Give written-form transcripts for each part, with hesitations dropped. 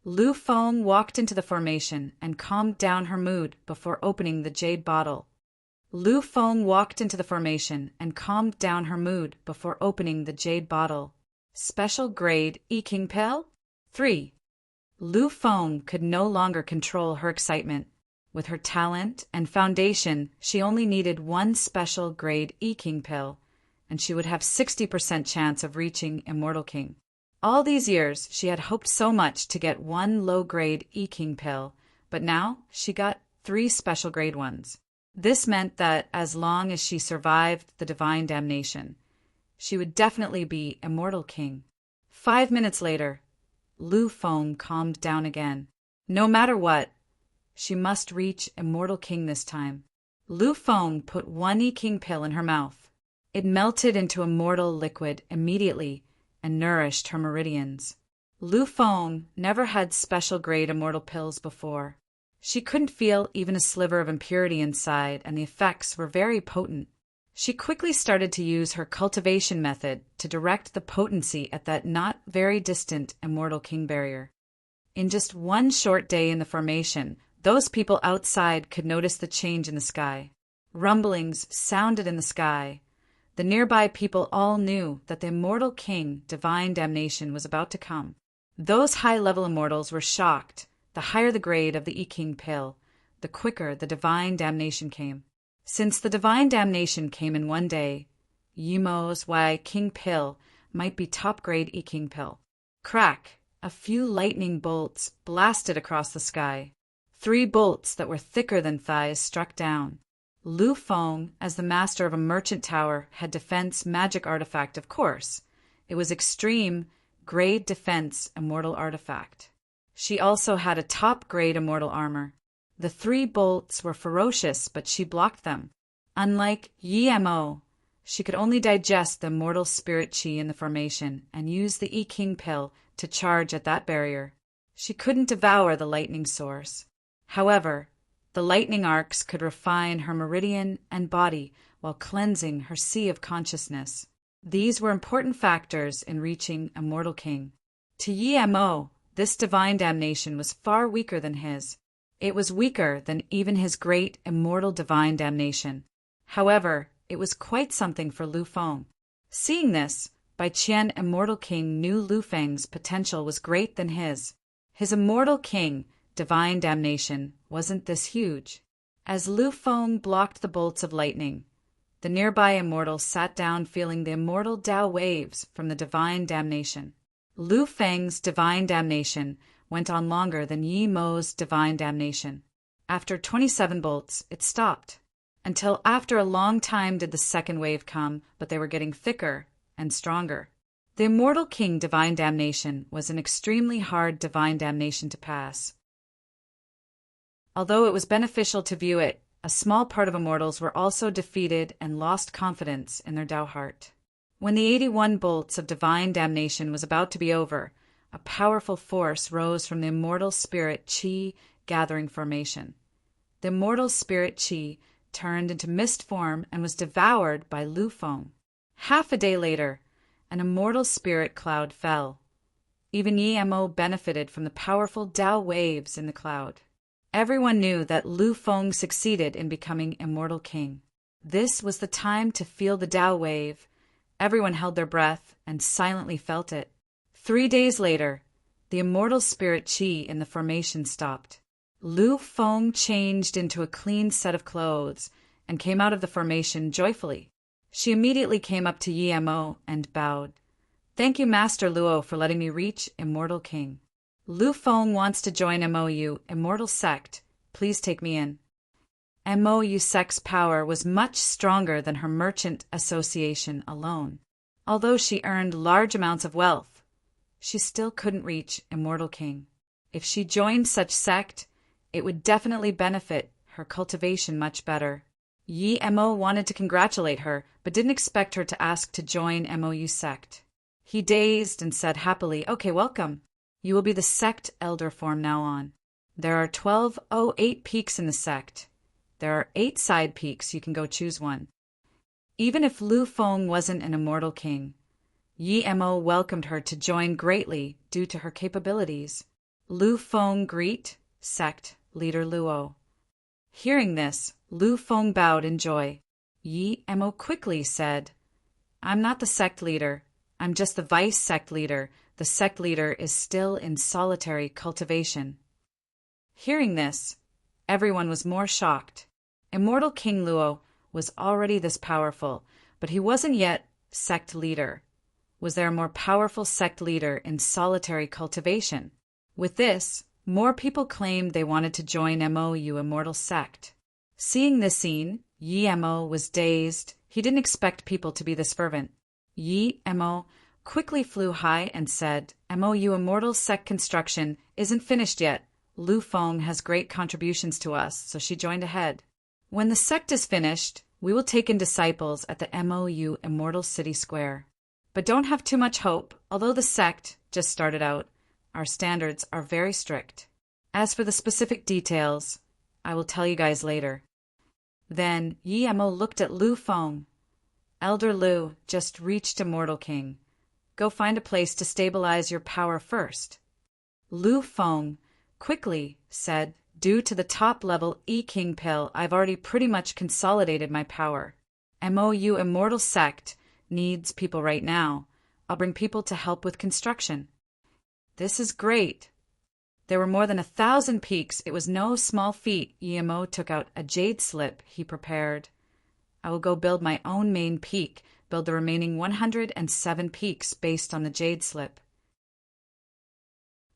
Lu Feng walked into the formation and calmed down her mood before opening the jade bottle. Lu Feng walked into the formation and calmed down her mood before opening the jade bottle. Special grade E-King pill? 3. Lu Feng could no longer control her excitement. With her talent and foundation, she only needed one special grade E-King pill, and she would have 60% chance of reaching Immortal King. All these years, she had hoped so much to get one low-grade E-King pill, but now she got 3 special grade ones. This meant that as long as she survived the divine damnation, she would definitely be Immortal King. 5 minutes later, Lu Feng calmed down again. No matter what, she must reach Immortal King this time. Lu Feng put one E-King pill in her mouth. It melted into immortal liquid immediately and nourished her meridians. Lu Feng never had special grade immortal pills before. She couldn't feel even a sliver of impurity inside, and the effects were very potent. She quickly started to use her cultivation method to direct the potency at that not very distant Immortal King barrier. In just one short day in the formation, those people outside could notice the change in the sky. Rumblings sounded in the sky. The nearby people all knew that the Immortal King, divine damnation, was about to come. Those high-level immortals were shocked. The higher the grade of the E-King pill, the quicker the divine damnation came. Since the divine damnation came in one day, Yimo's Y-King pill might be top-grade E-King pill. Crack! A few lightning bolts blasted across the sky. 3 bolts that were thicker than thighs struck down. Lu Feng, as the master of a merchant tower, had defense magic artifact, of course. It was extreme, grade defense immortal artifact. She also had a top-grade immortal armor. The 3 bolts were ferocious, but she blocked them. Unlike Yimo, she could only digest the immortal spirit chi in the formation and use the E-King pill to charge at that barrier. She couldn't devour the lightning source. However, the lightning arcs could refine her meridian and body while cleansing her sea of consciousness. These were important factors in reaching Immortal King. To Yimo, this divine damnation was far weaker than his. It was weaker than even his great immortal divine damnation. However, it was quite something for Lu Feng. Seeing this, Bai Qian Immortal King knew Lu Feng's potential was greater than his. His Immortal King, divine damnation, wasn't this huge. As Lu Feng blocked the bolts of lightning, the nearby immortals sat down feeling the immortal Tao waves from the divine damnation. Lu Feng's divine damnation went on longer than Yimo's divine damnation. After 27 bolts, it stopped. Until after a long time did the second wave come, but they were getting thicker and stronger. The Immortal King divine damnation was an extremely hard divine damnation to pass. Although it was beneficial to view it, a small part of immortals were also defeated and lost confidence in their Tao heart. When the 81 bolts of divine damnation was about to be over, a powerful force rose from the immortal spirit Qi gathering formation. The immortal spirit Qi turned into mist form and was devoured by Lu Feng. Half a day later, an immortal spirit cloud fell. Even Yimo benefited from the powerful Tao waves in the cloud. Everyone knew that Lu Feng succeeded in becoming Immortal King. This was the time to feel the Tao wave. Everyone held their breath and silently felt it. 3 days later, the immortal spirit Qi in the formation stopped. Lu Feng changed into a clean set of clothes and came out of the formation joyfully. She immediately came up to Yimo and bowed. "Thank you, Master Luo, for letting me reach Immortal King. Lu Feng wants to join MOU, Immortal Sect. Please take me in." MOU Sect's power was much stronger than her merchant association alone. Although she earned large amounts of wealth, she still couldn't reach Immortal King. If she joined such sect, it would definitely benefit her cultivation much better. Yimo wanted to congratulate her, but didn't expect her to ask to join MOU Sect. He dazed and said happily, "Okay, welcome. You will be the sect elder form now on. There are 1208 peaks in the sect. There are 8 side peaks, you can go choose one." Even if Lu Feng wasn't an Immortal King, Yimo welcomed her to join greatly due to her capabilities. Lu Feng greet, sect leader Luo. Hearing this, Lu Feng bowed in joy. Yi Mo quickly said, I'm not the sect leader. I'm just the vice sect leader. The sect leader is still in solitary cultivation. Hearing this, everyone was more shocked. Immortal King Luo was already this powerful, but he wasn't yet sect leader. Was there a more powerful sect leader in solitary cultivation? With this, more people claimed they wanted to join MOU Immortal Sect. Seeing this scene, Yi Mo was dazed. He didn't expect people to be this fervent. Yi Mo quickly flew high and said, MOU Immortal Sect construction isn't finished yet. Lu Feng has great contributions to us, so she joined ahead. When the sect is finished, we will take in disciples at the MOU Immortal City Square. But don't have too much hope. Although the sect just started out, our standards are very strict. As for the specific details, I will tell you guys later. Then Yi Mo looked at Lu Feng. Elder Lu just reached Immortal King. Go find a place to stabilize your power first. Lu Feng quickly said, due to the top-level E-King pill, I've already pretty much consolidated my power. MOU Immortal Sect needs people right now. I'll bring people to help with construction. This is great. There were more than 1,000 peaks. It was no small feat. Mo took out a jade slip he prepared. I will go build my own main peak, build the remaining 107 peaks based on the jade slip.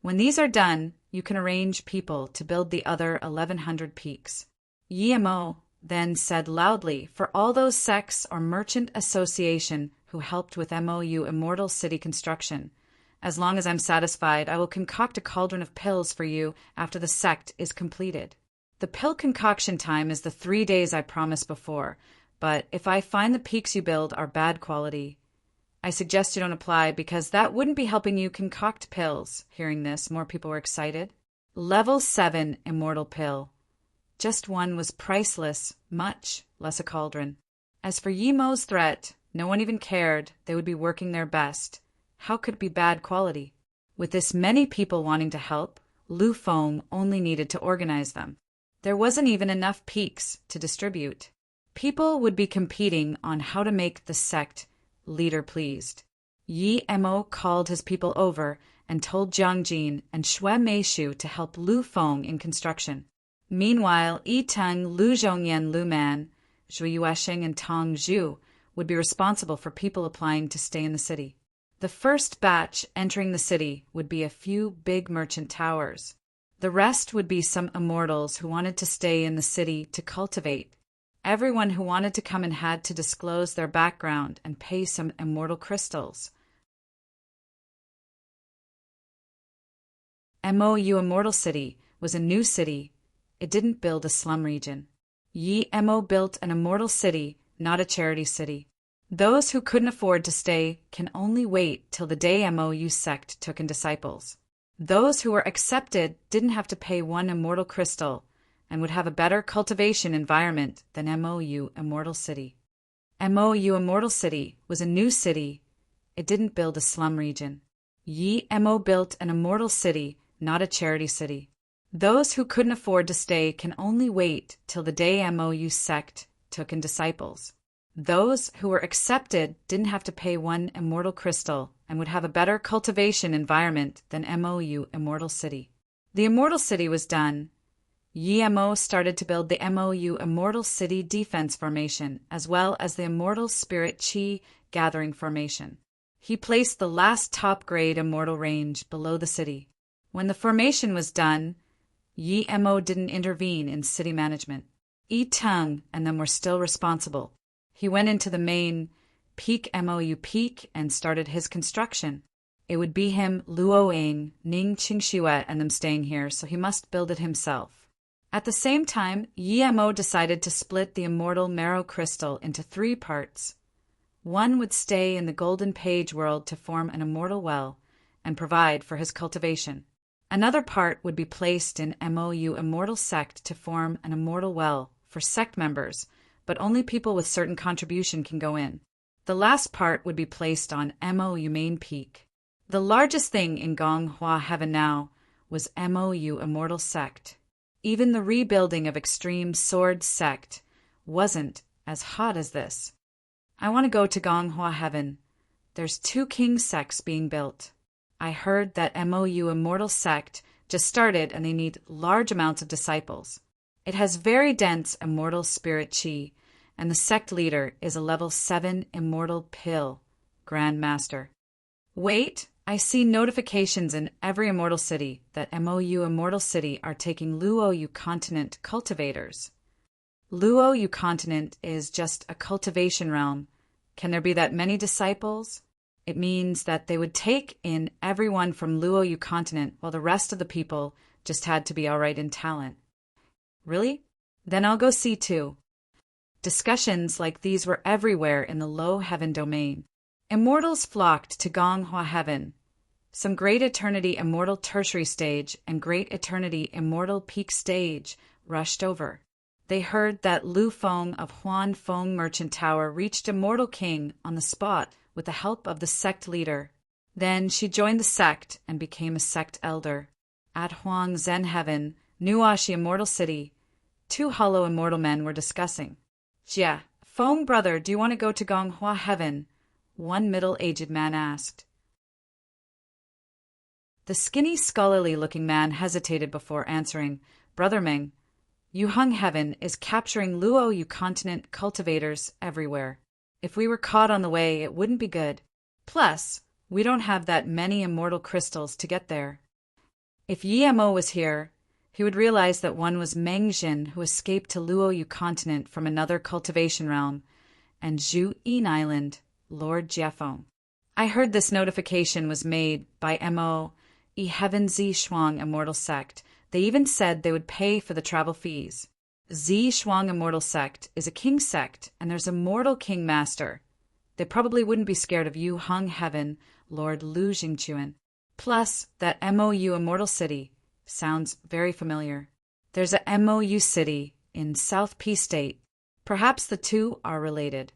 When these are done, you can arrange people to build the other 1,100 peaks. Mo then said loudly, for all those sects or merchant association who helped with MOU Immortal City construction, as long as I'm satisfied, I will concoct a cauldron of pills for you after the sect is completed. The pill concoction time is the 3 days I promised before, but if I find the peaks you build are bad quality, I suggest you don't apply because that wouldn't be helping you concoct pills. Hearing this, more people were excited. Level 7 Immortal Pill. Just one was priceless, much less a cauldron. As for Mo's threat, no one even cared. They would be working their best. How could it be bad quality? With this many people wanting to help, Lu Feng only needed to organize them. There wasn't even enough peaks to distribute. People would be competing on how to make the sect leader pleased. Yi Mo called his people over and told Jiang Jin and Xue Meishu to help Lu Feng in construction. Meanwhile, Yi Teng, Lu Zhongyan, Lu Man, Zhu Yuesheng, and Tong Zhu would be responsible for people applying to stay in the city. The first batch entering the city would be a few big merchant towers. The rest would be some immortals who wanted to stay in the city to cultivate. Everyone who wanted to come in had to disclose their background and pay some immortal crystals. MOU Immortal City was a new city. It didn't build a slum region. Yi Mo built an immortal city, not a charity city. Those who couldn't afford to stay can only wait till the day MOU sect took in disciples. Those who were accepted didn't have to pay one immortal crystal and would have a better cultivation environment than MOU Immortal City. MOU Immortal City was a new city. It didn't build a slum region. Yi Mo built an immortal city, not a charity city. Those who couldn't afford to stay can only wait till the day MOU sect took in disciples. Those who were accepted didn't have to pay one immortal crystal and would have a better cultivation environment than MOU Immortal City. The Immortal City was done. Yi Mo started to build the MOU Immortal City Defense Formation as well as the Immortal Spirit Chi Gathering Formation. He placed the last top-grade immortal range below the city. When the formation was done, Yi Mo didn't intervene in city management. Yi Teng and them were still responsible. He went into the main peak MOU peak and started his construction. It would be him, Luo Ying, Ning Qingxue, and them staying here, so he must build it himself. At the same time, Yi Mo decided to split the immortal marrow crystal into 3 parts. One would stay in the Golden Page world to form an immortal well and provide for his cultivation. Another part would be placed in MOU Immortal Sect to form an immortal well for sect members, but only people with certain contribution can go in. The last part would be placed on MOU Main Peak. The largest thing in Gonghua Heaven now was MOU Immortal Sect. Even the rebuilding of Extreme Sword Sect wasn't as hot as this. I want to go to Gonghua Heaven. There's 2 king sects being built. I heard that MOU Immortal Sect just started and they need large amounts of disciples. It has very dense immortal spirit chi, and the sect leader is a level 7 immortal pill Grand Master. Wait, I see notifications in every immortal city that MOU Immortal City are taking Luoyu Continent cultivators. Luoyu Continent is just a cultivation realm. Can there be that many disciples? It means that they would take in everyone from Luoyu Continent while the rest of the people just had to be alright in talent. Really? Then I'll go see too. Discussions like these were everywhere in the low heaven domain. Immortals flocked to Gonghua Heaven. Some Great Eternity Immortal Tertiary Stage and Great Eternity Immortal Peak Stage rushed over. They heard that Lu Feng of Huan Feng Merchant Tower reached Immortal King on the spot with the help of the sect leader. Then she joined the sect and became a sect elder. At Huang Zen Heaven, Nuashi Immortal City, 2 hollow immortal men were discussing. Jia, Feng brother, do you want to go to Gonghua Heaven? One middle-aged man asked. The skinny, scholarly-looking man hesitated before answering. Brother Meng, Yuheng Heaven is capturing Luoyu Continent cultivators everywhere. If we were caught on the way, it wouldn't be good. Plus, we don't have that many immortal crystals to get there. If Yemo was here, he would realize that one was Meng Jin, who escaped to Luoyu Continent from another cultivation realm, and Zhu Yin Island, Lord Jiafeng. I heard this notification was made by MOE Heaven Zi Shuang Immortal Sect. They even said they would pay for the travel fees. Zi Shuang Immortal Sect is a king sect, and there's a mortal king master. They probably wouldn't be scared of Yu Hung Heaven, Lord Lu Jingchuan. Plus, that MOU Immortal City sounds very familiar. There's a MOU City in South P State. Perhaps the 2 are related.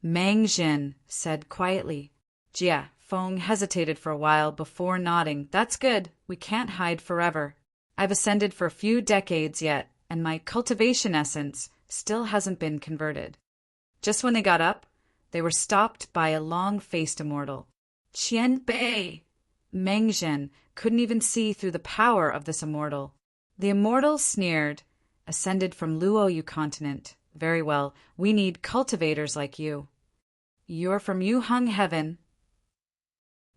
Meng Jin said quietly. Jia Feng hesitated for a while before nodding. That's good. We can't hide forever. I've ascended for a few decades yet, and my cultivation essence still hasn't been converted. Just when they got up, they were stopped by a long-faced immortal. Qian Bei! Meng Zhen couldn't even see through the power of this immortal. The immortal sneered, ascended from Luoyu Continent. Very well, we need cultivators like you. You're from Yuheng Heaven?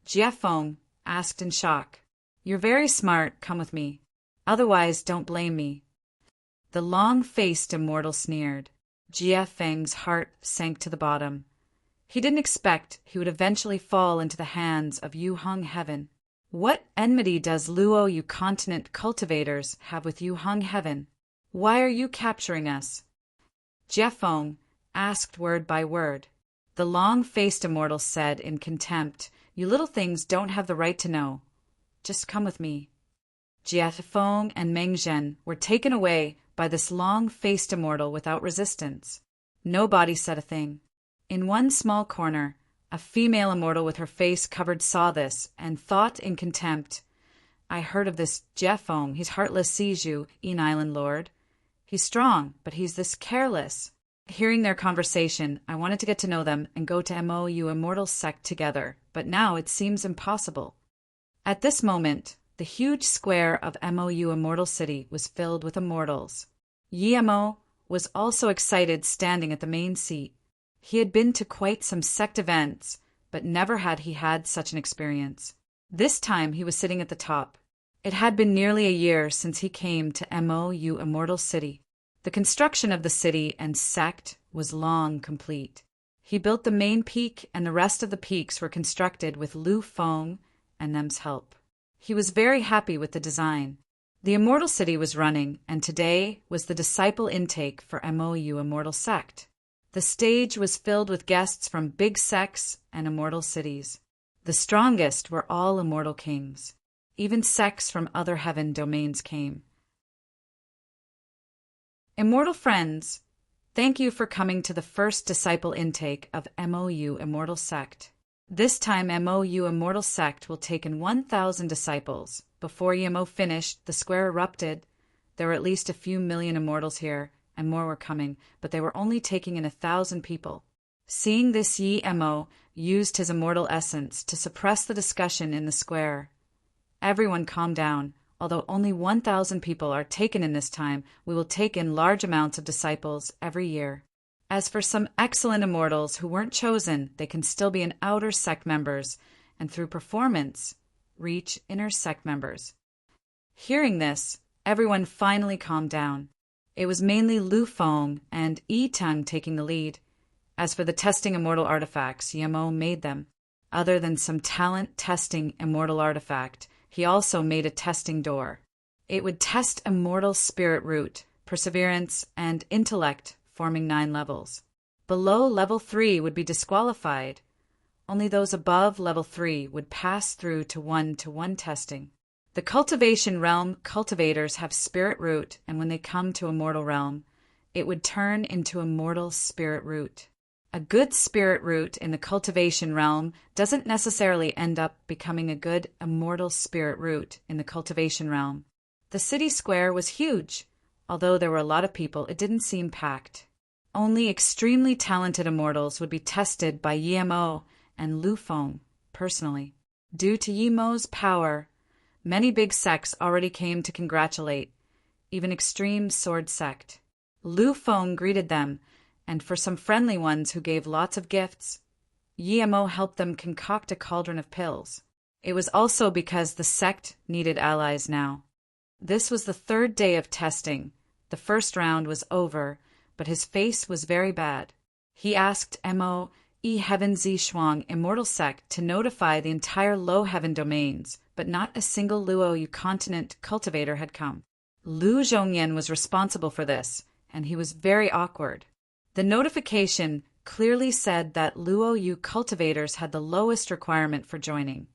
Jia Feng asked in shock. You're very smart, come with me. Otherwise, don't blame me. The long-faced immortal sneered. Jia Feng's heart sank to the bottom. He didn't expect he would eventually fall into the hands of Yuheng Heaven. What enmity does Luoyu Continent cultivators have with Yuheng Heaven? Why are you capturing us? Jia Feng asked word by word. The long-faced immortal said in contempt, You little things don't have the right to know. Just come with me. Jia Feng and Meng Zhen were taken away by this long-faced immortal without resistance. Nobody said a thing. In one small corner, a female immortal with her face covered saw this and thought in contempt, I heard of this Jia Feng. He's heartless Siju, Yin Island Lord. He's strong, but he's this careless. Hearing their conversation, I wanted to get to know them and go to MOU Immortal Sect together, but now it seems impossible. At this moment, the huge square of MOU Immortal City was filled with immortals. Yemo was also excited standing at the main seat. He had been to quite some sect events, but never had he had such an experience. This time he was sitting at the top. It had been nearly a year since he came to MOU Immortal City. The construction of the city and sect was long complete. He built the main peak, and the rest of the peaks were constructed with Lu Feng and them's help. He was very happy with the design. The Immortal City was running, and today was the disciple intake for MOU Immortal Sect. The stage was filled with guests from big sects and immortal cities. The strongest were all immortal kings. Even sects from other heaven domains came. Immortal friends, thank you for coming to the first disciple intake of MOU Immortal Sect. This time MOU Immortal Sect will take in 1,000 disciples. Before Yemo finished, the square erupted. There were at least a few million immortals here, and more were coming, but they were only taking in 1,000 people. Seeing this, Yemo used his immortal essence to suppress the discussion in the square. Everyone calm down. Although only 1,000 people are taken in this time, we will take in large amounts of disciples every year. As for some excellent immortals who weren't chosen, they can still be in outer sect members, and through performance, reach inner sect members. Hearing this, everyone finally calmed down. It was mainly Lu Feng and Yi Teng taking the lead. As for the testing immortal artifacts, Yemo made them. Other than some talent testing immortal artifact, he also made a testing door. It would test immortal spirit root, perseverance, and intellect, forming 9 levels. Below level 3 would be disqualified. Only those above level 3 would pass through to 1-to-1 testing. The cultivation realm cultivators have spirit root, and when they come to immortal realm, it would turn into immortal spirit root. A good spirit root in the cultivation realm doesn't necessarily end up becoming a good immortal spirit root in the cultivation realm. The city square was huge. Although there were a lot of people, it didn't seem packed. Only extremely talented immortals would be tested by Yemo and Lu Feng personally. Due to Yemo's power, many big sects already came to congratulate, even Extreme Sword Sect. Lu Feng greeted them, and for some friendly ones who gave lots of gifts, Yemo helped them concoct a cauldron of pills. It was also because the sect needed allies now. This was the 3rd day of testing. The first round was over, but his face was very bad. He asked Mo E Heaven Z Shuang Immortal Sect to notify the entire Low Heaven domains, but not a single Luo Yu continent cultivator had come. Lu Zhongyan was responsible for this, and he was very awkward. The notification clearly said that Luo Yu cultivators had the lowest requirement for joining.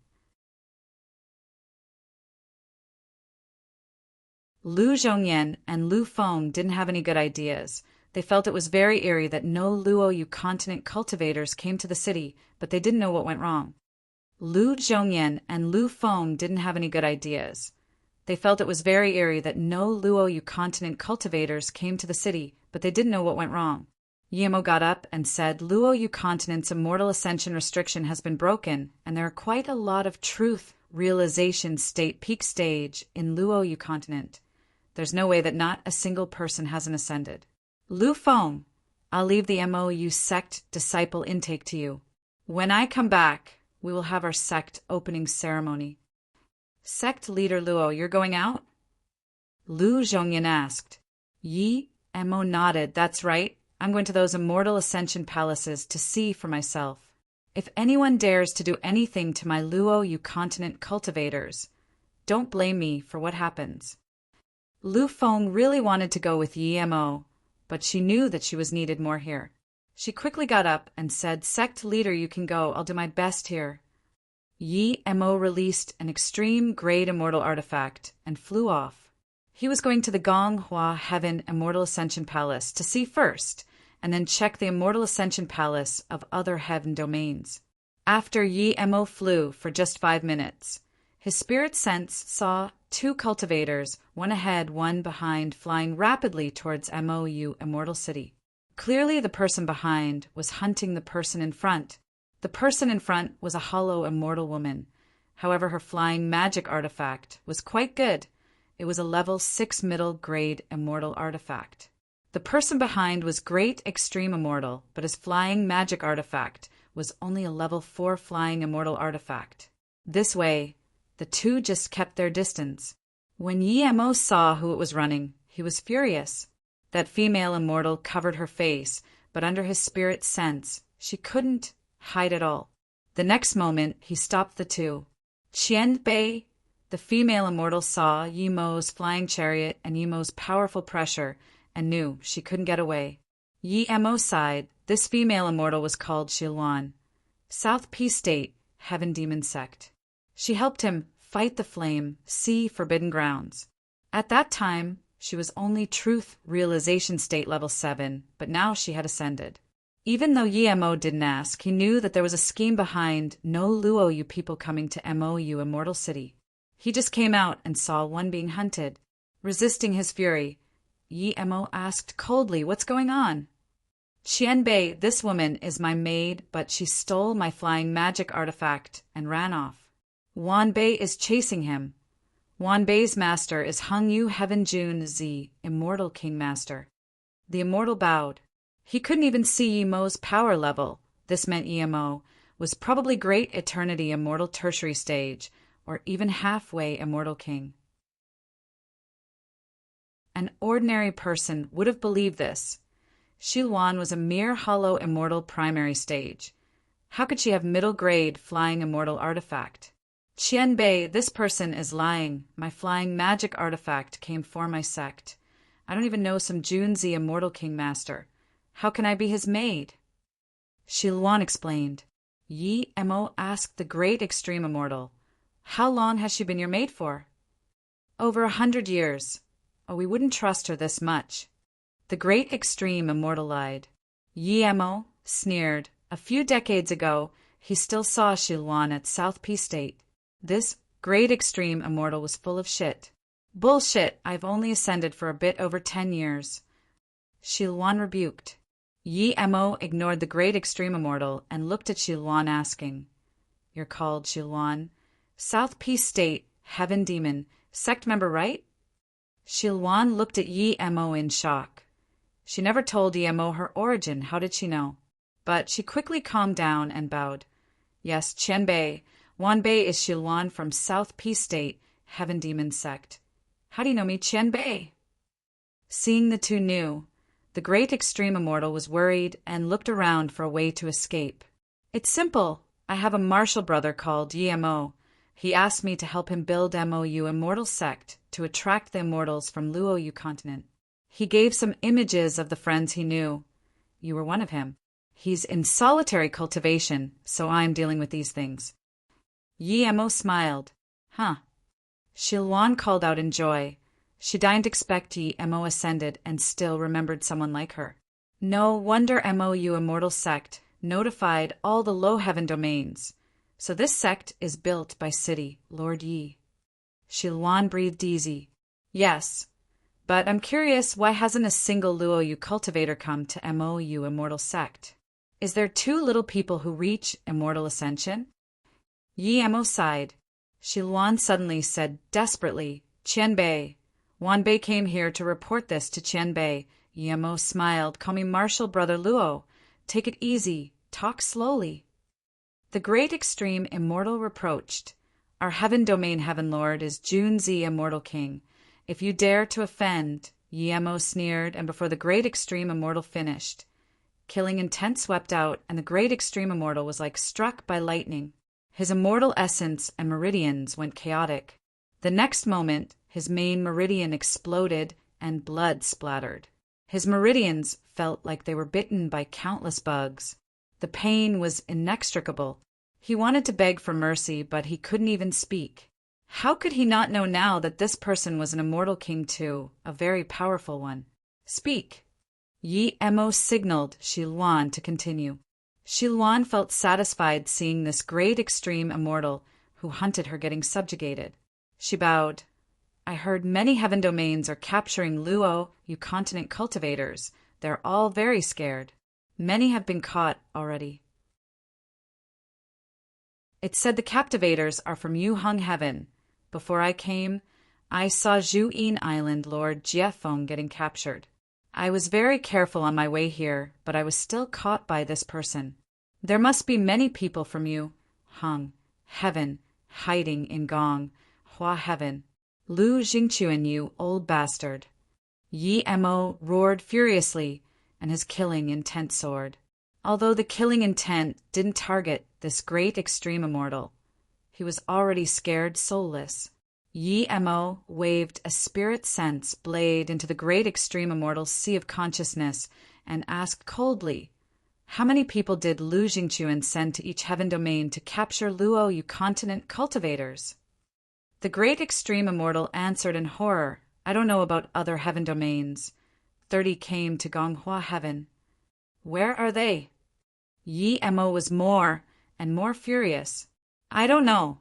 Lu Zhongyan and Lu Feng didn't have any good ideas. They felt it was very eerie that no Luo Yu continent cultivators came to the city, but they didn't know what went wrong. Lu Zhongyan and Lu Feng didn't have any good ideas. They felt it was very eerie that no Luo Yu continent cultivators came to the city, but they didn't know what went wrong. Yemo got up and said, Luo Yu continent's immortal ascension restriction has been broken, and there are quite a lot of truth realization state peak stage in Luo Yu continent. There's no way that not a single person hasn't ascended. Lu Feng, I'll leave the MOU sect disciple intake to you. When I come back, we will have our sect opening ceremony. Sect leader Luo, you're going out? Lu Zhongyan asked. Yi Mo nodded. That's right. I'm going to those immortal ascension palaces to see for myself. If anyone dares to do anything to my Luo Yu continent cultivators, don't blame me for what happens. Lu Feng really wanted to go with Yi Mo, but she knew that she was needed more here. She quickly got up and said, Sect leader, you can go. I'll do my best here. Yi Mo released an extreme grade immortal artifact and flew off. He was going to the Gonghua Heaven Immortal Ascension Palace to see first, and then check the Immortal Ascension Palace of other heaven domains. After Yi Mo flew for just 5 minutes, his spirit sense saw 2 cultivators, one ahead, one behind, flying rapidly towards MOU Immortal City. Clearly the person behind was hunting the person in front. The person in front was a hollow immortal woman. However, her flying magic artifact was quite good. It was a level 6 middle grade immortal artifact. The person behind was great extreme immortal, but his flying magic artifact was only a level 4 flying immortal artifact. This way, the 2 just kept their distance. When Yi Mo saw who it was running, he was furious. That female immortal covered her face, but under his spirit sense, she couldn't hide at all. The next moment, he stopped the 2. Qian Bei, the female immortal, saw Yi Mo's flying chariot and Yi Mo's powerful pressure and knew she couldn't get away. Yi Mo sighed. This female immortal was called Shiluan, South Peace State, Heaven Demon Sect. She helped him fight the flame, see forbidden grounds. At that time, she was only truth realization state level 7, but now she had ascended. Even though Yi Mo didn't ask, he knew that there was a scheme behind no Luo Yu people coming to MOU Immortal City. He just came out and saw one being hunted. Resisting his fury, Yi Mo asked coldly, "What's going on?" "Qianbei, this woman is my maid, but she stole my flying magic artifact and ran off. Wanbei is chasing him. Wanbei's master is Hung Yu Heaven Jun Zi, Immortal King Master." The immortal bowed. He couldn't even see Yi Mo's power level. This meant Yi Mo was probably Great Eternity Immortal Tertiary Stage, or even halfway Immortal King. An ordinary person would have believed this. Shilwan was a mere hollow immortal primary stage. How could she have middle-grade flying immortal artifact? "Qianbei, this person is lying. My flying magic artifact came for my sect. I don't even know some Junzi Immortal King Master. How can I be his maid?" Shilwan explained. Yi Mo asked the Great Extreme Immortal, "How long has she been your maid for?" "Over 100 years. Oh, we wouldn't trust her this much." The Great Extreme Immortal lied. Yi Mo sneered. A few decades ago, he still saw Shilwan at South P State. This Great Extreme Immortal was full of shit. "Bullshit, I've only ascended for a bit over 10 years. Shilwan rebuked. Yi Mo ignored the Great Extreme Immortal and looked at Shilwan asking, "You're called Shilwan? South P State, Heaven Demon, sect member, right?" Shilwan looked at Yi Mo in shock. She never told Yi Mo her origin. How did she know? But she quickly calmed down and bowed. "Yes, Qianbei. Wanbei is Shilwan from South P State, Heaven Demon sect." "How do you know me, Qianbei?" Seeing the two knew, the Great Extreme Immortal was worried and looked around for a way to escape. "It's simple. I have a martial brother called Yi Mo. He asked me to help him build MOU Immortal Sect to attract the immortals from Luoyu continent. He gave some images of the friends he knew. You were one of him. He's in solitary cultivation, so I'm dealing with these things." Yi Mo smiled. "Huh." Shilwan called out in joy. She didn't expect Yi Mo ascended and still remembered someone like her. No wonder MOU Immortal Sect notified all the low heaven domains. So this sect is built by City, Lord Yi. Shilwan breathed easy. "Yes, but I'm curious, why hasn't a single Luoyu cultivator come to MOU Immortal Sect? Is there too little people who reach immortal ascension?" Yi Mo sighed. Shilwan suddenly said desperately, "Qianbei." "Wanbei came here to report this to Qianbei." Yi Mo smiled. "Call me Martial Brother Luo. Take it easy. Talk slowly." The Great Extreme Immortal reproached, "Our heaven domain heaven lord is Junzi Immortal King. If you dare to offend," Yi Mo sneered, and before the Great Extreme Immortal finished, killing intent swept out, and the Great Extreme Immortal was like struck by lightning. His immortal essence and meridians went chaotic. The next moment, his main meridian exploded and blood splattered. His meridians felt like they were bitten by countless bugs. The pain was inextricable. He wanted to beg for mercy, but he couldn't even speak. How could he not know now that this person was an immortal king too, a very powerful one? "Speak." Yi Mo signaled Shilwan to continue. Shilwan felt satisfied seeing this Great Extreme Immortal who hunted her getting subjugated. She bowed. "I heard many heaven domains are capturing Luo, you continent cultivators. They're all very scared. Many have been caught already. It said the captivators are from Yu Hung Heaven. Before I came, I saw Zhu Yin Island Lord Jiefeng getting captured. I was very careful on my way here, but I was still caught by this person. There must be many people from Yu Hung Heaven hiding in Gong Hua Heaven. Lu Jingchuan, you old bastard." Yi Mo roared furiously, and his killing intent soared. Although the killing intent didn't target this Great Extreme Immortal, he was already scared soulless. Yi Mo waved a spirit sense blade into the Great Extreme Immortal's sea of consciousness and asked coldly, "How many people did Lu Jingchuan send to each heaven domain to capture Luo, you continent cultivators?" The Great Extreme Immortal answered in horror, "I don't know about other heaven domains. 30 came to Gonghua Heaven." "Where are they?" Yi Mo was more and more furious. "I don't know.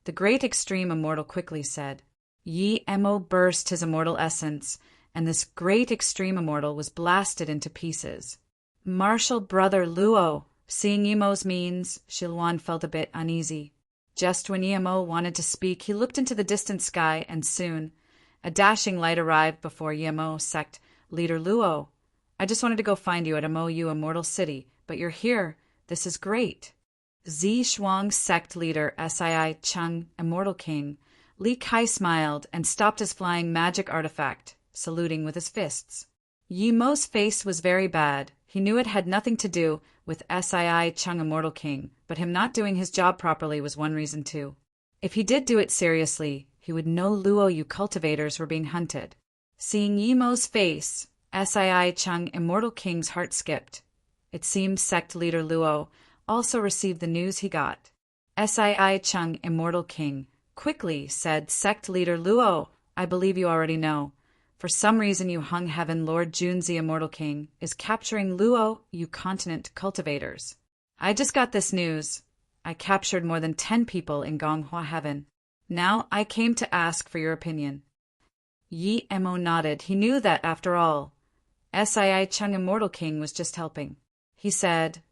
The great extreme immortal quickly said. Yi Mo burst his immortal essence, and this great extreme immortal was blasted into pieces. Martial brother Luo, seeing Yemo's means, Shilwan felt a bit uneasy. Just when Yemo wanted to speak, he looked into the distant sky, and soon a dashing light arrived before Yemo sect leader Luo. I just wanted to go find you at MOU Immortal City, but you're here. This is great. Zi Shuang sect leader Sii Chung Immortal King. Li Kai smiled and stopped his flying magic artifact, saluting with his fists. Yi Mo's face was very bad. He knew it had nothing to do with Sii Chung Immortal King, but him not doing his job properly was one reason too. If he did do it seriously, he would know Luo Yu cultivators were being hunted. Seeing Yi Mo's face, Sii Chung Immortal King's heart skipped. It seemed sect leader Luo also received the news he got. Sii Chung Immortal King quickly said, sect leader Luo, I believe you already know. For some reason Yu Hung Heaven Lord Junzi Immortal King is capturing Luo Yu continent cultivators. I just got this news. I captured more than 10 people in Gonghua Heaven. Now I came to ask for your opinion. Yi Mo nodded. He knew that, after all, Sii Chung Immortal King was just helping. He said,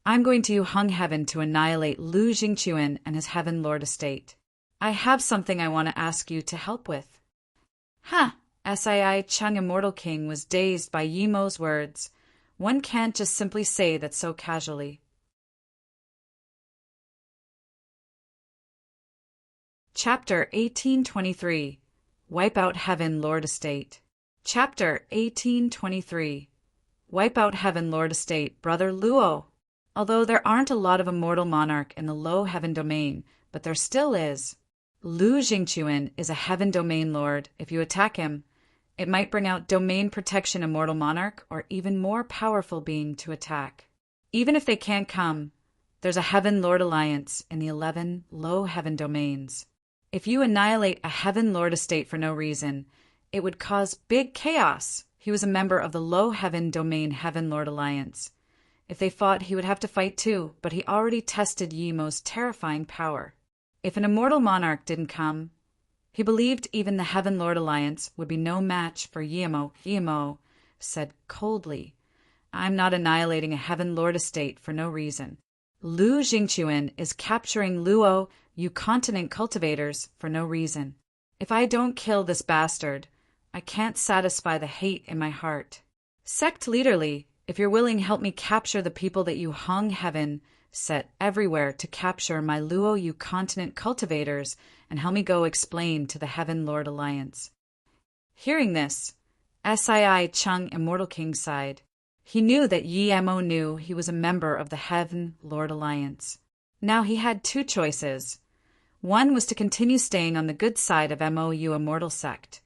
I'm going to Yu Hung Heaven to annihilate Lu Jingquan and his Heaven Lord estate. I have something I want to ask you to help with. Ha! Sii Chung Immortal King was dazed by Yi Mo's words. One can't just simply say that so casually. Chapter 1823. Wipe Out Heaven Lord Estate. Chapter 1823. Wipe Out Heaven Lord Estate, Brother Luo. Although there aren't a lot of immortal monarch in the low heaven domain, but there still is. Lu Jingquan is a heaven domain lord. If you attack him, it might bring out domain protection immortal monarch or even more powerful being to attack. Even if they can't come, there's a heaven lord alliance in the 11 low heaven domains. If you annihilate a heaven lord estate for no reason, it would cause big chaos. He was a member of the low heaven domain heaven lord alliance. If they fought, he would have to fight too, but he already tested Yi Mo's terrifying power. If an immortal monarch didn't come, he believed even the Heaven Lord Alliance would be no match for Yi Mo. Yi Mo said coldly, I'm not annihilating a Heaven Lord estate for no reason. Lu Jingquan is capturing Luo Yu continent cultivators for no reason. If I don't kill this bastard, I can't satisfy the hate in my heart. Sect leaderly, if you're willing, help me capture the people that Yu Hung Heaven set everywhere to capture my Luo Yu continent cultivators, and help me go explain to the Heaven Lord Alliance. Hearing this, Sii Chung Immortal King sighed. He knew that Yi Mo knew he was a member of the Heaven Lord Alliance. Now he had two choices. One was to continue staying on the good side of MOU Immortal Sect.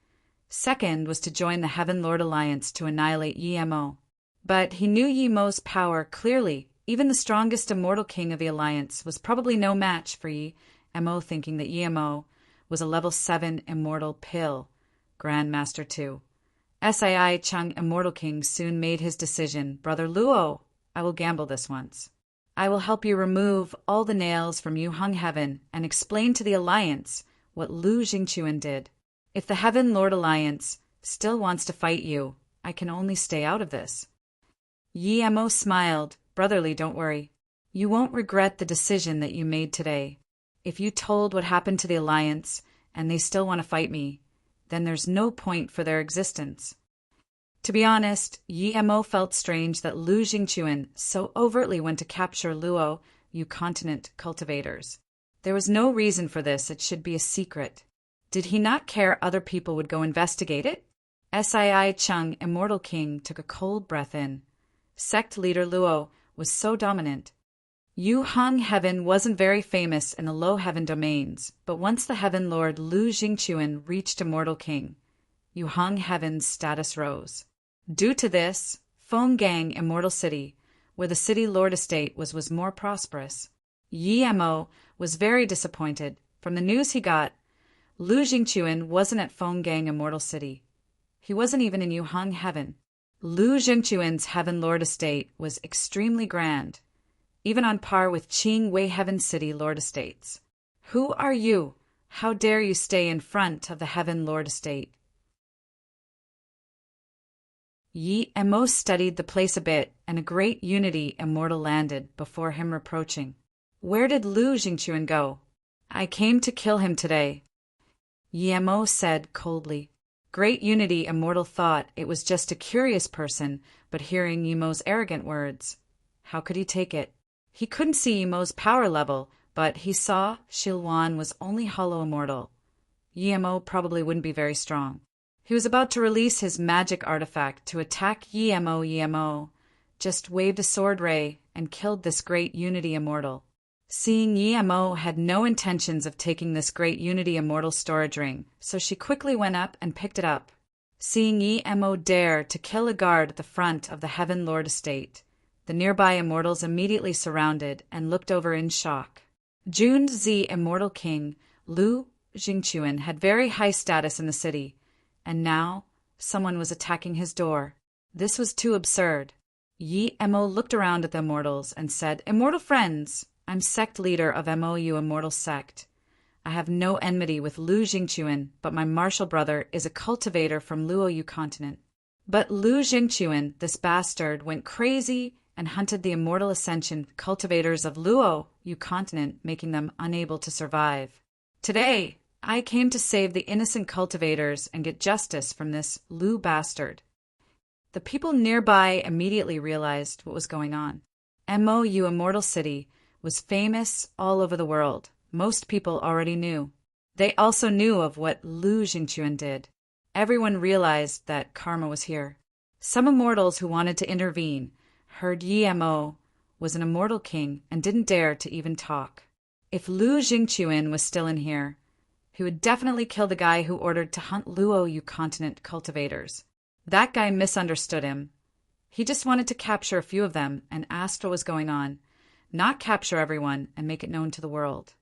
Second was to join the Heaven Lord Alliance to annihilate Yi Mo. But he knew Yi Mo's power clearly. Even the strongest immortal king of the Alliance was probably no match for Yi Mo, thinking that Yi Mo was a level 7 immortal pill, Grandmaster 2. Sii Chung Immortal King soon made his decision. Brother Luo, I will gamble this once. I will help you remove all the nails from Yu Hung Heaven and explain to the Alliance what Lu Jingquan did. If the Heaven Lord Alliance still wants to fight you, I can only stay out of this. Yi Mo smiled. Brotherly, don't worry. You won't regret the decision that you made today. If you told what happened to the Alliance and they still want to fight me, then there's no point for their existence. To be honest, Yi Mo felt strange that Lu Jingquan so overtly went to capture Luo Yu continent cultivators. There was no reason for this. It should be a secret. Did he not care other people would go investigate it? Sii Chung Immortal King took a cold breath in. Sect leader Luo was so dominant. Yu Hung Heaven wasn't very famous in the low heaven domains, but once the Heaven Lord Lu Jingquan reached Immortal King, Yu Hung Heaven's status rose. Due to this, Fenggang Immortal City, where the city lord estate was more prosperous. Yi Mo was very disappointed. From the news he got, Lu Jingquan wasn't at Fenggang Immortal City. He wasn't even in Yu Hung Heaven. Lu Jingquan's Heaven Lord estate was extremely grand, even on par with Qing Wei Heaven City Lord estates. Who are you? How dare you stay in front of the Heaven Lord estate? Yi Emo studied the place a bit, and a great unity immortal landed before him reproaching. Where did Lu Jingquan go? I came to kill him today. Yi Emo said coldly. Great unity immortal thought it was just a curious person, but hearing Yemo's arrogant words, how could he take it? He couldn't see Yemo's power level, but he saw Shilwan was only hollow immortal. Yi Emo probably wouldn't be very strong. He was about to release his magic artifact to attack Yi Emo. Yi Emo just waved a sword ray and killed this great unity immortal. Seeing Yi Emo had no intentions of taking this great unity immortal storage ring, so she quickly went up and picked it up. Seeing Yi Emo dare to kill a guard at the front of the Heaven Lord estate, the nearby immortals immediately surrounded and looked over in shock. Junzi immortal king Lu Jingquan had very high status in the city, and now someone was attacking his door. This was too absurd. Yi Emo looked around at the immortals and said, Immortal friends, I'm sect leader of MOU Immortal Sect. I have no enmity with Lu Jingquan, but my martial brother is a cultivator from Luoyu continent. But Lu Jingquan, this bastard, went crazy and hunted the immortal ascension cultivators of Luoyu continent, making them unable to survive. Today, I came to save the innocent cultivators and get justice from this Lu bastard. The people nearby immediately realized what was going on. MOU Immortal City was famous all over the world. Most people already knew. They also knew of what Lu Jingquan did. Everyone realized that karma was here. Some immortals who wanted to intervene heard Yi Emo was an immortal king and didn't dare to even talk. If Lu Jingquan was still in here, he would definitely kill the guy who ordered to hunt Luoyu continent cultivators. That guy misunderstood him. He just wanted to capture a few of them and asked what was going on, not capture everyone and make it known to the world.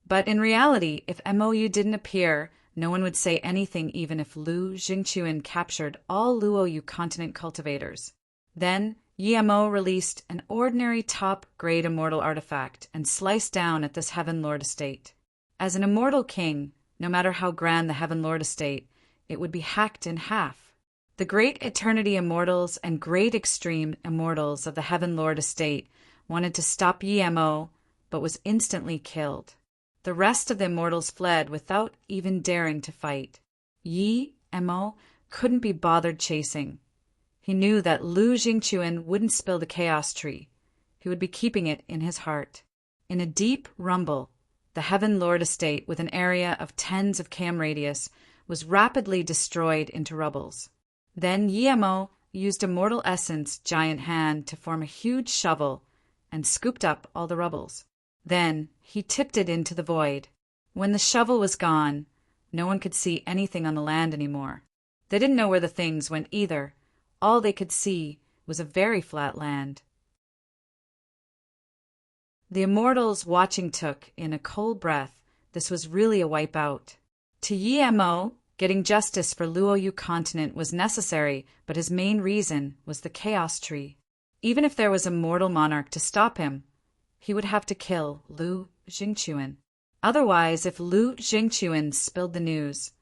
But in reality, if MOU didn't appear, no one would say anything even if Lu Jingquan captured all Luoyu continent cultivators. Then Yi Emo released an ordinary top-grade immortal artifact and sliced down at this Heaven Lord estate. As an immortal king, no matter how grand the Heaven Lord estate, it would be hacked in half. The great eternity immortals and great extreme immortals of the Heaven Lord estate wanted to stop Yi Emo, but was instantly killed. The rest of the immortals fled without even daring to fight. Yi Emo couldn't be bothered chasing. He knew that Lu Jingquan wouldn't spill the chaos tree. He would be keeping it in his heart. In a deep rumble, the Heaven Lord estate, with an area of tens of km radius, was rapidly destroyed into rubbles. Then Yi Emo used Immortal Essence Giant Hand to form a huge shovel and scooped up all the rubbles. Then he tipped it into the void. When the shovel was gone, no one could see anything on the land anymore. They didn't know where the things went either. All they could see was a very flat land. The immortals watching took in a cold breath. This was really a wipeout. To Yi Emo, getting justice for Luoyu continent was necessary, but his main reason was the chaos tree. Even if there was a mortal monarch to stop him, he would have to kill Lu Jingquan. Otherwise, if Lu Jingquan spilled the news,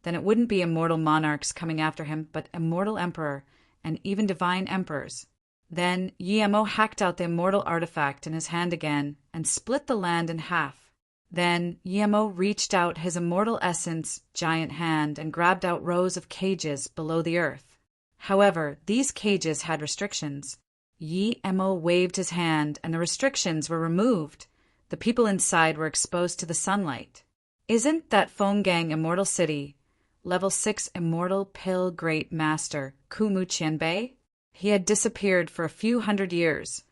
then it wouldn't be immortal monarchs coming after him, but immortal emperor and even divine emperors. Then Yi Emo hacked out the immortal artifact in his hand again and split the land in half. Then Yi Emo reached out his Immortal Essence Giant Hand and grabbed out rows of cages below the earth. However, these cages had restrictions. Yi Emo waved his hand and the restrictions were removed. The people inside were exposed to the sunlight. Isn't that Fenggang Immortal City, Level 6 Immortal Pill Great Master Kumu Qianbei? He had disappeared for a few hundred years.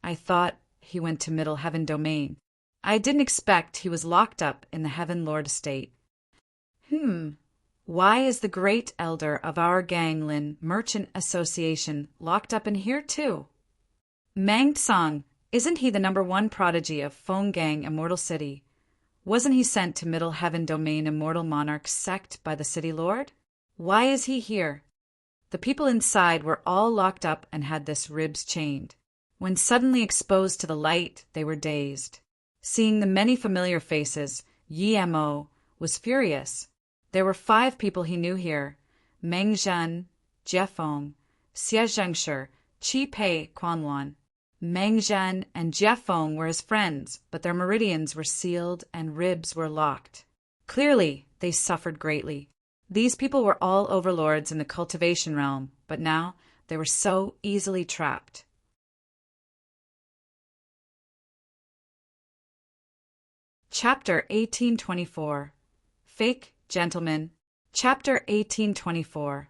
I thought he went to Middle Heaven Domain. I didn't expect he was locked up in the Heaven Lord estate. Why is the great elder of our Ganglin Merchant Association locked up in here too? Mang Tsang, isn't he the #1 prodigy of Fenggang Immortal City? Wasn't he sent to Middle Heaven Domain Immortal Monarch sect by the City Lord? Why is he here? The people inside were all locked up and had this ribs chained. When suddenly exposed to the light, they were dazed. Seeing the many familiar faces, Yemo was furious. There were 5 people he knew here: Meng Zhen, Jiefeng, Xie Zhengshi, Qi Pei Quanluan. Meng Zhen and Jiefeng were his friends, but their meridians were sealed and ribs were locked. Clearly, they suffered greatly. These people were all overlords in the cultivation realm, but now they were so easily trapped. Chapter 1824. Fake Gentleman. Chapter 1824.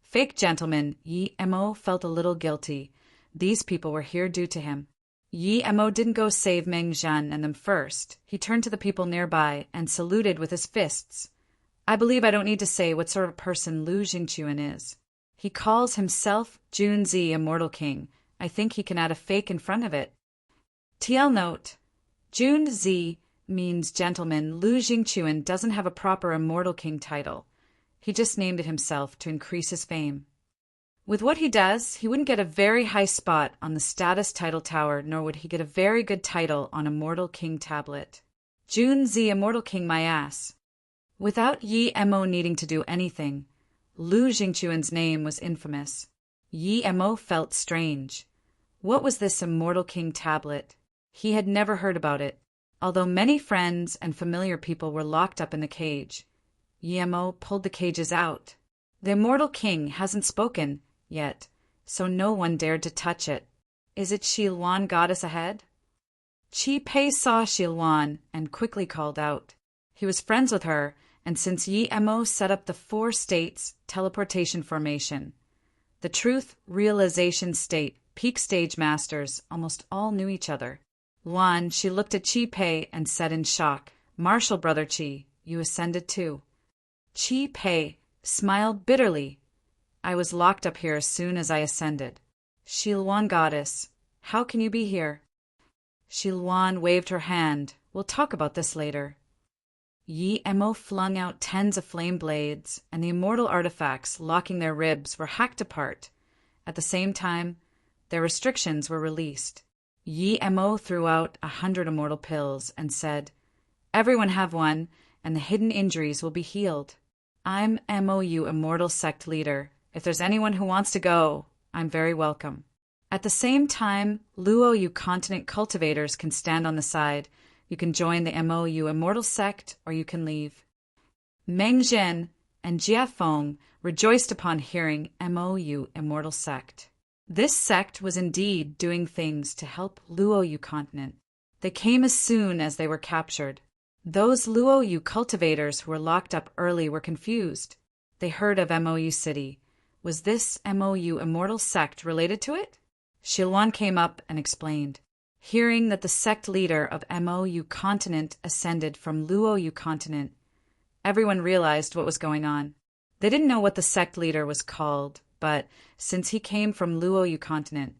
Fake Gentleman. Yemo felt a little guilty. These people were here due to him. Yemo didn't go save Meng Zhen and them first. He turned to the people nearby and saluted with his fists. I believe I don't need to say what sort of person Lu Jingquan is. He calls himself Junzi, Immortal King. I think he can add a fake in front of it. TL note: Junzi means gentleman. Lu Jingquan doesn't have a proper Immortal King title. He just named it himself to increase his fame. With what he does, he wouldn't get a very high spot on the status title tower, nor would he get a very good title on Immortal King tablet. Junzi, Immortal King, my ass. Without Yemo needing to do anything, Lu Jingquan's name was infamous. Yemo felt strange. What was this Immortal King tablet? He had never heard about it, although many friends and familiar people were locked up in the cage. Yemo pulled the cages out. The Immortal King hasn't spoken yet, so no one dared to touch it. Is it Shilwan goddess ahead? Qi Pei saw Shilwan and quickly called out. He was friends with her, and since Yemo set up the 4 states teleportation formation, the truth realization state, peak stage masters almost all knew each other. Luan, she looked at Qi Pei and said in shock, Martial brother Qi, you ascended too. Qi Pei smiled bitterly. I was locked up here as soon as I ascended. Shilwan goddess, how can you be here? Shilwan waved her hand. We'll talk about this later. Yemo flung out tens of flame blades, and the immortal artifacts locking their ribs were hacked apart. At the same time, their restrictions were released. Yemo threw out 100 immortal pills and said, Everyone have one, and the hidden injuries will be healed. I'm MOU Immortal Sect Leader. If there's anyone who wants to go, I'm very welcome. At the same time, Luoyu continent cultivators can stand on the side. You can join the MOU Immortal Sect, or you can leave. Meng Zhen and Jiefeng rejoiced upon hearing MOU Immortal Sect. This sect was indeed doing things to help Luoyu continent. They came as soon as they were captured. Those Luoyu cultivators who were locked up early were confused. They heard of MOU City. Was this MOU Immortal Sect related to it? Shilwan came up and explained. Hearing that the sect leader of MOU continent ascended from Luoyu continent, everyone realized what was going on. They didn't know what the sect leader was called, but since he came from Luoyu continent,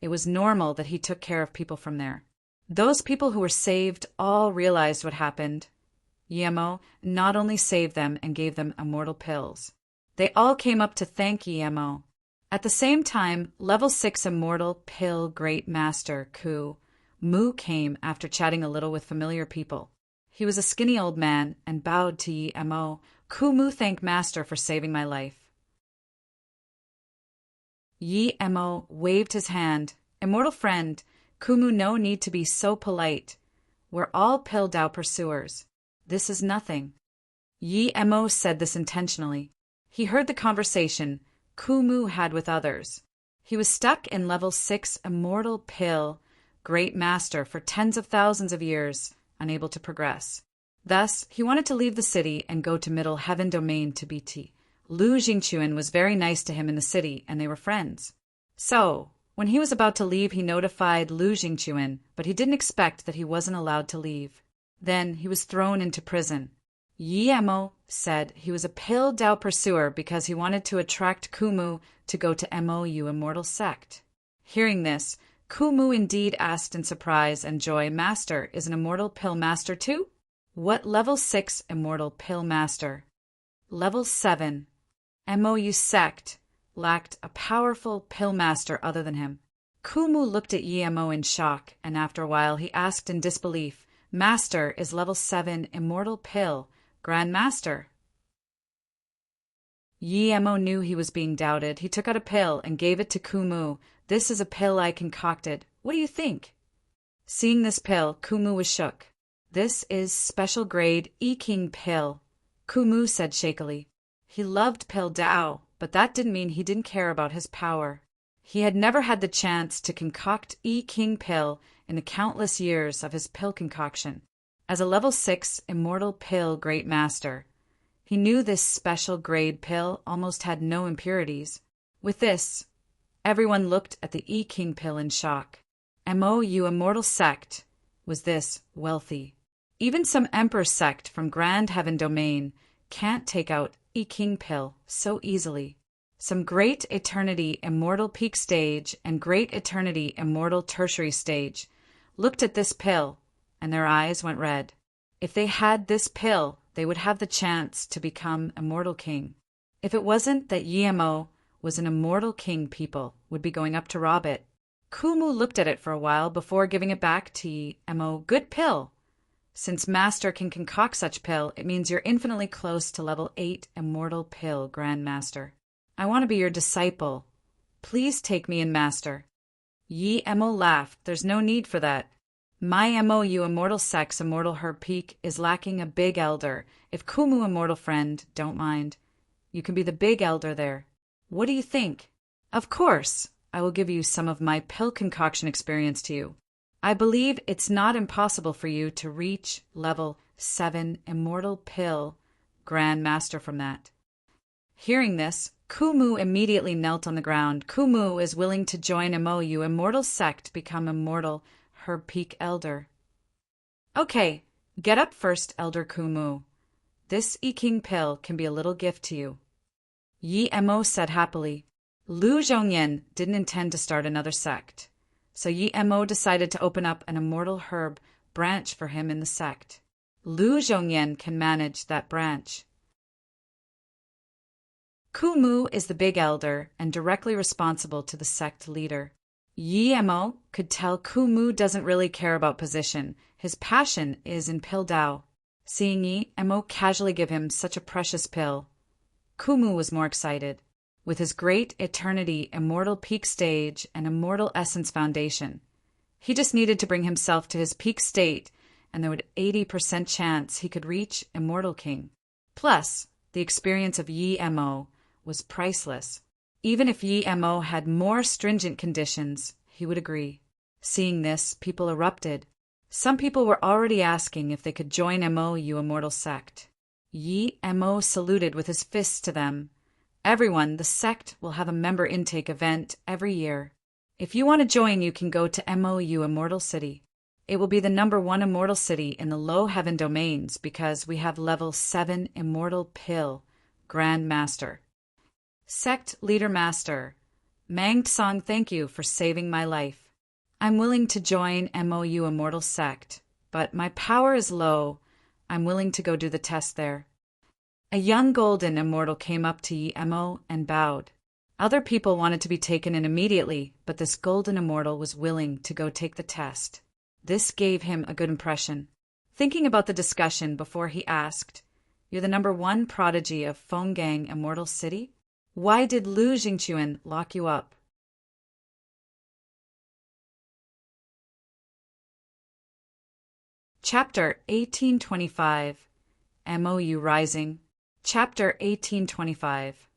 it was normal that he took care of people from there. Those people who were saved all realized what happened. Yemo not only saved them and gave them immortal pills. They all came up to thank Yemo. At the same time, level 6 immortal pill great master Ku Mu came after chatting a little with familiar people. He was a skinny old man and bowed to Yemo. Ku Mu thank master for saving my life. Yemo waved his hand. Immortal friend, Kumu, no need to be so polite. We're all pill Dao pursuers. This is nothing. Yemo said this intentionally. He heard the conversation Kumu had with others. He was stuck in level 6 immortal pill, great master for tens of thousands of years, unable to progress. Thus, he wanted to leave the city and go to Middle Heaven Domain to BT. Lu Jingquan was very nice to him in the city, and they were friends. So, when he was about to leave, he notified Lu Jingquan, but he didn't expect that he wasn't allowed to leave. Then he was thrown into prison. Yemo said he was a pill Dao pursuer because he wanted to attract Kumu to go to MOU Immortal Sect. Hearing this, Kumu indeed asked in surprise and joy, Master, is an immortal pill master too? What level 6 immortal pill master? Level 7. MOU Sect lacked a powerful pill master other than him. Kumu looked at Yemo in shock, and after a while he asked in disbelief, Master is level 7 Immortal Pill, Grand Master. Yi Mo knew he was being doubted. He took out a pill and gave it to Kumu. This is a pill I concocted. What do you think? Seeing this pill, Kumu was shook. This is special grade E-King pill, Kumu said shakily. He loved Pill Dao, but that didn't mean he didn't care about his power. He had never had the chance to concoct E-King pill in the countless years of his pill concoction. As a level 6 Immortal Pill Great Master, he knew this special grade pill almost had no impurities. With this, everyone looked at the E-King pill in shock. Mou Immortal Sect was this wealthy. Even some Emperor Sect from Grand Heaven Domain can't take out E-King pill so easily. Some Great Eternity Immortal Peak Stage and Great Eternity Immortal Tertiary Stage looked at this pill, and their eyes went red. If they had this pill, they would have the chance to become Immortal King. If it wasn't that Yi Mo was an Immortal King, people would be going up to rob it. Kumu looked at it for a while before giving it back to Yi Mo. Good pill. Since Master can concoct such pill, it means you're infinitely close to level 8 Immortal Pill Grand Master. I want to be your disciple. Please take me in, Master. Yi Mo laughed. There's no need for that. My Mou Immortal Sex Immortal Herb Peak is lacking a big elder. If Kumu Immortal Friend don't mind, you can be the big elder there. What do you think? Of course, I will give you some of my pill concoction experience to you. I believe it's not impossible for you to reach level 7 Immortal Pill Grand Master from that. Hearing this, Kumu immediately knelt on the ground. Kumu is willing to join Mou Immortal Sect, become Immortal Herb Peak Elder. Okay, get up first, Elder Kumu. This E-King pill can be a little gift to you. Yi Mo said happily. Lu Zhongyan didn't intend to start another sect, so Yi Mo decided to open up an Immortal Herb branch for him in the sect. Lu Zhongyan can manage that branch. Kumu is the big elder and directly responsible to the sect leader. Yi Mo could tell Kumu doesn't really care about position. His passion is in Pill Dao. Seeing Yi Mo casually give him such a precious pill, Kumu was more excited. With his Great Eternity Immortal Peak Stage and Immortal Essence Foundation, he just needed to bring himself to his peak state, and there was 80% chance he could reach Immortal King. Plus, the experience of Yi Mo was priceless. Even if Yi Mo had more stringent conditions, he would agree. Seeing this, people erupted. Some people were already asking if they could join Mou Immortal Sect. Yi Mo saluted with his fists to them. Everyone, the sect will have a member intake event every year. If you want to join, you can go to Mou Immortal City. It will be the #1 Immortal City in the Low Heaven Domains because we have level 7 Immortal Pill Grand Master. Sect Leader Master, Mang Tsong, thank you for saving my life. I'm willing to join Mou Immortal Sect, but my power is low. I'm willing to go do the test there. A young golden immortal came up to Yi Mo and bowed. Other people wanted to be taken in immediately, but this golden immortal was willing to go take the test. This gave him a good impression. Thinking about the discussion before, he asked, "You're the #1 prodigy of Fenggang Immortal City? Why did Lu Jingquan lock you up?" Chapter 1825 Mou Rising. Chapter 1825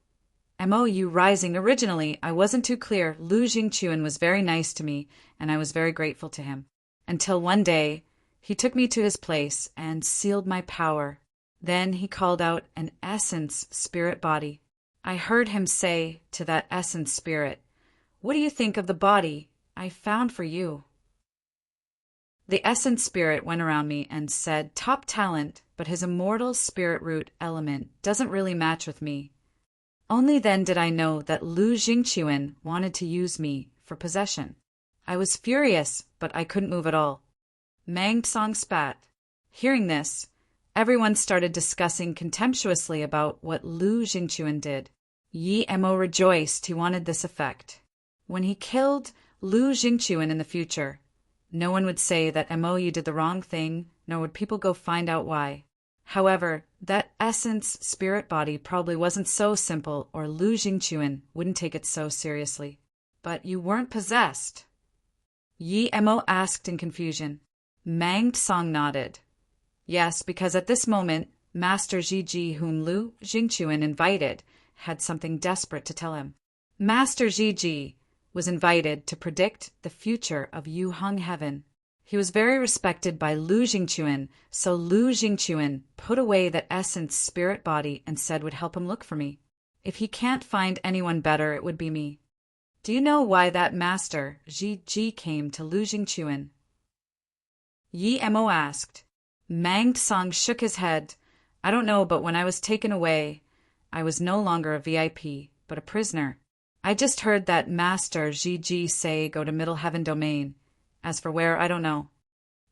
Mou Rising. Originally, I wasn't too clear. Lu Jingquan was very nice to me, and I was very grateful to him. Until one day, he took me to his place and sealed my power. Then he called out an essence spirit body. I heard him say to that essence spirit, "What do you think of the body I found for you?" The essence spirit went around me and said, "Top talent, but his immortal spirit root element doesn't really match with me." Only then did I know that Lu Jingquan wanted to use me for possession. I was furious, but I couldn't move at all. Mang Tsong spat. Hearing this, everyone started discussing contemptuously about what Lu Jingquan did. Yi Mo rejoiced he wanted this effect. When he killed Lu Jingquan in the future, No one would say that Mo, you did the wrong thing, nor would people go find out why. However, that essence spirit body probably wasn't so simple, or Lu Jingchuan wouldn't take it so seriously. But you weren't possessed? Yi Mo asked in confusion. Mang Tsang nodded. Yes, because at this moment, Master Ji, whom Lu Jingchuan invited, had something desperate to tell him. Master Ji was invited to predict the future of Yu Hung Heaven. He was very respected by Lu Jingchuan, so Lu Jingchuan put away that essence spirit body and said would help him look for me. If he can't find anyone better, it would be me. Do you know why that Master Ji came to Lu Jingchuan? Yi Mo asked. Mang Tsang shook his head. I don't know, but when I was taken away, I was no longer a VIP, but a prisoner. I just heard that Master Ji say go to Middle Heaven Domain. As for where, I don't know.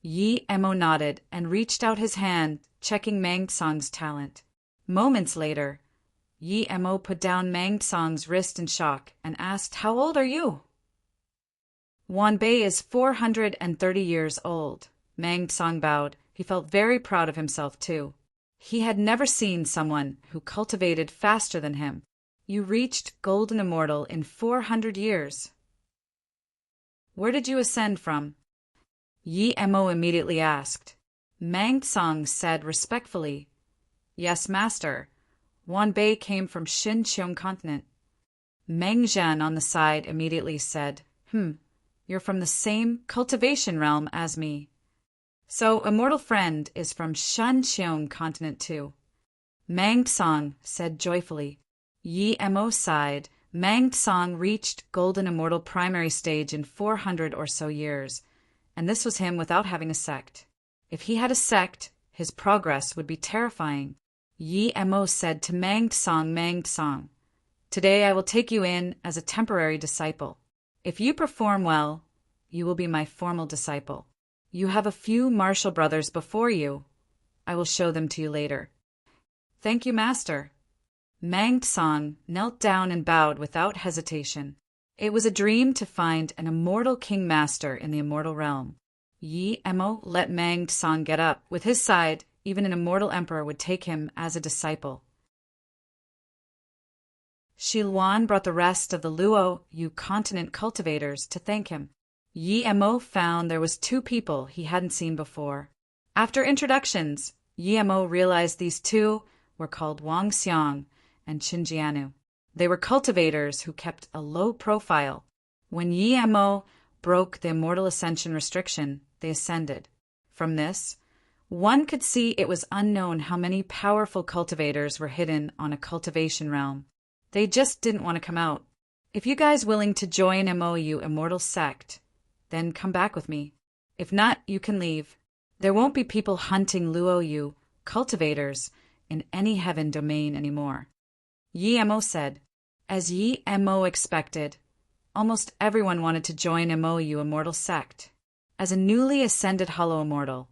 Yi Mo nodded and reached out his hand, checking Mang Tsang's talent. Moments later, Yi Mo put down Mang Tsang's wrist in shock and asked, How old are you? Wan Bei is 430 years old. Mang Tsang bowed. He felt very proud of himself, too. He had never seen someone who cultivated faster than him. You reached Golden Immortal in 400 years. Where did you ascend from? Yi Mo immediately asked. Mang Tsang said respectfully, Yes, Master. Wan Bei came from Xinqiang continent. Meng Zhan on the side immediately said, You're from the same cultivation realm as me. So, Immortal Friend is from Xinqiang continent too. Mang Tsang said joyfully. Yi Mo sighed. Mang Tsang reached Golden Immortal primary stage in 400 or so years, and this was him without having a sect. If he had a sect, his progress would be terrifying. Yi Mo said to Mang Tsang, Today I will take you in as a temporary disciple. If you perform well, you will be my formal disciple. You have a few martial brothers before you. I will show them to you later. Thank you, Master. Mang Tsang knelt down and bowed without hesitation. It was a dream to find an immortal king master in the immortal realm. Yi Mo let Mang Tsang get up. With his side, even an immortal emperor would take him as a disciple. Shi Luan brought the rest of the Luo Yu continent cultivators to thank him. Yi Mo found there was two people he hadn't seen before. After introductions, Yi Mo realized these two were called Wang Xiang and Qin Jianu. They were cultivators who kept a low profile. When Yi Mo broke the immortal ascension restriction, they ascended. From this, one could see it was unknown how many powerful cultivators were hidden on a cultivation realm. They just didn't want to come out. If you guys willing to join MOU Immortal Sect, then come back with me. If not, you can leave. There won't be people hunting Luo Yu cultivators in any heaven domain anymore. Yi Mo said. As Yi Mo expected, almost everyone wanted to join MOU Immortal Sect. As a newly ascended Hollow Immortal,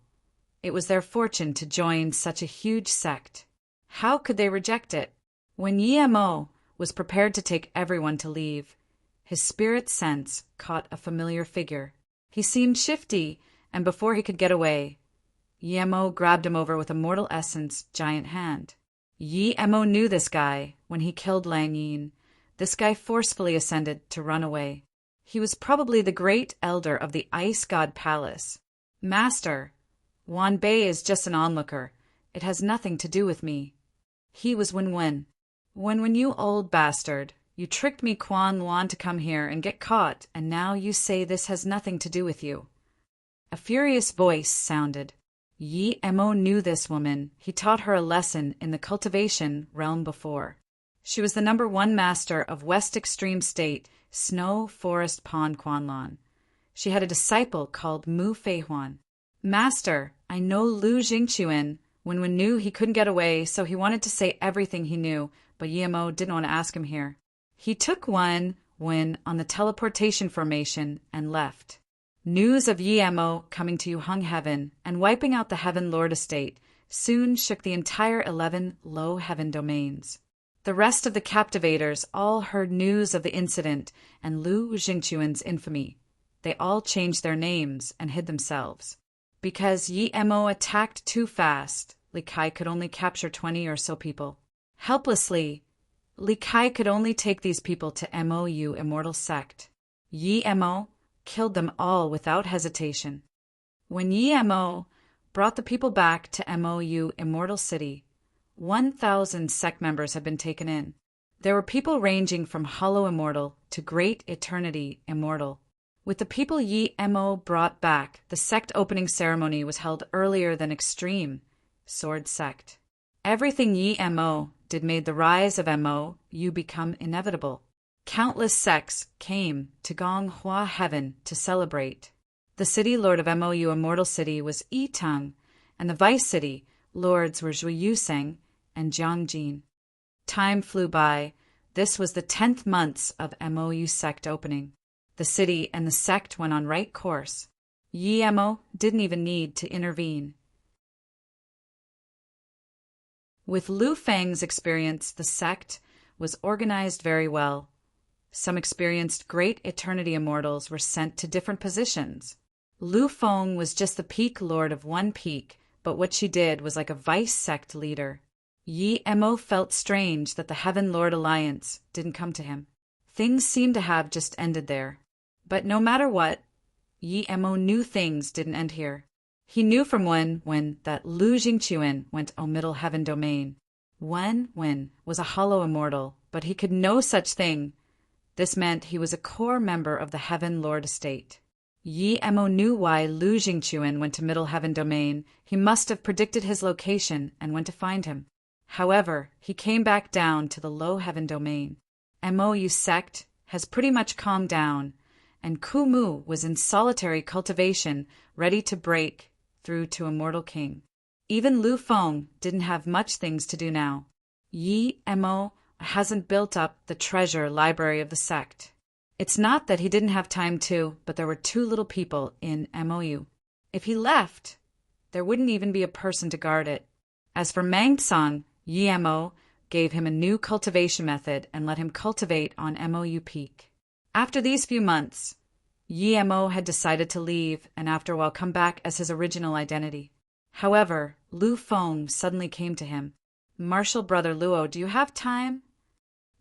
it was their fortune to join such a huge sect. How could they reject it? When Yi Mo was prepared to take everyone to leave, his spirit sense caught a familiar figure. He seemed shifty, and before he could get away, Yi Mo grabbed him over with a mortal essence giant hand. Yi Mo knew this guy when he killed Lang Yin. This guy forcefully ascended to run away. He was probably the great elder of the Ice God Palace. Master, Wan Bei is just an onlooker. It has nothing to do with me. He was Wen. When you old bastard, you tricked me Quan Luan to come here and get caught, and now you say this has nothing to do with you. A furious voice sounded. Yi Mo knew this woman. He taught her a lesson in the cultivation realm before. She was the #1 master of West Extreme State, Snow Forest Pond Quanlan. She had a disciple called Mu Feihuan. Master, I know Lu Jingchuan. Wen knew he couldn't get away, so he wanted to say everything he knew, but Yi Mo didn't want to ask him here. He took Wen on the teleportation formation and left. News of Yi Mo coming to Yuheng Heaven and wiping out the Heaven Lord estate soon shook the entire 11 low heaven domains. The rest of the captivators all heard news of the incident and Lu Jingchuan's infamy. they all changed their names and hid themselves. Because Yi Mo attacked too fast, Li Kai could only capture 20 or so people. Helplessly, Li Kai could only take these people to Mou Immortal Sect. Yi Mo killed them all without hesitation. When Yi Mo brought the people back to Mou Immortal City, 1,000 sect members had been taken in. There were people ranging from Hollow Immortal to Great Eternity Immortal. With the people Yi Mo brought back, the sect opening ceremony was held earlier than Extreme Sword Sect. Everything Yi Mo did made the rise of Mou become inevitable. Countless sects came to Gong Hua Heaven to celebrate. The city lord of Mou Immortal City was Yi Tang, and the vice city lords were Zhui Yuseng and Jiang Jin. Time flew by. This was the 10th month of Mou sect opening. The city and the sect went on right course. Yi Mo didn't even need to intervene. With Lu Feng's experience, the sect was organized very well. Some experienced Great Eternity Immortals were sent to different positions. Lu Feng was just the peak lord of one peak, but what she did was like a vice sect leader. Yi Mo felt strange that the Heaven Lord Alliance didn't come to him. Things seemed to have just ended there. But no matter what, Yi Mo knew things didn't end here. He knew from when that Lu Jingquan went O Middle Heaven Domain. Wen was a hollow immortal, but he could no such thing. This meant he was a core member of the Heaven Lord estate. Yi Mo knew why Lu Jingquan went to Middle Heaven Domain. He must have predicted his location and went to find him. However, he came back down to the Low Heaven Domain. Mou sect has pretty much calmed down, and Kumu was in solitary cultivation, ready to break through to Immortal King. Even Lu Feng didn't have much things to do now. Yi Mo hasn't built up the treasure library of the sect. It's not that he didn't have time to, but there were too little people in Mou. If he left, there wouldn't even be a person to guard it. As for Mangtsong, Yi Mo gave him a new cultivation method and let him cultivate on Mou Peak. After these few months, Yi Mo had decided to leave and after a while come back as his original identity. However, Lu Feng suddenly came to him. "Martial brother Luo, do you have time?"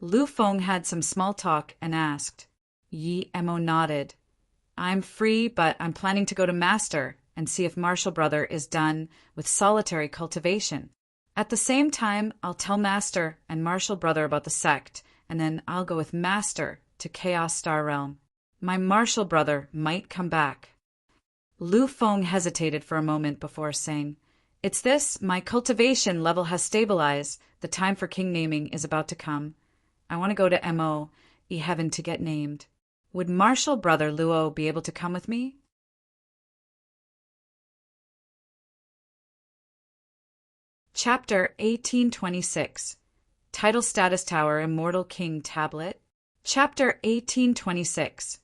Lu Feng had some small talk and asked. Yi Mo nodded. "I'm free, but I'm planning to go to Master and see if Martial brother is done with solitary cultivation. At the same time, I'll tell Master and Martial brother about the sect, and then I'll go with Master to Chaos Star Realm. My Martial brother might come back." Lu Feng hesitated for a moment before saying, "It's this, my cultivation level has stabilized. The time for king naming is about to come. I want to go to Mou Heaven to get named. Would Martial brother Luo be able to come with me?" Chapter 1826. Title Status Tower Immortal King Tablet. Chapter 1826.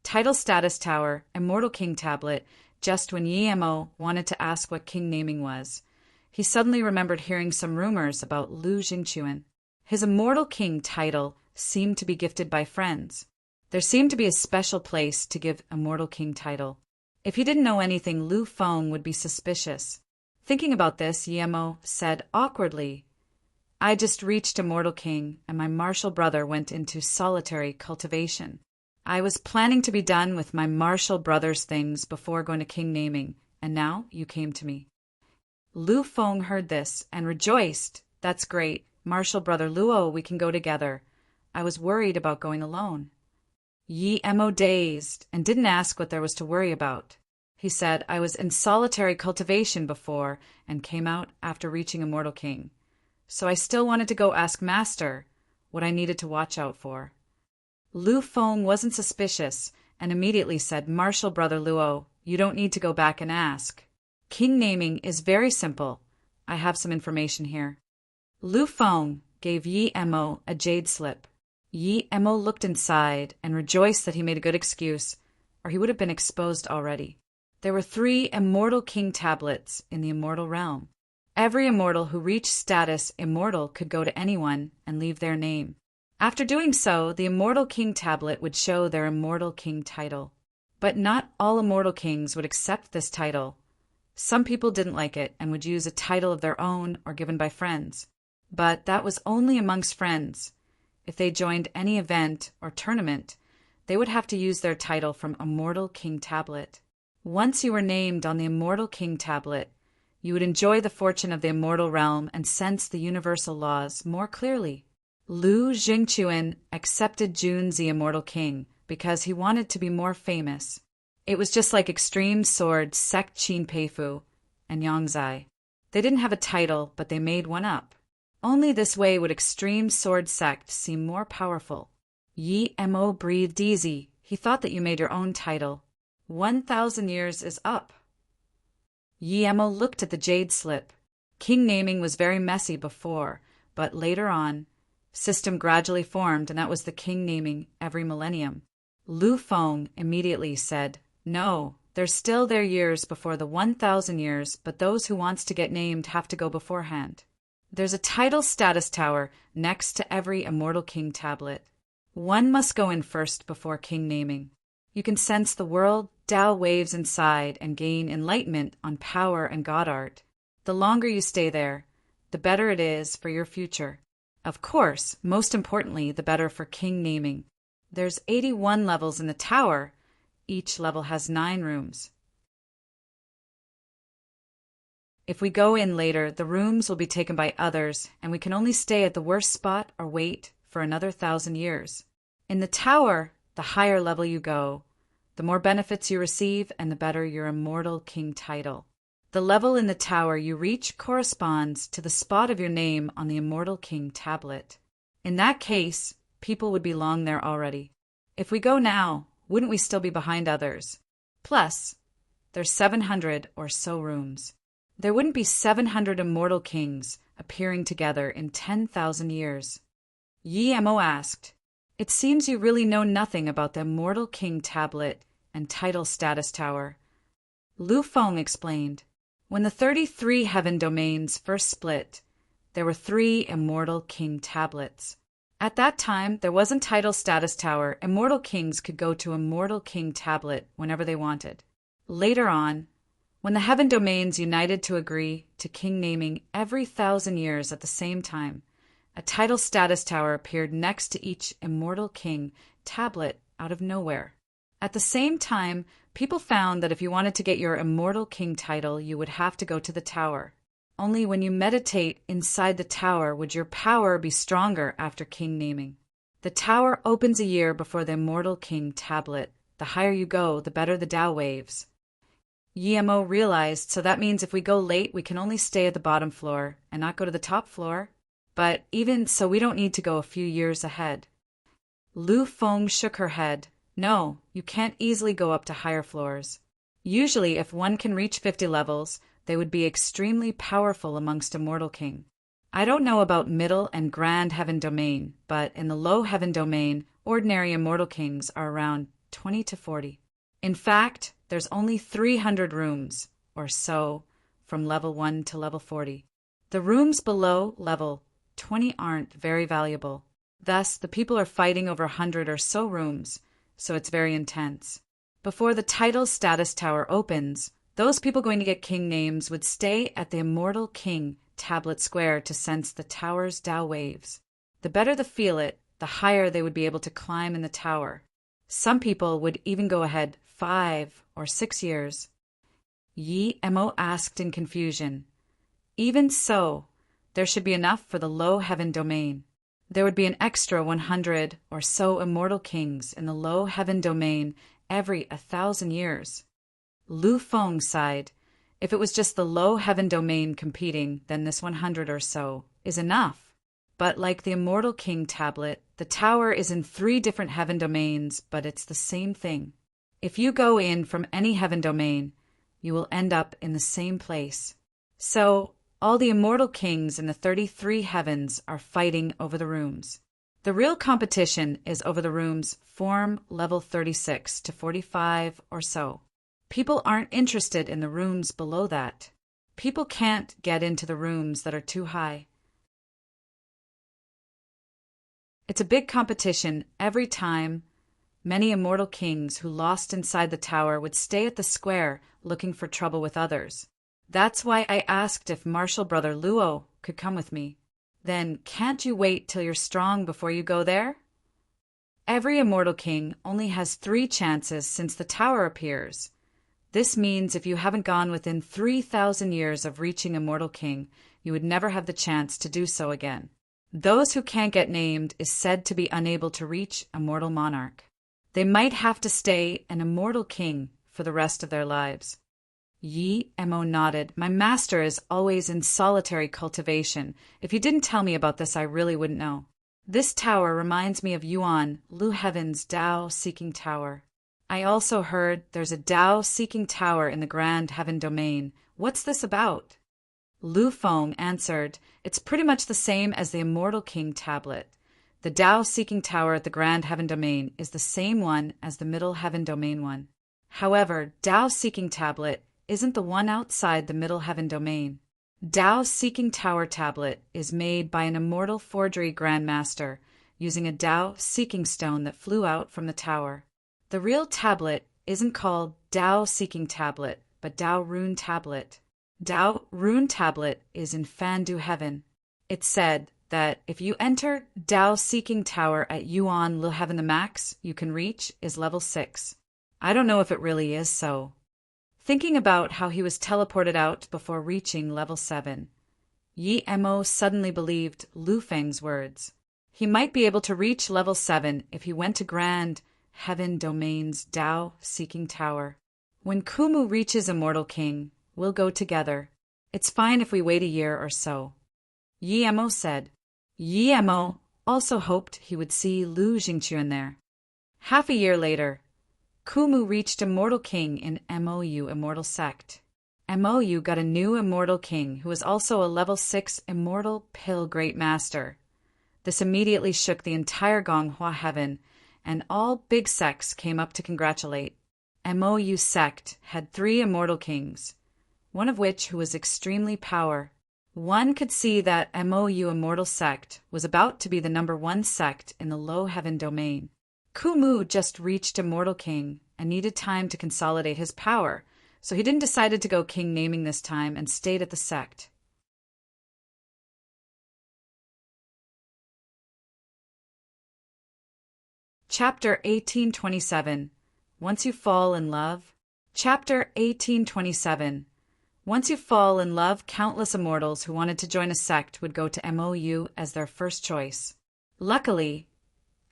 Title Status Tower Immortal King Tablet. Just when Yi Mo wanted to ask what king naming was, he suddenly remembered hearing some rumors about Lu Jingquan. His Immortal King title seemed to be gifted by friends. There seemed to be a special place to give Immortal King title. If he didn't know anything, Lu Feng would be suspicious. Thinking about this, Yi Mo said awkwardly, "I just reached Immortal King, and my martial brother went into solitary cultivation. I was planning to be done with my martial brother's things before going to king naming, and now you came to me." Lu Feng heard this and rejoiced. "That's great. Martial brother Luo, we can go together. I was worried about going alone." Yi Mo dazed and didn't ask what there was to worry about. He said, "I was in solitary cultivation before and came out after reaching Immortal King. So I still wanted to go ask Master what I needed to watch out for." Lu Feng wasn't suspicious and immediately said, "Martial brother Luo, you don't need to go back and ask. King naming is very simple. I have some information here." Lu Feng gave Yi Mo a jade slip. Yi Mo looked inside and rejoiced that he made a good excuse, or he would have been exposed already. There were 3 Immortal King tablets in the Immortal Realm. Every immortal who reached status Immortal could go to anyone and leave their name. After doing so, the Immortal King tablet would show their Immortal King title. But not all immortal kings would accept this title. Some people didn't like it and would use a title of their own or given by friends. But that was only amongst friends. If they joined any event or tournament, they would have to use their title from Immortal King Tablet. Once you were named on the Immortal King Tablet, you would enjoy the fortune of the immortal realm and sense the universal laws more clearly. Lu Jingquan accepted Jun's the Immortal King because he wanted to be more famous. It was just like Extreme Sword Sect Qin Peifu and Yangzai. They didn't have a title, but they made one up. Only this way would Extreme Sword Sect seem more powerful. Yi Mo breathed easy. He thought that you made your own title. 1,000 years is up. Yi Mo looked at the jade slip. King naming was very messy before, but later on, system gradually formed, and that was the king naming every millennium. Lu Feng immediately said, "No, there's still their years before the 1,000 years, but those who wants to get named have to go beforehand. There's a title status tower next to every Immortal King tablet. One must go in first before king naming. You can sense the world Tao waves inside and gain enlightenment on power and God art. The longer you stay there, the better it is for your future. Of course, most importantly, the better for king naming. There's 81 levels in the tower. Each level has 9 rooms. If we go in later, the rooms will be taken by others, and we can only stay at the worst spot or wait for another 1,000 years. In the tower, the higher level you go, the more benefits you receive and the better your Immortal King title. The level in the tower you reach corresponds to the spot of your name on the Immortal King tablet. In that case, people would be long there already. If we go now, wouldn't we still be behind others? Plus, there's 700 or so rooms. There wouldn't be 700 immortal kings appearing together in 10,000 years. Yi Mo asked, "It seems you really know nothing about the Immortal King tablet and title status tower." Lu Feng explained, "When the 33 heaven domains first split, there were 3 Immortal King tablets. At that time, there wasn't title status tower. Immortal kings could go to Immortal King tablet whenever they wanted. Later on, when the heaven domains united to agree to king naming every 1,000 years at the same time, a title status tower appeared next to each Immortal King tablet out of nowhere. At the same time, people found that if you wanted to get your Immortal King title, you would have to go to the tower. Only when you meditate inside the tower would your power be stronger after king naming. The tower opens a year before the Immortal King tablet. The higher you go, the better the Tao waves." Yi Mo realized, so that means if we go late, we can only stay at the bottom floor and not go to the top floor. But even so, we don't need to go a few years ahead. Lu Feng shook her head. "No, you can't easily go up to higher floors. Usually, if one can reach 50 levels, they would be extremely powerful amongst Immortal King. I don't know about middle and grand heaven domain, but in the low heaven domain, ordinary Immortal Kings are around 20 to 40. In fact, there's only 300 rooms, or so, from level 1 to level 40. The rooms below level 20 aren't very valuable. Thus, the people are fighting over 100 or so rooms, so it's very intense. Before the title status tower opens, those people going to get king names would stay at the Immortal King tablet square to sense the tower's Tao waves. The better they feel it, the higher they would be able to climb in the tower. Some people would even go ahead 5 or 6 years. Yi Mo asked in confusion, "Even so, there should be enough for the low heaven domain. There would be an extra 100 or so immortal kings in the low heaven domain every 1,000 years. Lu Feng sighed. If it was just the low heaven domain competing, then this 100 or so is enough. But like the Immortal King tablet, the tower is in 3 different heaven domains, but it's the same thing. If you go in from any heaven domain, you will end up in the same place. So, all the immortal kings in the 33 heavens are fighting over the rooms. The real competition is over the rooms form level 36 to 45 or so. People aren't interested in the rooms below that. People can't get into the rooms that are too high. It's a big competition every time Many immortal kings who lost inside the tower would stay at the square looking for trouble with others. That's why I asked if Martial Brother Luo could come with me. Then can't you wait till you're strong before you go there? Every immortal king only has 3 chances since the tower appears. This means if you haven't gone within 3,000 years of reaching Immortal King, you would never have the chance to do so again. Those who can't get named is said to be unable to reach Immortal Monarch. They might have to stay an Immortal King for the rest of their lives. Yi Mo nodded. My master is always in solitary cultivation. If you didn't tell me about this, I really wouldn't know. This tower reminds me of Yuan, Lu Heaven's Tao-seeking tower. I also heard there's a Tao-seeking tower in the Grand Heaven Domain. What's this about? Lu Feng answered, it's pretty much the same as the Immortal King tablet. The Tao-seeking tower at the Grand Heaven Domain is the same one as the Middle Heaven Domain one. However, Tao-seeking tablet isn't the one outside the Middle Heaven Domain. Tao-seeking tower tablet is made by an immortal forgery grandmaster using a Tao-seeking stone that flew out from the tower. The real tablet isn't called Tao-seeking tablet, but Tao Rune tablet. Tao Rune tablet is in Fandu Heaven. It's said that if you enter Tao-seeking tower at Yuan Lu Heaven, the max you can reach is level 6. I don't know if it really is so. Thinking about how he was teleported out before reaching level 7, Yi Mo suddenly believed Lu Feng's words. He might be able to reach level 7 if he went to Grand Heaven Domain's Tao-seeking tower. When Kumu reaches Immortal King, we'll go together. It's fine if we wait a year or so. Yi Mo said. Yi Mo also hoped he would see Lu Jingquan there. Half a year later, Kumu reached Immortal King in MOU Immortal Sect. MOU got a new Immortal King who was also a level 6 Immortal Pill Great Master. This immediately shook the entire Gonghua Heaven, and all big sects came up to congratulate. MOU sect had 3 immortal kings, one of which who was extremely power. One could see that MOU immortal sect was about to be the number 1 sect in the low heaven domain. Kumu just reached immortal king and needed time to consolidate his power, so he didn't decide to go king naming this time and stayed at the sect. Chapter 1827. Once you fall in love. Chapter 1827. Once you fall in love, countless immortals who wanted to join a sect would go to MOU as their first choice. Luckily,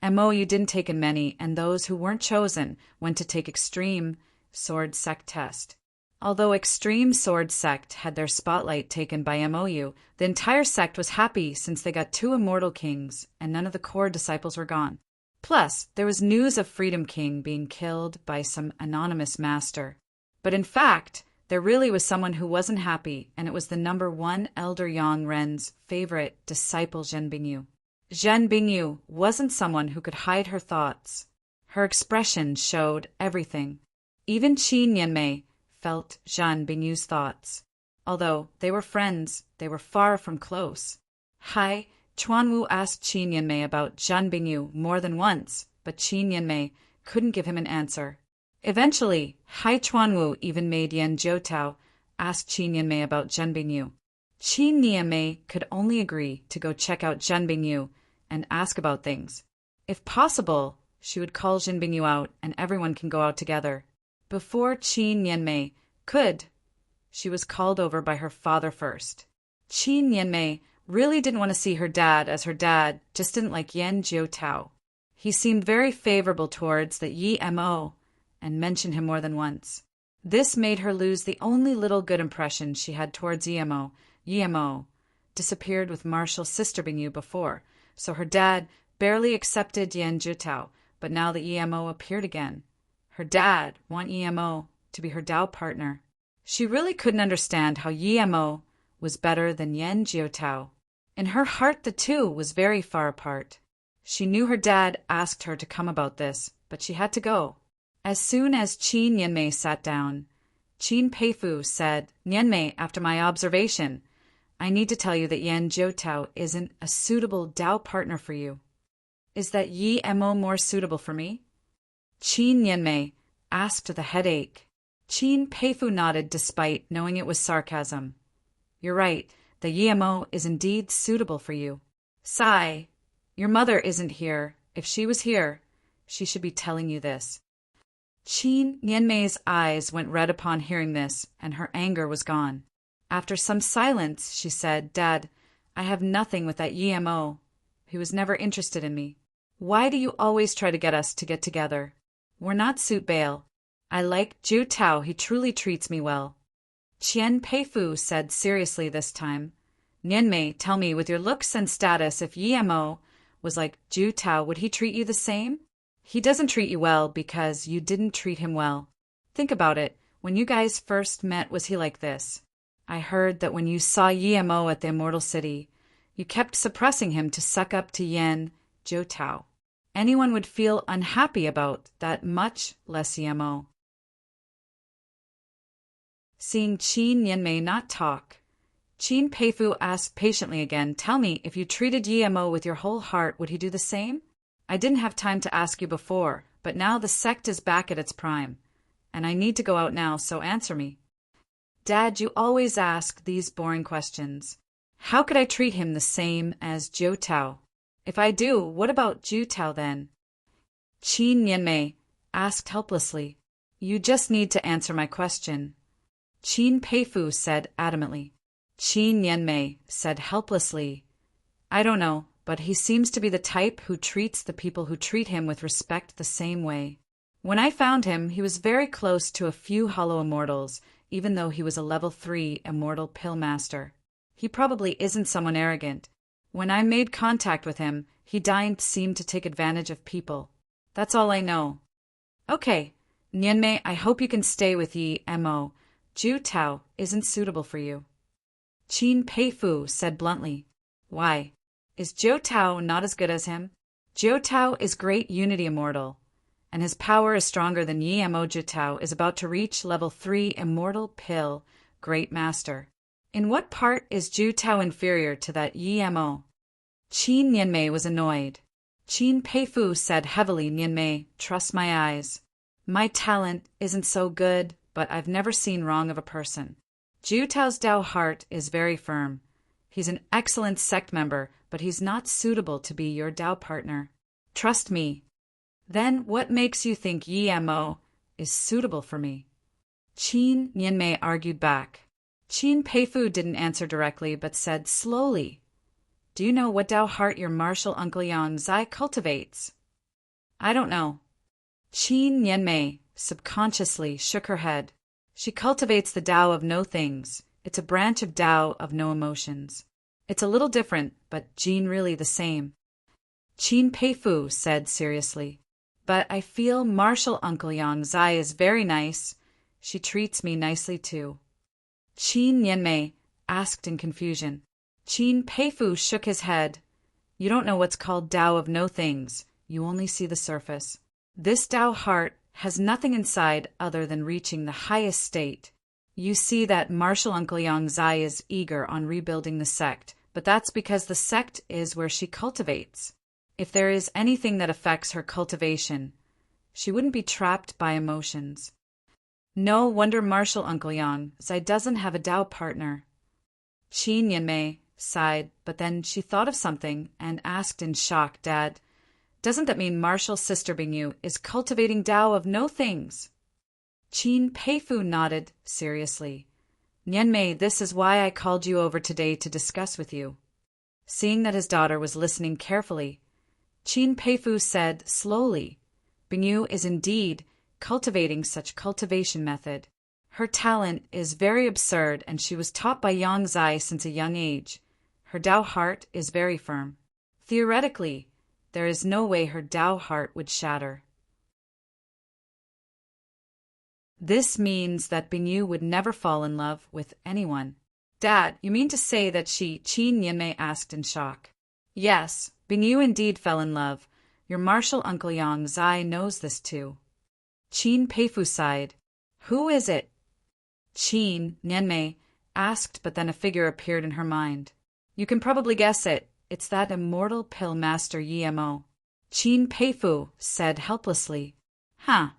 MOU didn't take in many, and those who weren't chosen went to take Extreme Sword Sect test. Although Extreme Sword Sect had their spotlight taken by MOU, the entire sect was happy since they got 2 immortal kings, and none of the core disciples were gone. Plus, there was news of Freedom King being killed by some anonymous master. But in fact, there really was someone who wasn't happy, and it was the number 1 Elder Yang Ren's favorite disciple Zhen Bingyu. Zhen Bingyu wasn't someone who could hide her thoughts. Her expression showed everything. Even Qin Yanmei felt Zhen Bingyu's thoughts. Although they were friends, they were far from close. Hai Chuanwu asked Qin Yanmei about Zhen Bingyu more than once, but Qin Yanmei couldn't give him an answer. Eventually, Hai Chuanwu even made Yan Jiutao ask Qin Yanmei about Zhen Bingyu. Qin Yanmei could only agree to go check out Zhen Bingyu and ask about things. If possible, she would call Zhen Bingyu out and everyone can go out together. Before Qin Yanmei could, she was called over by her father first. Qin Yanmei really didn't want to see her dad, as her dad just didn't like Yan Jiutao. He seemed very favorable towards the Yi Mo and mentioned him more than once. This made her lose the only little good impression she had towards Yi Mo. Yi Mo disappeared with Martial's sister Bingyu before, so her dad barely accepted Yan Jiutao, but now that Yi Mo appeared again, her dad wanted Yi Mo to be her Tao partner. She really couldn't understand how Yi Mo was better than Yan Jiutao. In her heart, the two was very far apart. She knew her dad asked her to come about this, but she had to go. As soon as Qin Yanmei sat down, Qin Peifu said, Yanmei, after my observation, I need to tell you that Yan Jiutao isn't a suitable Tao partner for you. Is that Yi Mo more suitable for me? Qin Yanmei asked the headache. Qin Peifu nodded despite knowing it was sarcasm. You're right, the Yemo is indeed suitable for you. Sigh, your mother isn't here. If she was here, she should be telling you this. Qin Yanmei's eyes went red upon hearing this, and her anger was gone. After some silence, she said, Dad, I have nothing with that Yemo. He was never interested in me. Why do you always try to get us to get together? We're not suit bail. I like Zhu Tao, he truly treats me well. Qian Peifu said seriously this time. Nianmei, tell me, with your looks and status, if Yemo was like Zhu Tao, would he treat you the same? He doesn't treat you well because you didn't treat him well. Think about it. When you guys first met, was he like this? I heard that when you saw Yemo at the Immortal City, you kept suppressing him to suck up to Yan Zhou Tao. Anyone would feel unhappy about that, much less Yemo. Seeing Qin Yanmei not talk, Qin Peifu asked patiently again, Tell me, if you treated Yemo with your whole heart, would he do the same? I didn't have time to ask you before, but now the sect is back at its prime, and I need to go out now, so answer me. Dad, you always ask these boring questions. How could I treat him the same as Zhou Tao? If I do, what about Zhu Tao then? Qin Yanmei asked helplessly. You just need to answer my question. Qin Peifu said adamantly. Qin Yanmei said helplessly. I don't know, but he seems to be the type who treats the people who treat him with respect the same way. When I found him, he was very close to a few hollow immortals, even though he was a level 3 immortal pill master. He probably isn't someone arrogant. When I made contact with him, he didn't seem to take advantage of people. That's all I know. Okay, Nianmei, I hope you can stay with Yi Mo. Zhu Tao isn't suitable for you. Qin Peifu said bluntly. Why? Is Zhou Tao not as good as him? Zhou Tao is great unity immortal, and his power is stronger than Yi Mo. Zhou Tao is about to reach level 3 immortal pill great master. In what part is Zhou Tao inferior to that Yi Mo? Qin Yanmei was annoyed. Qin Peifu said heavily, Nianmei, trust my eyes. My talent isn't so good, but I've never seen wrong of a person. Zhu Tao's Dao heart is very firm. He's an excellent sect member, but he's not suitable to be your Dao partner. Trust me. Then what makes you think Yi Mo is suitable for me? Qin Yanmei argued back. Qin Peifu didn't answer directly, but said slowly, Do you know what Dao heart your martial uncle Yang Zai cultivates? I don't know. Qin Yanmei subconsciously shook her head. She cultivates the Dao of no things. It's a branch of Dao of no emotions. It's a little different, but gene really the same. Qin Peifu said seriously. But I feel martial uncle Yang Zai is very nice. She treats me nicely too. Qin Yanmei asked in confusion. Qin Peifu shook his head. You don't know what's called Dao of no things. You only see the surface. This Dao heart has nothing inside other than reaching the highest state. You see that martial uncle Yang Zai is eager on rebuilding the sect, but that's because the sect is where she cultivates. If there is anything that affects her cultivation, she wouldn't be trapped by emotions. No wonder martial uncle Yang Zai doesn't have a Dao partner. Qin Yanmei sighed, but then she thought of something and asked in shock, Dad, doesn't that mean martial sister Bingyu is cultivating Dao of no things? Qin Peifu nodded seriously. Nianmei, this is why I called you over today to discuss with you. Seeing that his daughter was listening carefully, Qin Peifu said slowly, Bingyu is indeed cultivating such cultivation method. Her talent is very absurd, and she was taught by Yang Zai since a young age. Her Dao heart is very firm. Theoretically, there is no way her Dao heart would shatter. This means that Bingyu would never fall in love with anyone. Dad, you mean to say that Qin Yanmei asked in shock. Yes, Bingyu indeed fell in love. Your martial uncle Yang Zai knows this too. Qin Peifu sighed. Who is it? Qin Yanmei asked, but then a figure appeared in her mind. You can probably guess it. It's that immortal pill master Yi Mo. Qin Peifu said helplessly. Huh.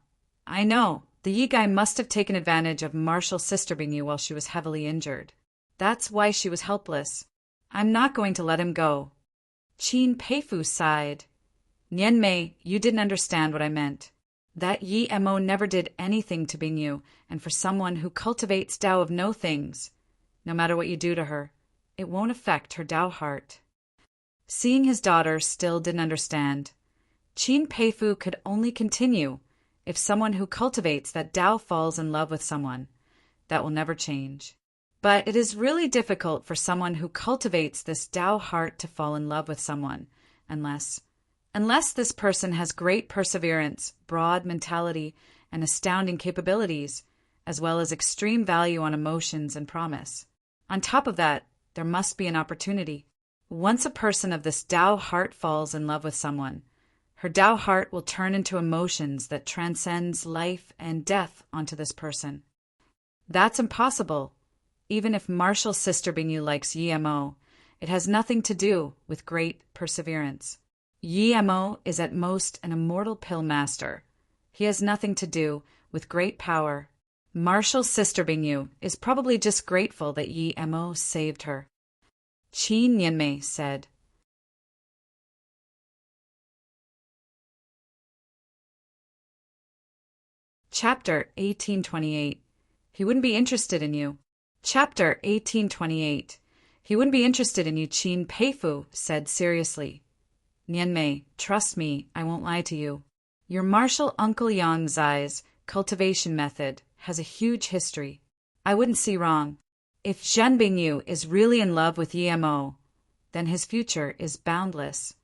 I know. The Yi guy must have taken advantage of Marshall's sister Bingyu while she was heavily injured. That's why she was helpless. I'm not going to let him go. Qin Peifu sighed. Nianmei, you didn't understand what I meant. That Yi Mo never did anything to Bingyu, and for someone who cultivates Tao of no things, no matter what you do to her, it won't affect her Tao heart. Seeing his daughter still didn't understand, Qin Peifu could only continue. If someone who cultivates that Tao falls in love with someone, that will never change. But it is really difficult for someone who cultivates this Tao heart to fall in love with someone, unless this person has great perseverance, broad mentality, and astounding capabilities, as well as extreme value on emotions and promise. On top of that, there must be an opportunity. Once a person of this Tao heart falls in love with someone, her Tao heart will turn into emotions that transcends life and death onto this person. That's impossible. Even if Marshall's sister Bingyu likes Yi Mo, it has nothing to do with great perseverance. Yi Mo is at most an immortal pill master. He has nothing to do with great power. Marshall's sister Bingyu is probably just grateful that Yi Mo saved her. Qin Nianmei said. Chapter 1828. He wouldn't be interested in you. Chapter 1828. He wouldn't be interested in you, Qin Peifu said seriously. Nianmei, trust me, I won't lie to you. Your Marshall Uncle Yang Zai's cultivation method has a huge history. I wouldn't see wrong. If Zhen Bingyu is really in love with Yi Mo, then his future is boundless.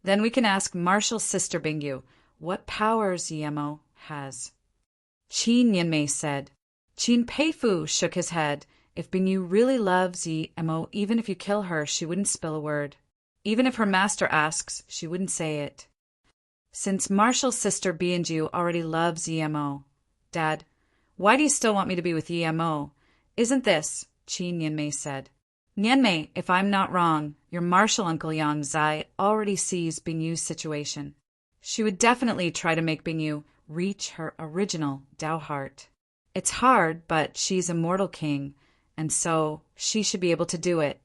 Then we can ask Marshall's sister Bingyu what powers Yi Mo has. Qin Nianmei said. Qin Peifu shook his head. If Bingyu really loves Yi Mo, even if you kill her, she wouldn't spill a word. Even if her master asks, she wouldn't say it. Since Marshall's sister Bianju already loves Yi Mo, Dad, why do you still want me to be with Yi Mo? Isn't this, Qin Nianmei said. Nianmei, if I'm not wrong, your Marshall Uncle Yang Zai already sees Bingyu's situation. She would definitely try to make Bingyu reach her original Tao heart. It's hard, but she's a mortal king, and so she should be able to do it.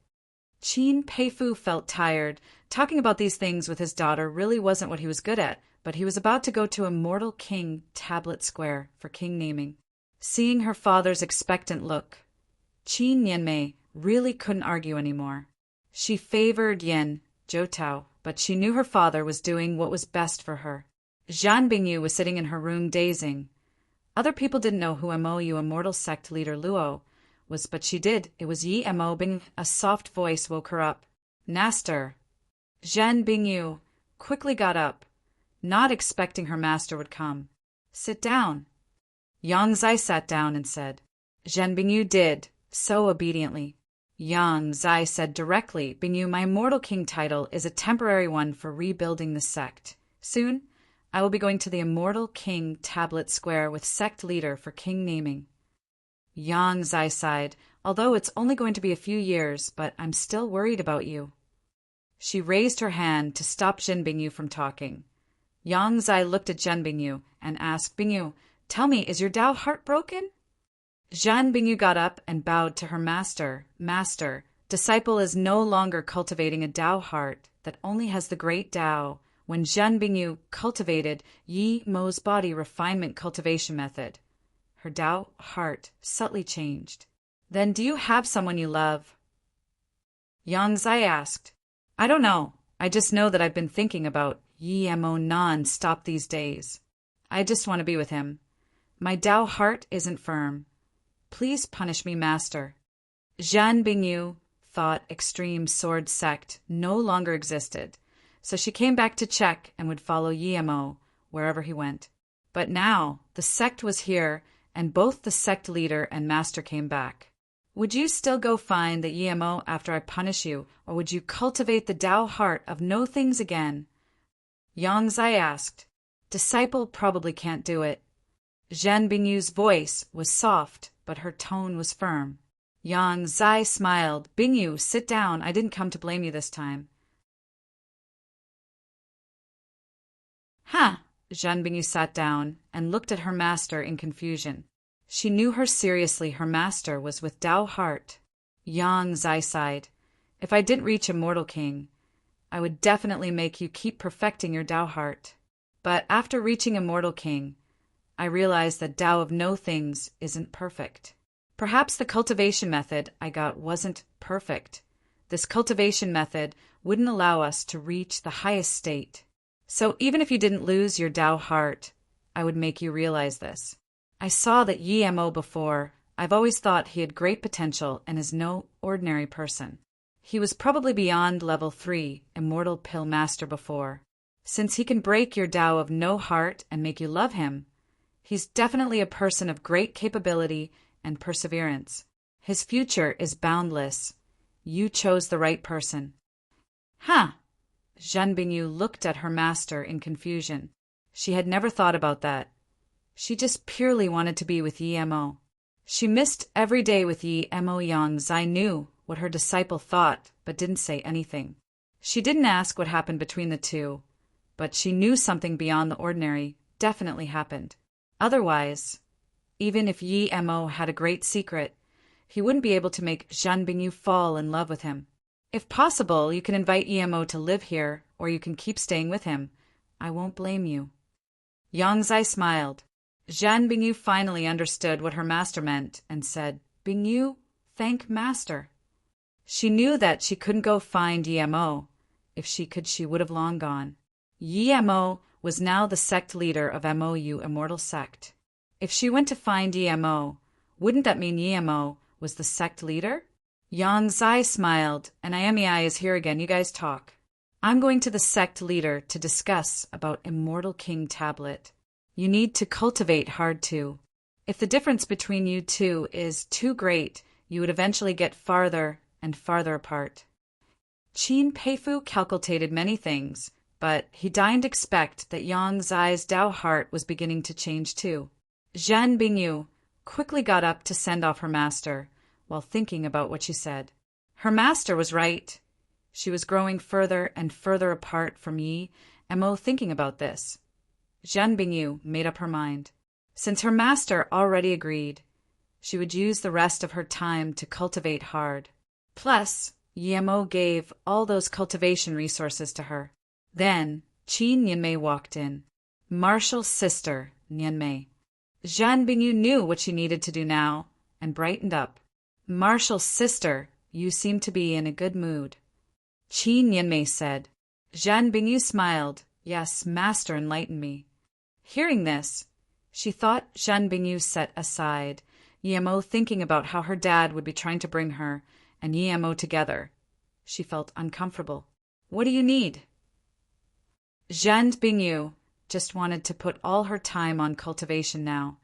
Qin Peifu felt tired. Talking about these things with his daughter really wasn't what he was good at, but he was about to go to Immortal King Tablet Square for king naming. Seeing her father's expectant look, Qin Nianmei really couldn't argue anymore. She favored Yin, Jiutao, but she knew her father was doing what was best for her. Zhan Bingyu was sitting in her room dazing. Other people didn't know who Mo Immortal Sect leader Luo was, but she did. It was Yi Mo Bing. A soft voice woke her up. Master. Zhen Bingyu quickly got up, not expecting her master would come. Sit down. Yang Zai sat down and said. Zhen Bingyu did, so obediently. Yang Zai said directly, Bingyu, my Immortal King title is a temporary one for rebuilding the sect. Soon, I will be going to the Immortal King Tablet Square with sect leader for king naming. Yang Zai sighed, although it's only going to be a few years, but I'm still worried about you. She raised her hand to stop Zhen Bingyu from talking. Yang Zai looked at Zhen Bingyu and asked, Bingyu, tell me, is your Tao heart broken? Zhen Bingyu got up and bowed to her master. Master, disciple is no longer cultivating a Tao heart that only has the great Tao. When Zhen Bingyu cultivated Yi Mo's body refinement cultivation method, her Tao heart subtly changed. Then do you have someone you love? Yang Zai asked. I don't know. I just know that I've been thinking about Yi Mo non-stop these days. I just want to be with him. My Tao heart isn't firm. Please punish me, master. Zhen Bingyu thought extreme sword sect no longer existed, so she came back to check and would follow Yi Mo wherever he went. But now the sect was here, and both the sect leader and master came back. Would you still go find the Yi Mo after I punish you, or would you cultivate the Tao heart of no things again? Yang Zai asked. Disciple probably can't do it. Zhen Bingyu's voice was soft, but her tone was firm. Yang Zai smiled. Bingyu, sit down. I didn't come to blame you this time. Huh, Zhan Bingyu sat down and looked at her master in confusion. She knew her seriously. Her master was with Dao Heart. Yang Zai sighed. If I didn't reach Immortal King, I would definitely make you keep perfecting your Dao Heart. But after reaching Immortal King, I realized that Tao of no things isn't perfect. Perhaps the cultivation method I got wasn't perfect. This cultivation method wouldn't allow us to reach the highest state. So even if you didn't lose your Tao Heart, I would make you realize this. I saw that Yi Mo before. I've always thought he had great potential and is no ordinary person. He was probably beyond level 3, Immortal Pill Master before. Since he can break your Tao of no heart and make you love him, he's definitely a person of great capability and perseverance. His future is boundless. You chose the right person. Huh. Zhan Bingyu looked at her master in confusion. She had never thought about that. She just purely wanted to be with Yi Mo. She missed every day with Yi Mo. Yang Zai knew what her disciple thought, but didn't say anything. She didn't ask what happened between the two, but she knew something beyond the ordinary definitely happened. Otherwise, even if Yi Mo had a great secret, he wouldn't be able to make Zhan Bingyu fall in love with him. If possible, you can invite Yi Mo to live here, or you can keep staying with him. I won't blame you. Yang Zai smiled. Zhan Bingyu finally understood what her master meant and said, Bingyu, thank master. She knew that she couldn't go find Yi Mo. If she could, she would have long gone. Yi Mo was now the sect leader of MOU Immortal Sect. If she went to find Yi Mo, wouldn't that mean Yi Mo was the sect leader? Yang Zai smiled, and Iami is here again. You guys talk. I'm going to the sect leader to discuss about Immortal King Tablet. You need to cultivate hard too. If the difference between you two is too great, you would eventually get farther and farther apart. Qin Peifu calculated many things, but he didn't expect that Yang Zai's Dao heart was beginning to change too. Zhan Bingyu quickly got up to send off her master, while thinking about what she said. Her master was right. She was growing further and further apart from Yi Mo. Thinking about this, Zhan Bingyu made up her mind. Since her master already agreed, she would use the rest of her time to cultivate hard. Plus, Yi Mo gave all those cultivation resources to her. Then, Qin Yanmei walked in. Martial's sister, Yanmei. Zhan Bingyu knew what she needed to do now, and brightened up. Martial's sister, you seem to be in a good mood. Qin Yanmei said. Zhan Bingyu smiled. Yes, master enlightened me. Hearing this, she thought Zhan Bingyu set aside Yi Mo, thinking about how her dad would be trying to bring her and Yi Mo together. She felt uncomfortable. What do you need? Zhan Bingyu just wanted to put all her time on cultivation now.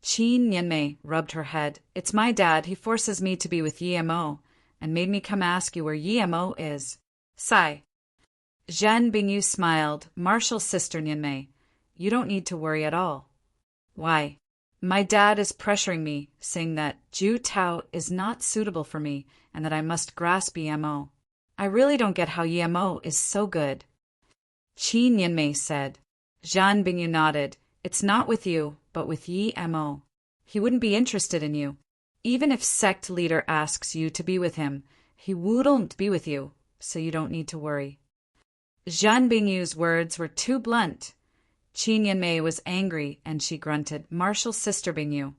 Qin Yanmei rubbed her head. It's my dad. He forces me to be with Yi Mo and made me come ask you where Yi Mo is. Sigh. Zhan Bingyu smiled. Martial's sister Yanmei, you don't need to worry at all. Why? My dad is pressuring me, saying that Ju Tao is not suitable for me and that I must grasp Yi Mo. I really don't get how Yi Mo is so good. Qin Yanmei said. Zhan Bingyu nodded. It's not with you, but with Yi Mo. He wouldn't be interested in you. Even if sect leader asks you to be with him, he wouldn't be with you, so you don't need to worry. Zhan Bingyu's words were too blunt. Qin Yanmei was angry, and she grunted, Martial's sister Bingyu,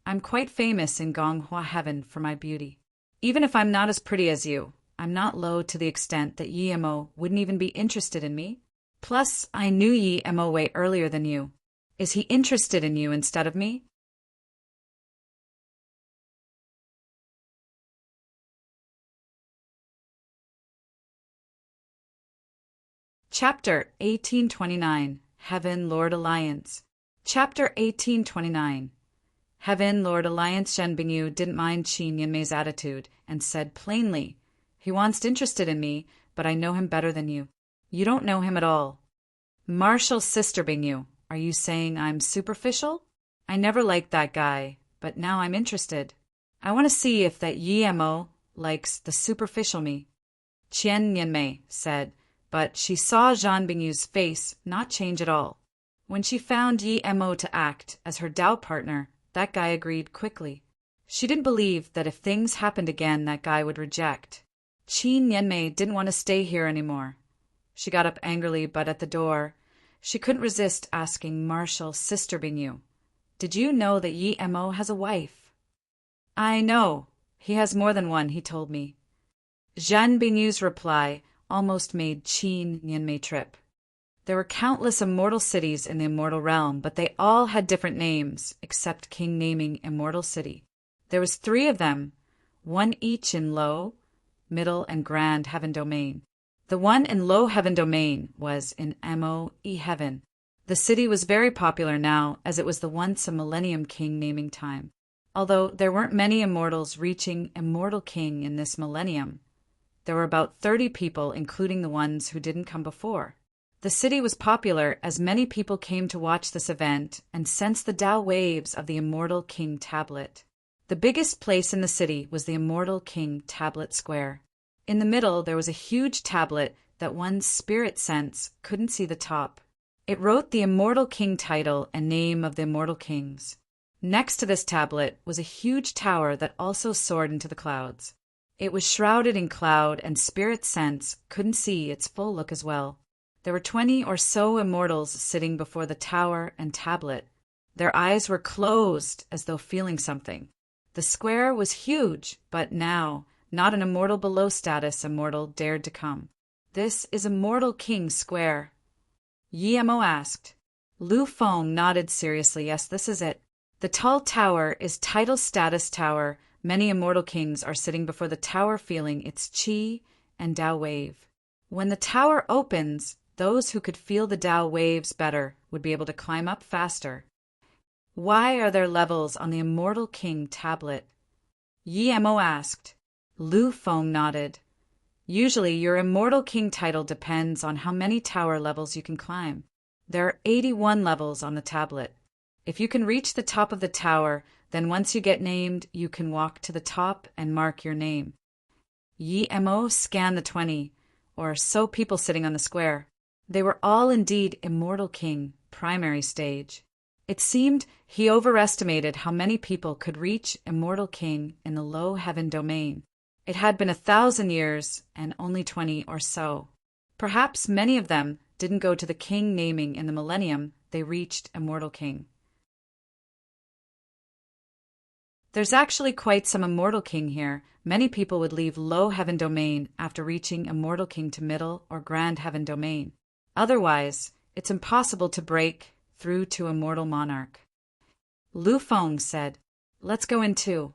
I'm quite famous in Gonghua heaven for my beauty. Even if I'm not as pretty as you, I'm not low to the extent that Yi Mo wouldn't even be interested in me. Plus, I knew Yi Mo way earlier than you. Is he interested in you instead of me? Chapter 1829 Heaven Lord Alliance. Chapter 1829 Heaven Lord Alliance. Zhan Bingyu didn't mind Qin Yanmei's attitude and said plainly, he once interested in me, but I know him better than you. You don't know him at all. Martial's sister Bingyu, are you saying I'm superficial? I never liked that guy, but now I'm interested. I want to see if that Yi Mo likes the superficial me. Qian Yanmei said, but she saw Zhan Bingyu's face not change at all. When she found Yi Mo to act as her Tao partner, that guy agreed quickly. She didn't believe that if things happened again, that guy would reject. Qin Yanmei didn't want to stay here anymore. She got up angrily, but at the door, she couldn't resist asking Marshal Sister Bingyu, "Did you know that Yi Mo has a wife?" "I know. He has more than one, he told me." Zhan Bingyu's reply almost made Qin Yanmei trip. There were countless immortal cities in the immortal realm, but they all had different names, except King naming Immortal City. There was 3 of them, one each in Low, Middle, and Grand Heaven Domain. The one in Low Heaven Domain was in Mo-E Heaven. The city was very popular now, as it was the once a Millennium King naming time. Although there weren't many immortals reaching Immortal King in this millennium, there were about 30 people, including the ones who didn't come before. The city was popular as many people came to watch this event and sense the Tao waves of the Immortal King tablet. The biggest place in the city was the Immortal King tablet square. In the middle, there was a huge tablet that one's spirit sense couldn't see the top. It wrote the Immortal King title and name of the Immortal Kings. Next to this tablet was a huge tower that also soared into the clouds. It was shrouded in cloud, and spirit sense couldn't see its full look as well. There were 20 or so immortals sitting before the tower and tablet. Their eyes were closed as though feeling something. The square was huge, but now not an immortal below status immortal dared to come. "This is Immortal King Square?" Yi Mo asked. Lu Feng nodded seriously. "Yes, this is it. The tall tower is title status tower. Many immortal kings are sitting before the tower feeling its qi and Tao wave. When the tower opens, those who could feel the Tao waves better would be able to climb up faster." "Why are there levels on the Immortal King tablet?" Yi Mo asked. Lu Feng nodded. "Usually your Immortal King title depends on how many tower levels you can climb. There are 81 levels on the tablet. If you can reach the top of the tower, then once you get named, you can walk to the top and mark your name." Yi Mo scanned the 20, or so people sitting on the square. They were all indeed Immortal King, primary stage. It seemed he overestimated how many people could reach Immortal King in the Low Heaven Domain. It had been 1,000 years, and only 20 or so. Perhaps many of them didn't go to the king naming in the millennium they reached Immortal King. There's actually quite some Immortal King here. Many people would leave Low Heaven Domain after reaching Immortal King to Middle or Grand Heaven Domain. Otherwise, it's impossible to break through to Immortal Monarch. Lu Feng said, "Let's go in too."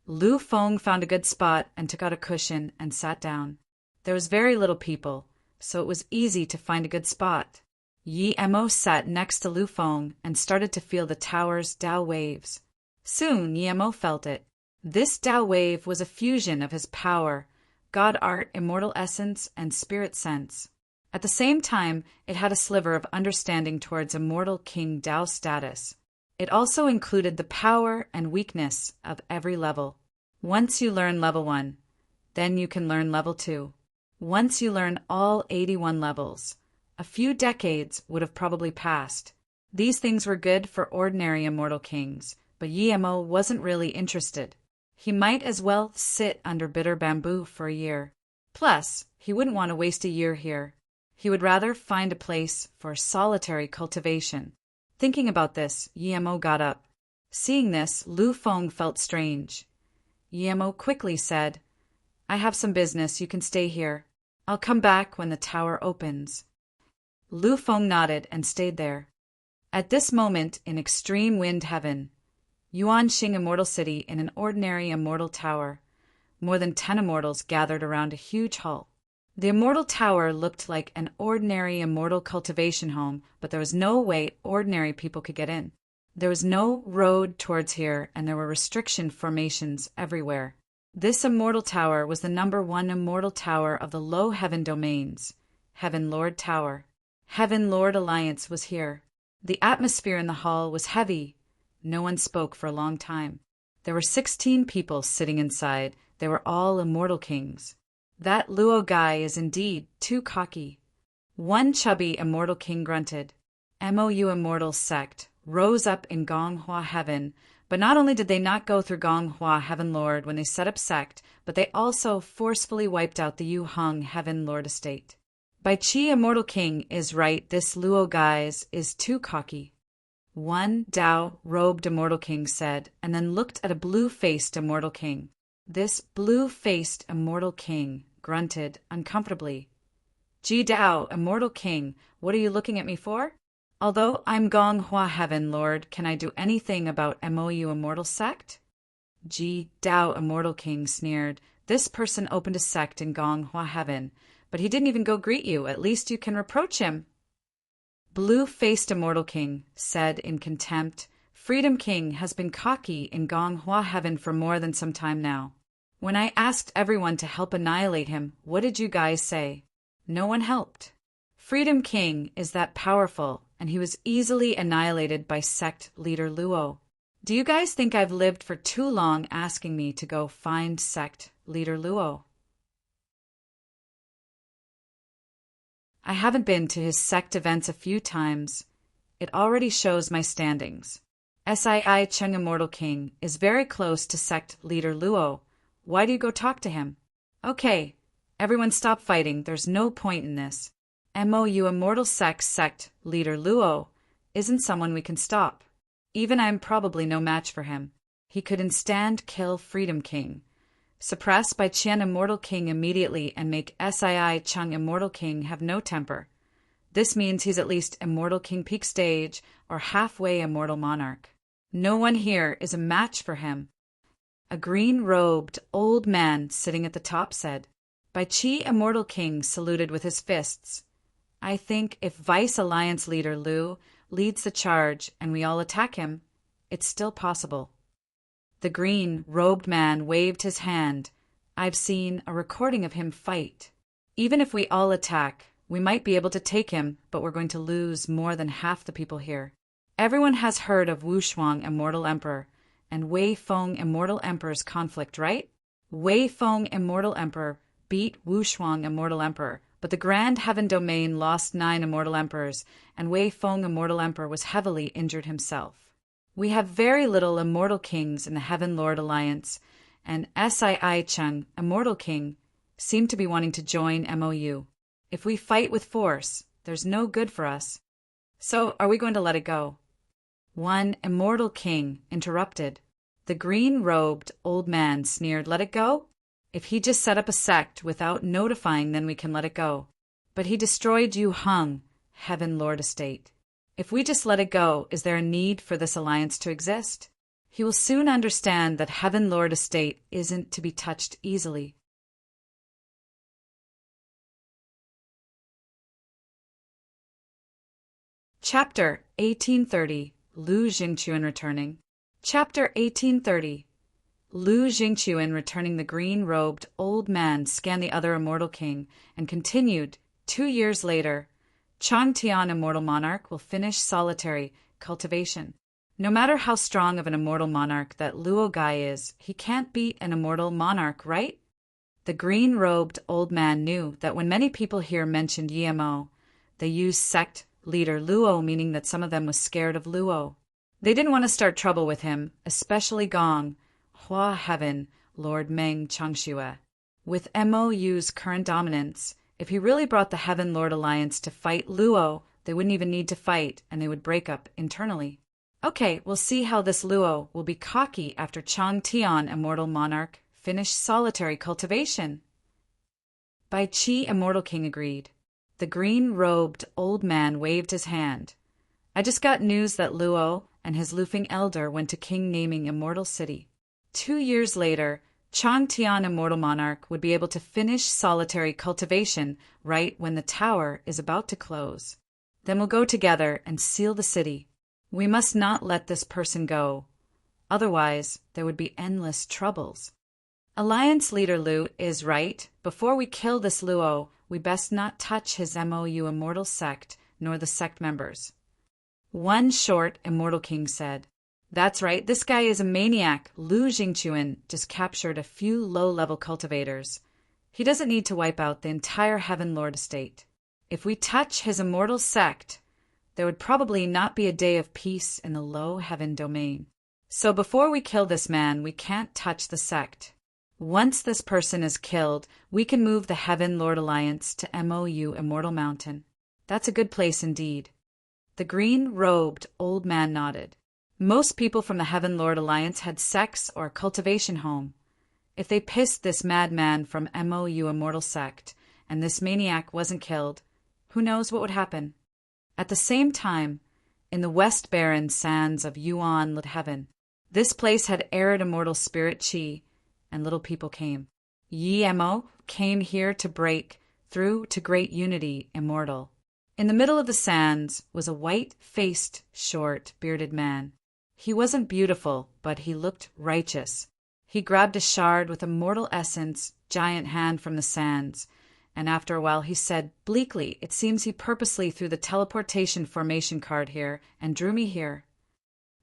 Lu Feng found a good spot and took out a cushion and sat down. There was very little people, so it was easy to find a good spot. Yi Mo sat next to Lu Feng and started to feel the tower's Tao waves. Soon Yi Mo felt it. This Tao wave was a fusion of his power, God art, immortal essence, and spirit sense. At the same time, it had a sliver of understanding towards Immortal King Tao status. It also included the power and weakness of every level. Once you learn level 1, then you can learn level 2. Once you learn all 81 levels, a few decades would have probably passed. These things were good for ordinary Immortal Kings, but Yi Mo wasn't really interested. He might as well sit under bitter bamboo for a year. Plus, he wouldn't want to waste a year here. He would rather find a place for solitary cultivation. Thinking about this, Yi Mo got up. Seeing this, Lu Feng felt strange. Yi Mo quickly said, "I have some business, you can stay here. I'll come back when the tower opens." Lu Feng nodded and stayed there. At this moment, in extreme wind heaven, Yuanxing Immortal City in an ordinary immortal tower, more than 10 immortals gathered around a huge hall. The immortal tower looked like an ordinary immortal cultivation home, but there was no way ordinary people could get in. There was no road towards here, and there were restriction formations everywhere. This immortal tower was the #1 immortal tower of the Low Heaven Domains, Heaven Lord Tower. Heaven Lord Alliance was here. The atmosphere in the hall was heavy. No one spoke for a long time. There were 16 people sitting inside. They were all Immortal Kings. That Luo guy is indeed too cocky. One chubby immortal king grunted. MOU immortal sect rose up in Gonghua heaven, but not only did they not go through Gonghua Heaven Lord when they set up sect, but they also forcefully wiped out the Yu Hung Heaven Lord estate. Bai Qi immortal king is right, this Luo guys is too cocky. One Dao robed immortal king said, and then looked at a blue-faced immortal king. This blue-faced immortal king grunted uncomfortably. Ji Dao, immortal king, what are you looking at me for? Although I'm Gong Hua Heaven Lord, can I do anything about MOU immortal sect? Ji Dao, immortal king sneered. This person opened a sect in Gong Hua Heaven, but he didn't even go greet you. At least you can reproach him. Blue-faced immortal king said in contempt, Freedom King has been cocky in Gong Hua Heaven for more than some time now. When I asked everyone to help annihilate him, what did you guys say? No one helped. Freedom King is that powerful, and he was easily annihilated by sect leader Luo. Do you guys think I've lived for too long asking me to go find sect leader Luo? I haven't been to his sect events a few times. It already shows my standings. Sii Cheng Immortal King is very close to sect leader Luo. Why do you go talk to him? Okay, everyone stop fighting. There's no point in this. MOU Immortal Sect leader Luo isn't someone we can stop. Even I'm probably no match for him. He could instand kill Freedom King, suppress Bai Qian Immortal King immediately, and make Sii Cheng Immortal King have no temper. This means he's at least Immortal King peak stage or halfway Immortal Monarch. No one here is a match for him. A green-robed old man sitting at the top said. Bai Qi Immortal King saluted with his fists. I think if Vice Alliance leader Lu leads the charge and we all attack him, it's still possible. The green-robed man waved his hand. I've seen a recording of him fight. Even if we all attack, we might be able to take him, but we're going to lose more than half the people here. Everyone has heard of Wu Shuang Immortal Emperor and Wei Feng Immortal Emperor's conflict, right? Wei Feng Immortal Emperor beat Wu Shuang Immortal Emperor, but the Grand Heaven Domain lost 9 Immortal Emperors, and Wei Feng Immortal Emperor was heavily injured himself. We have very little Immortal Kings in the Heaven Lord Alliance, and Sii Cheng, Immortal King, seem to be wanting to join MOU. If we fight with force, there's no good for us. So, are we going to let it go? One Immortal King interrupted. The green-robed old man sneered, let it go? If he just set up a sect without notifying, then we can let it go. But he destroyed Yu Hung, Heaven Lord Estate. If we just let it go, is there a need for this alliance to exist? He will soon understand that Heaven Lord Estate isn't to be touched easily. Chapter 1830. Lu Jingquan returning. Chapter 1830. Lu Jingquan returning. The green-robed old man scanned the other Immortal King and continued, 2 years later, Chang Tian Immortal Monarch will finish solitary cultivation. No matter how strong of an Immortal Monarch that Luo Gai is, he can't beat an Immortal Monarch, right? The green-robed old man knew that when many people here mentioned Yimo, they used sect leader Luo, meaning that some of them was scared of Luo. They didn't want to start trouble with him, especially Gong Hua Heaven Lord Meng Changxue. With MOU's current dominance, if he really brought the Heaven Lord Alliance to fight Luo, they wouldn't even need to fight, and they would break up internally. Okay, we'll see how this Luo will be cocky after Chang Tian Immortal Monarch finished solitary cultivation. Bai Qi Immortal King agreed. The green-robed old man waved his hand. I just got news that Luo and his Lufeng Elder went to King Naming Immortal City. 2 years later, Chang Tian Immortal Monarch would be able to finish solitary cultivation right when the tower is about to close. Then we'll go together and seal the city. We must not let this person go. Otherwise, there would be endless troubles. Alliance leader Lu is right. Before we kill this Luo, we best not touch his MOU Immortal Sect, nor the sect members. One short Immortal King said. That's right, this guy is a maniac. Lu Jingquan just captured a few low-level cultivators. He doesn't need to wipe out the entire Heaven Lord estate. If we touch his immortal sect, there would probably not be a day of peace in the low heaven domain. So before we kill this man, we can't touch the sect. Once this person is killed, we can move the Heaven Lord Alliance to MOU Immortal Mountain. That's a good place indeed. The green-robed old man nodded. Most people from the Heaven Lord Alliance had sex or cultivation home. If they pissed this madman from MOU Immortal Sect, and this maniac wasn't killed, who knows what would happen? At the same time, in the West Barren sands of Yuan Lit Heaven, this place had arid immortal spirit chi, and little people came. Yemo came here to break through to great unity immortal. In the middle of the sands was a white-faced, short, bearded man. He wasn't beautiful, but he looked righteous. He grabbed a shard with immortal essence, giant hand from the sands, and after a while he said bleakly, it seems he purposely threw the teleportation formation card here and drew me here.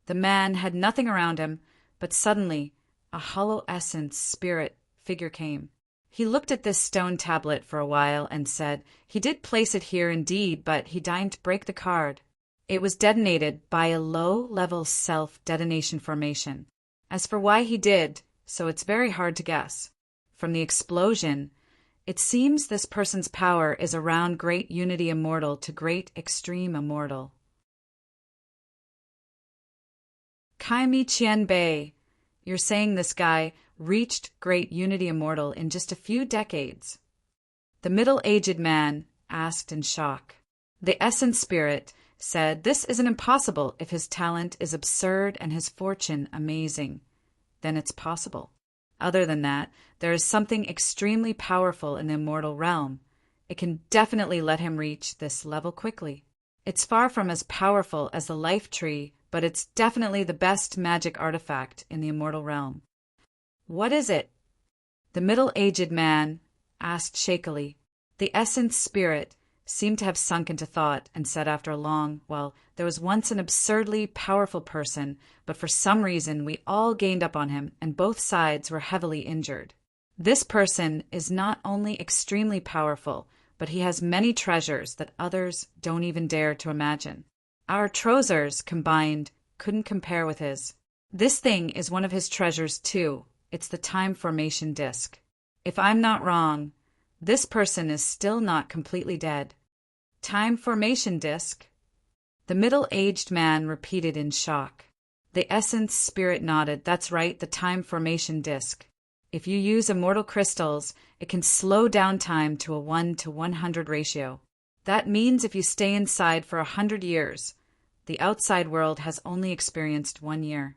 The man had nothing around him, but suddenly a hollow essence spirit figure came. He looked at this stone tablet for a while and said, he did place it here indeed, but he didn't break the card. It was detonated by a low-level self-detonation formation. As for why he did, so it's very hard to guess. From the explosion, it seems this person's power is around great unity immortal to great extreme immortal. Kaimi Chien Bei, you're saying this guy reached great unity immortal in just a few decades? The middle-aged man asked in shock. The essence spirit said this isn't impossible if his talent is absurd and his fortune amazing. Then it's possible. Other than that, there is something extremely powerful in the immortal realm. It can definitely let him reach this level quickly. It's far from as powerful as the life tree, but it's definitely the best magic artifact in the immortal realm. What is it? The middle-aged man asked shakily. The essence spirit seemed to have sunk into thought and said after a long, well, there was once an absurdly powerful person, but for some reason we all gained up on him and both sides were heavily injured. This person is not only extremely powerful, but he has many treasures that others don't even dare to imagine. Our trousers combined couldn't compare with his. This thing is one of his treasures too. It's the time formation disc. If I'm not wrong, this person is still not completely dead. Time formation disc? The middle-aged man repeated in shock. The essence spirit nodded. That's right, the time formation disc. If you use immortal crystals, it can slow down time to a 1:100 ratio. That means if you stay inside for 100 years, the outside world has only experienced 1 year.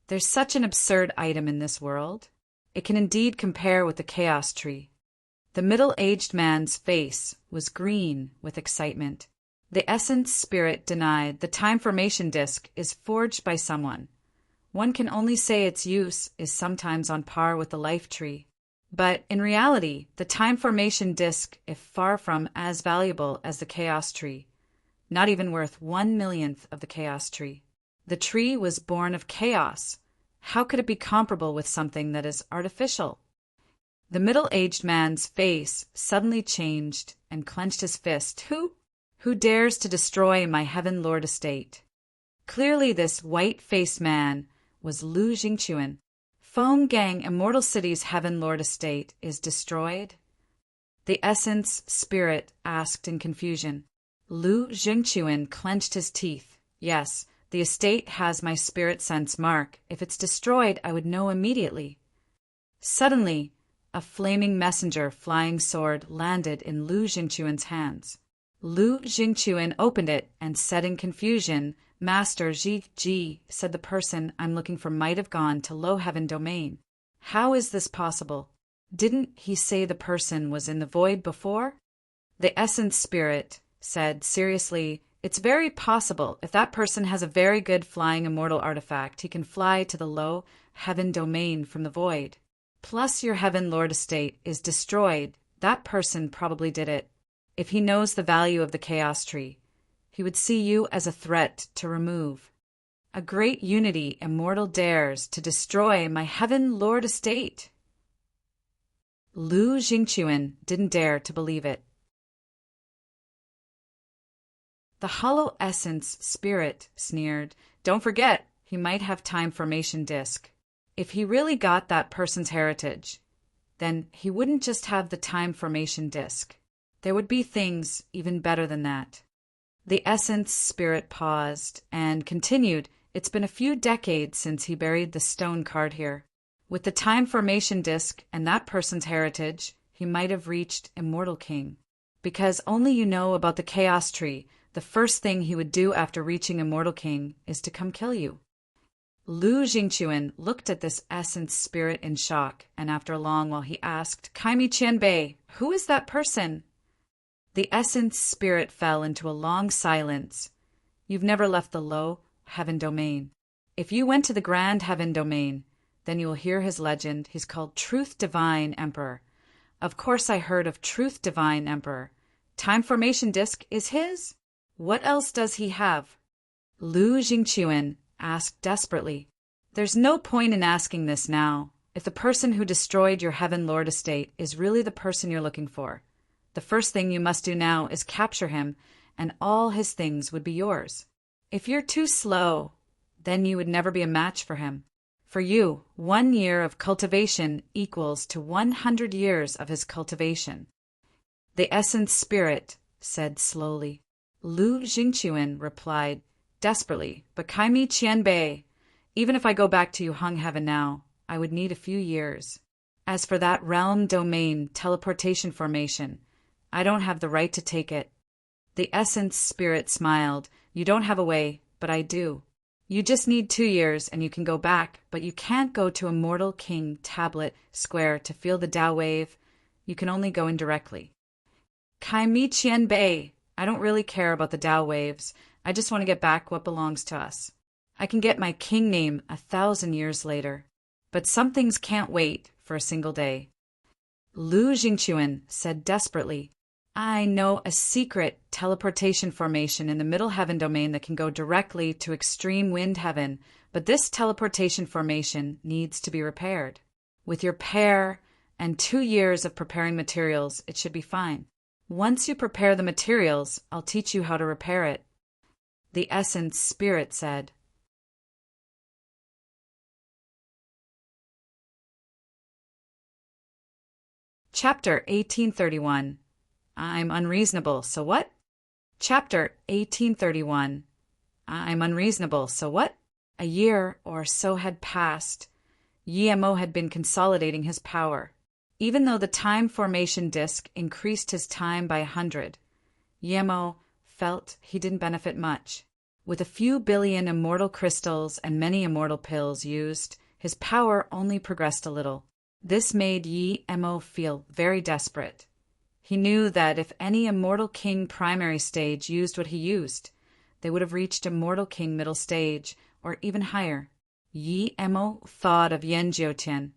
There's such an absurd item in this world. It can indeed compare with the chaos tree. The middle-aged man's face was green with excitement. The essence spirit denied. The time formation disc is forged by someone. One can only say its use is sometimes on par with the life tree. But in reality, the time formation disc is far from as valuable as the chaos tree, not even worth 1/1,000,000th of the chaos tree. The tree was born of chaos. How could it be comparable with something that is artificial? The middle-aged man's face suddenly changed and clenched his fist. Who dares to destroy my Heaven Lord estate? Clearly this white-faced man was Lu Jingquan. Feng Gang Immortal City's Heaven Lord estate is destroyed? The essence spirit asked in confusion. Lu Jingquan clenched his teeth. Yes, the estate has my spirit sense mark. If it's destroyed, I would know immediately. Suddenly, a flaming messenger flying sword landed in Lu Jingquan's hands. Lu Jingquan opened it and said in confusion, Master Ji, said the person I'm looking for might have gone to low heaven domain. How is this possible? Didn't he say the person was in the void before? The essence spirit said seriously, it's very possible. If that person has a very good flying immortal artifact, he can fly to the low heaven domain from the void. Plus your Heaven Lord estate is destroyed. That person probably did it. If he knows the value of the chaos tree, he would see you as a threat to remove. A great unity immortal dares to destroy my Heaven Lord estate. Lu Jingquan didn't dare to believe it. The hollow essence spirit sneered. Don't forget, he might have time formation disk. If he really got that person's heritage, then he wouldn't just have the time formation disk. There would be things even better than that. The essence spirit paused and continued. It's been a few decades since he buried the stone card here. With the time formation disk and that person's heritage, he might have reached Immortal King. Because only you know about the Chaos Tree, the first thing he would do after reaching Immortal King is to come kill you. Lu Jingquan looked at this essence spirit in shock, and after a long while he asked, Kaimi Qianbei, who is that person? The essence spirit fell into a long silence. You've never left the low heaven domain. If you went to the grand heaven domain, then you will hear his legend. He's called Truth Divine Emperor. Of course I heard of Truth Divine Emperor. Time formation disk is his? What else does he have? Lu Jingquan asked desperately. There's no point in asking this now. If the person who destroyed your Heaven Lord estate is really the person you're looking for, the first thing you must do now is capture him, and all his things would be yours. If you're too slow, then you would never be a match for him. For you, 1 year of cultivation equals to 100 years of his cultivation. The essence spirit said slowly. Lu Jingquan replied desperately, but Kaimi Qianbei, even if I go back to Yuheng Heaven now, I would need a few years. As for that realm domain teleportation formation, I don't have the right to take it. The essence spirit smiled. You don't have a way, but I do. You just need 2 years and you can go back, but you can't go to Immortal King Tablet Square to feel the Tao wave. You can only go indirectly. Kaimi Qianbei, I don't really care about the Tao waves. I just want to get back what belongs to us. I can get my king name 1,000 years later. But some things can't wait for a single day. Lu Jingquan said desperately, I know a secret teleportation formation in the Middle Heaven domain that can go directly to Extreme Wind Heaven, but this teleportation formation needs to be repaired. With your pair and 2 years of preparing materials, it should be fine. Once you prepare the materials, I'll teach you how to repair it. The essence spirit said. Chapter 1831. I'm unreasonable, so what? Chapter 1831. I'm unreasonable, so what? A year or so had passed. Yemo had been consolidating his power. Even though the time formation disk increased his time by 100, Yemo felt he didn't benefit much. With a few billion immortal crystals and many immortal pills used, his power only progressed a little. This made Yemo feel very desperate. He knew that if any Immortal King primary stage used what he used, they would have reached Immortal King middle stage, or even higher. Yemo thought of Yan Jiutian.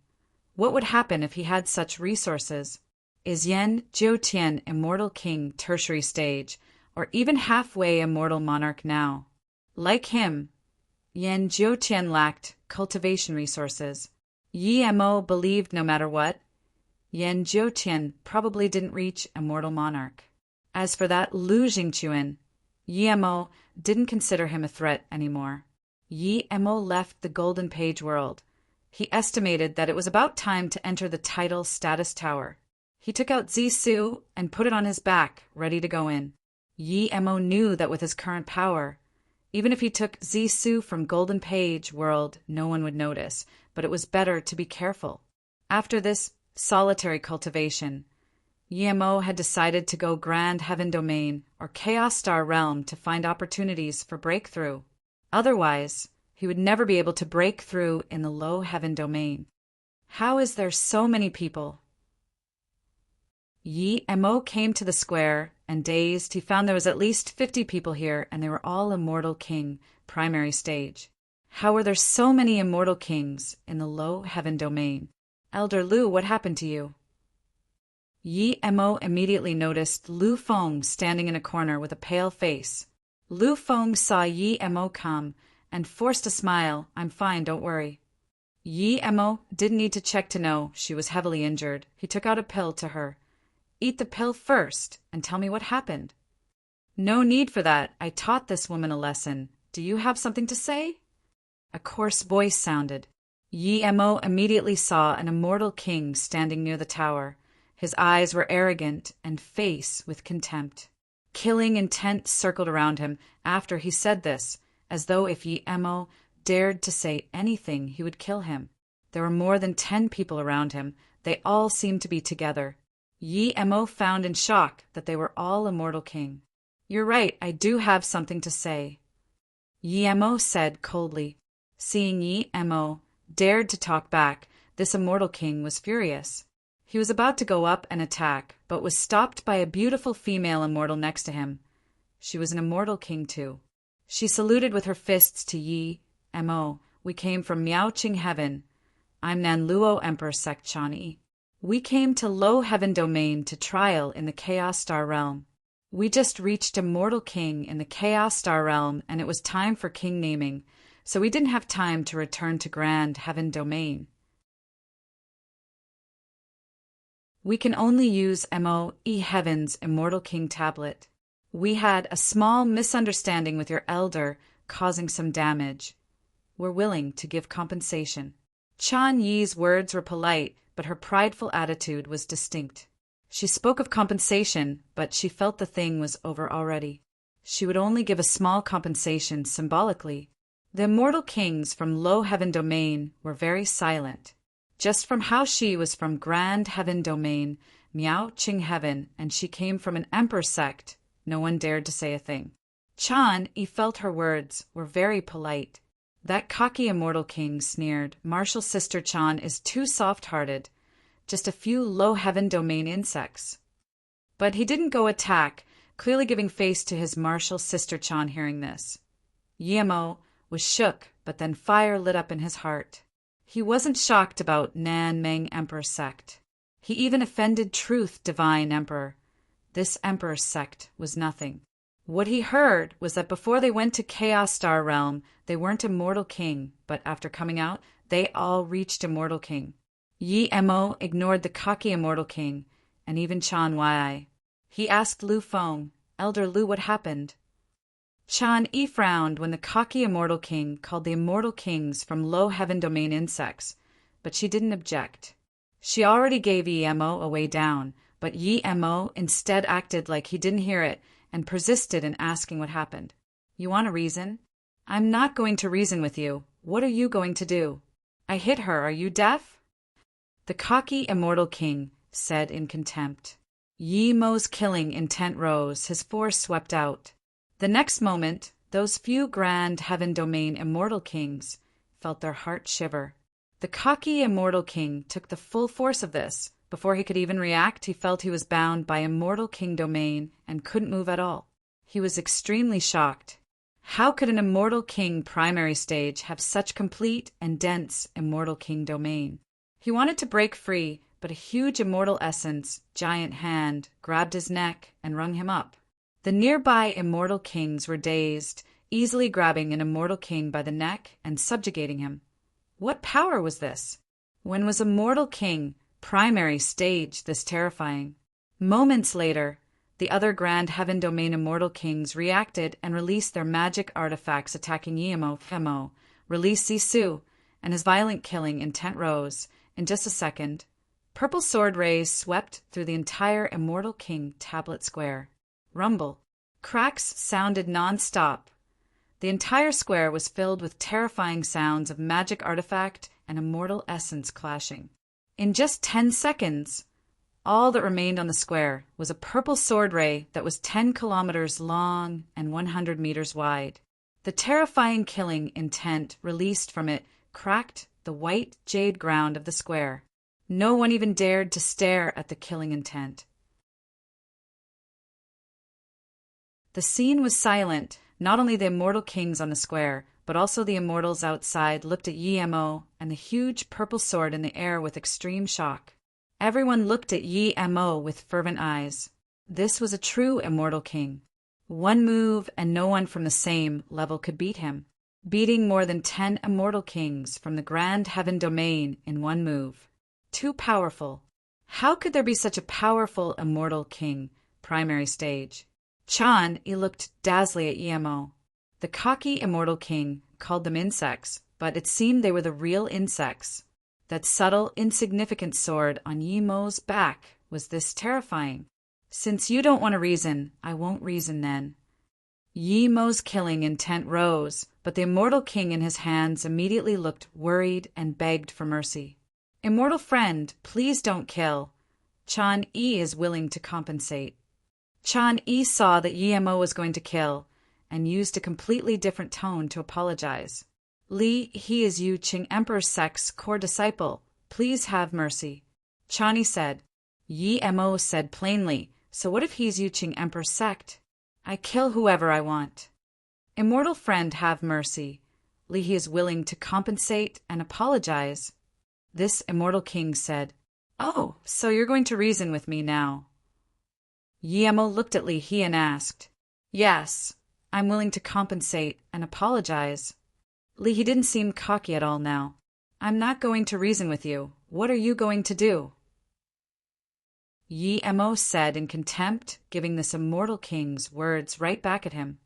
What would happen if he had such resources? Is Yan Jiutian Immortal King tertiary stage, or even halfway Immortal Monarch now? Like him, Yan Jiutian lacked cultivation resources. Yemo believed no matter what, Yan Jiutian probably didn't reach Immortal Monarch. As for that Lu Jingquan, Yemo didn't consider him a threat anymore. Yemo left the Golden Page world. He estimated that it was about time to enter the title status tower. He took out Zisu and put it on his back, ready to go in. Yemo knew that with his current power, even if he took Zisu from Golden Page world, no one would notice, but it was better to be careful. After this solitary cultivation, Yemo had decided to go Grand Heaven Domain or Chaos Star Realm to find opportunities for breakthrough. Otherwise, he would never be able to break through in the Low Heaven Domain. How is there so many people? Yemo came to the square, and dazed, he found there was at least 50 people here, and they were all Immortal King, primary stage. How were there so many Immortal Kings in the Low Heaven Domain? Elder Lu, what happened to you? Yemo immediately noticed Lu Feng standing in a corner with a pale face. Lu Feng saw Yemo come and forced a smile. I'm fine, don't worry. Yemo didn't need to check to know she was heavily injured. He took out a pill to her. Eat the pill first and tell me what happened. No need for that. I taught this woman a lesson. Do you have something to say? A coarse voice sounded. Yi Mo immediately saw an immortal king standing near the tower. His eyes were arrogant and face with contempt. Killing intent circled around him after he said this, as though if Yi Mo dared to say anything, he would kill him. There were more than 10 people around him. They all seemed to be together. Yi Mo found in shock that they were all immortal king. You're right, I do have something to say, Yi Mo said coldly. Seeing Yi Mo dared to talk back, this immortal king was furious. He was about to go up and attack, but was stopped by a beautiful female immortal next to him. She was an immortal king too. She saluted with her fists to Yi Mo. We came from Miaoqing Heaven. I'm Nan Luo Emperor Sect Chani. We came to Low Heaven Domain to trial in the Chaos Star Realm. We just reached Immortal King in the Chaos Star Realm, and it was time for king naming, so we didn't have time to return to Grand Heaven Domain. We can only use MOE Heaven's Immortal King tablet. We had a small misunderstanding with your elder, causing some damage. We're willing to give compensation. Chan Yi's words were polite, but her prideful attitude was distinct. She spoke of compensation, but she felt the thing was over already. She would only give a small compensation symbolically. The immortal kings from Low Heaven Domain were very silent. Just from how she was from Grand Heaven Domain, Miaoqing Heaven, and she came from an emperor sect, no one dared to say a thing. Chan Yi felt her words were very polite. That cocky immortal king sneered, Martial Sister Chan is too soft-hearted. Just a few Low Heaven Domain insects. But he didn't go attack, clearly giving face to his Martial Sister Chan hearing this. Yi Mo was shook, but then fire lit up in his heart. He wasn't shocked about Nan Meng Emperor sect. He even offended Truth Divine Emperor. This Emperor sect was nothing. What he heard was that before they went to Chaos Star Realm, they weren't Immortal King, but after coming out, they all reached Immortal King. Yi Mo ignored the cocky Immortal King, and even Chan Yi. He asked Lu Feng, Elder Lu, what happened? Chan Yi frowned when the cocky Immortal King called the Immortal Kings from Low Heaven Domain insects, but she didn't object. She already gave Yi Mo a way down, but Yi Mo instead acted like he didn't hear it and persisted in asking what happened. You want a reason? I'm not going to reason with you. What are you going to do? I hit her. Are you deaf? The cocky Immortal King said in contempt. Yi Mo's killing intent rose, his force swept out. The next moment, those few Grand Heaven Domain Immortal Kings felt their heart shiver. The cocky Immortal King took the full force of this. Before he could even react, he felt he was bound by Immortal King Domain and couldn't move at all. He was extremely shocked. How could an Immortal King primary stage have such complete and dense Immortal King Domain? He wanted to break free, but a huge immortal essence, giant hand, grabbed his neck and wrung him up. The nearby Immortal Kings were dazed, easily grabbing an Immortal King by the neck and subjugating him. What power was this? When was Immortal King primary stage this terrifying? Moments later, the other Grand Heaven Domain Immortal Kings reacted and released their magic artifacts attacking Yi Mo, released Sisu, and his violent killing intent rose. In just a second, purple sword rays swept through the entire Immortal King tablet square. Rumble. Cracks sounded non-stop. The entire square was filled with terrifying sounds of magic artifact and immortal essence clashing. In just 10 seconds, all that remained on the square was a purple sword ray that was 10 kilometers long and 100 meters wide. The terrifying killing intent released from it cracked the white jade ground of the square. No one even dared to stare at the killing intent. The scene was silent. Not only the immortal kings on the square, but also the immortals outside looked at Yi Mo and the huge purple sword in the air with extreme shock. Everyone looked at Yi Mo with fervent eyes. This was a true immortal king. One move and no one from the same level could beat him, beating more than 10 immortal kings from the Grand Heaven Domain in one move. Too powerful. How could there be such a powerful immortal king, primary stage? Chan Yi looked dazzlingly at Yemo. The cocky immortal king called them insects, but it seemed they were the real insects. That subtle, insignificant sword on Yemo's back was this terrifying. Since you don't want to reason, I won't reason then. Yemo's killing intent rose, but the immortal king in his hands immediately looked worried and begged for mercy. Immortal friend, please don't kill. Chan Yi is willing to compensate. Chan Yi saw that Yemo was going to kill, and used a completely different tone to apologize. Li, he is Yu Qing Emperor's sect's core disciple. Please have mercy. Chan Yi said. Yemo said plainly, so what if he's Yu Qing Emperor's sect? I kill whoever I want. Immortal friend, have mercy. Li, he is willing to compensate and apologize. This immortal king said, Oh, so you're going to reason with me now. Yemo looked at Li He and asked, Yes, I'm willing to compensate and apologize. Li He didn't seem cocky at all now. I'm not going to reason with you. What are you going to do? Yemo said in contempt, giving this immortal king's words right back at him.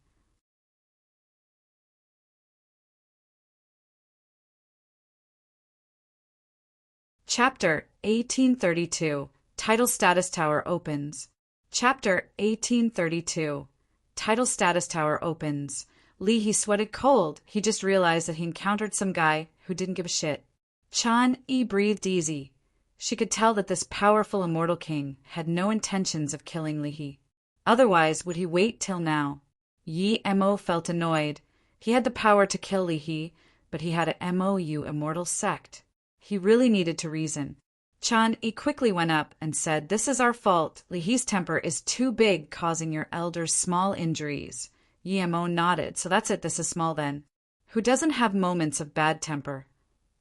Chapter 1832. Title Status Tower opens. Chapter 1832. Title Status Tower opens. Li He sweated cold. He just realized that he encountered some guy who didn't give a shit. Chan Yi breathed easy. She could tell that this powerful immortal king had no intentions of killing Li He. Otherwise, would he wait till now? Yemo felt annoyed. He had the power to kill Li He, but he had a MOU immortal sect. He really needed to reason. Chan Yi quickly went up and said, This is our fault. Li He's temper is too big, causing your elders small injuries. Yemo nodded. So that's it, this is small then. Who doesn't have moments of bad temper?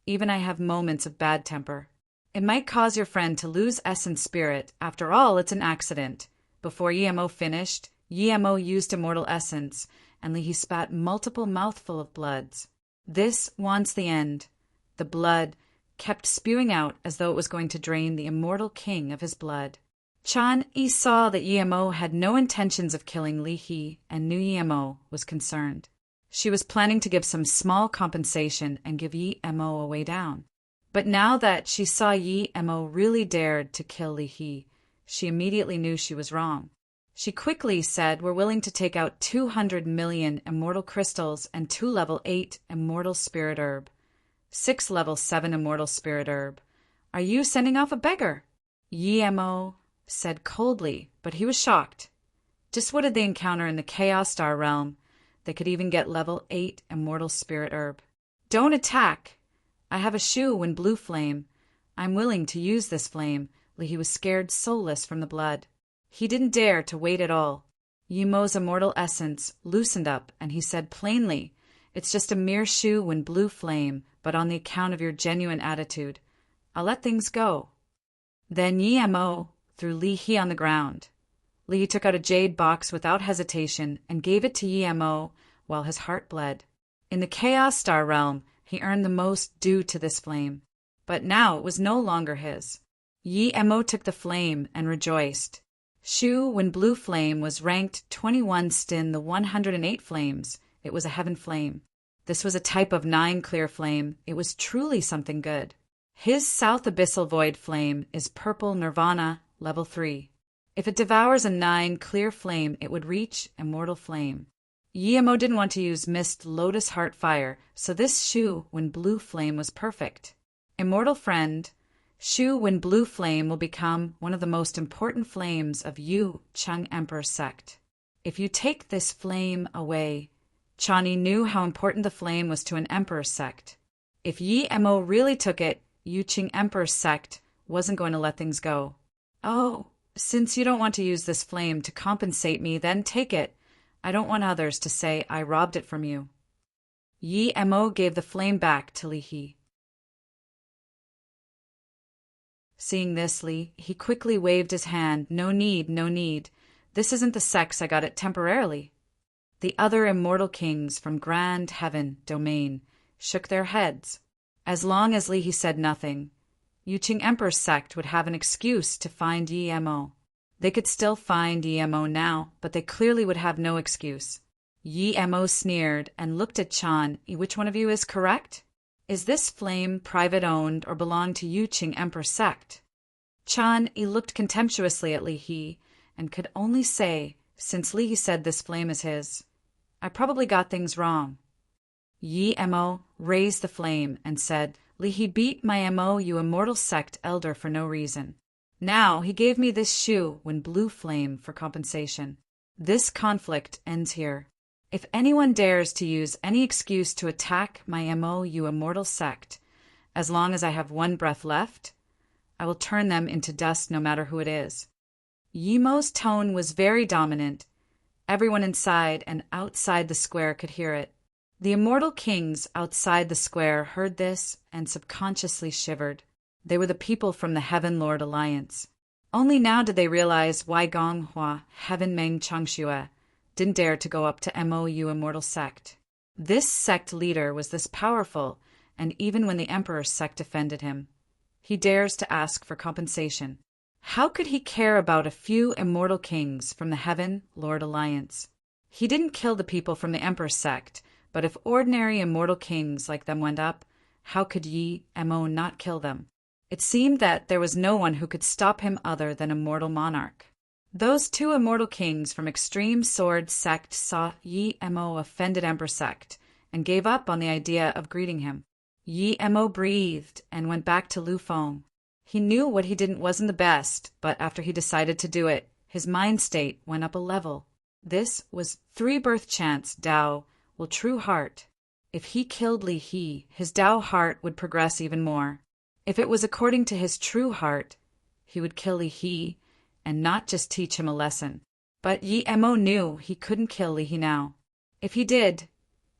Even I have moments of bad temper. It might cause your friend to lose essence spirit. After all, it's an accident. Before Yemo finished, Yemo used immortal essence, and Li He spat multiple mouthful of bloods. This wants the end. The blood kept spewing out as though it was going to drain the immortal king of his blood. Chan Yi saw that Yemo had no intentions of killing Li He and knew Yemo was concerned. She was planning to give some small compensation and give Yemo a way down. But now that she saw Yemo really dared to kill Li He, she immediately knew she was wrong. She quickly said, We're willing to take out 200 million immortal crystals and 2 level 8 immortal spirit herb. 6 level 7 immortal spirit herb. Are you sending off a beggar? Yemo said coldly, but he was shocked. Just what did they encounter in the Chaos Star realm? They could even get level 8 immortal spirit herb. Don't attack! I have a shoe in blue flame. I'm willing to use this flame. Li He was scared soulless from the blood. He didn't dare to wait at all. Yemo's immortal essence loosened up, and he said plainly, It's just a mere shoe in blue flame, but on the account of your genuine attitude, I'll let things go. Then Yemo threw Li He on the ground. Li He took out a jade box without hesitation and gave it to Yemo while his heart bled. In the Chaos Star realm, he earned the most due to this flame. But now it was no longer his. Yemo took the flame and rejoiced. Shu when blue flame was ranked 21 in the 108 flames. It was a heaven flame. This was a type of 9 clear flame. It was truly something good. His South Abyssal Void flame is purple Nirvana level 3. If it devours a 9 clear flame, it would reach immortal flame. Yemo didn't want to use Mist Lotus Heart Fire, so this Shu when blue flame was perfect. Immortal friend, Shu when blue flame will become one of the most important flames of Yu Qing Emperor's sect. If you take this flame away, Chan Yi knew how important the flame was to an emperor's sect. If Yemo really took it, Yu Qing Emperor's sect wasn't going to let things go. Oh, since you don't want to use this flame to compensate me, then take it. I don't want others to say I robbed it from you. Yemo gave the flame back to Li He. Seeing this, Li He quickly waved his hand. No need, no need. This isn't the sex I got it temporarily. The other immortal kings from Grand Heaven Domain shook their heads. As long as Li He said nothing, Yu Qing Emperor's sect would have an excuse to find Yemo. They could still find Yemo now, but they clearly would have no excuse. Yemo sneered and looked at Chan. Which one of you is correct? Is this flame private-owned or belong to Yuqing Emperor sect? Chan looked contemptuously at Li He and could only say, since Li He said this flame is his, I probably got things wrong. Yemo raised the flame and said, Li He beat my Mo, you immortal sect elder, for no reason. Now he gave me this shoe when blue flame for compensation. This conflict ends here. If anyone dares to use any excuse to attack my Mo, you immortal sect, as long as I have one breath left, I will turn them into dust no matter who it is. Yemo's tone was very dominant. Everyone inside and outside the square could hear it. The immortal kings outside the square heard this and subconsciously shivered. They were the people from the Heaven Lord Alliance. Only now did they realize why Gonghua, Heaven Meng Changxue, didn't dare to go up to MOU Immortal Sect. This sect leader was this powerful, and even when the Emperor's sect offended him, he dares to ask for compensation. How could he care about a few immortal kings from the Heaven Lord Alliance? He didn't kill the people from the Emperor's sect, but if ordinary immortal kings like them went up, how could Mo not kill them? It seemed that there was no one who could stop him other than Immortal Monarch. Those two immortal kings from Extreme Sword Sect saw Mo offended Emperor Sect and gave up on the idea of greeting him. Mo breathed and went back to Lu Feng. He knew what he didn't wasn't the best, but after he decided to do it, his mind state went up a level. This was 3-birth chance Dao, will true heart. If he killed Li He, his Dao heart would progress even more. If it was according to his true heart, he would kill Li He and not just teach him a lesson. But Mo knew he couldn't kill Li He now. If he did,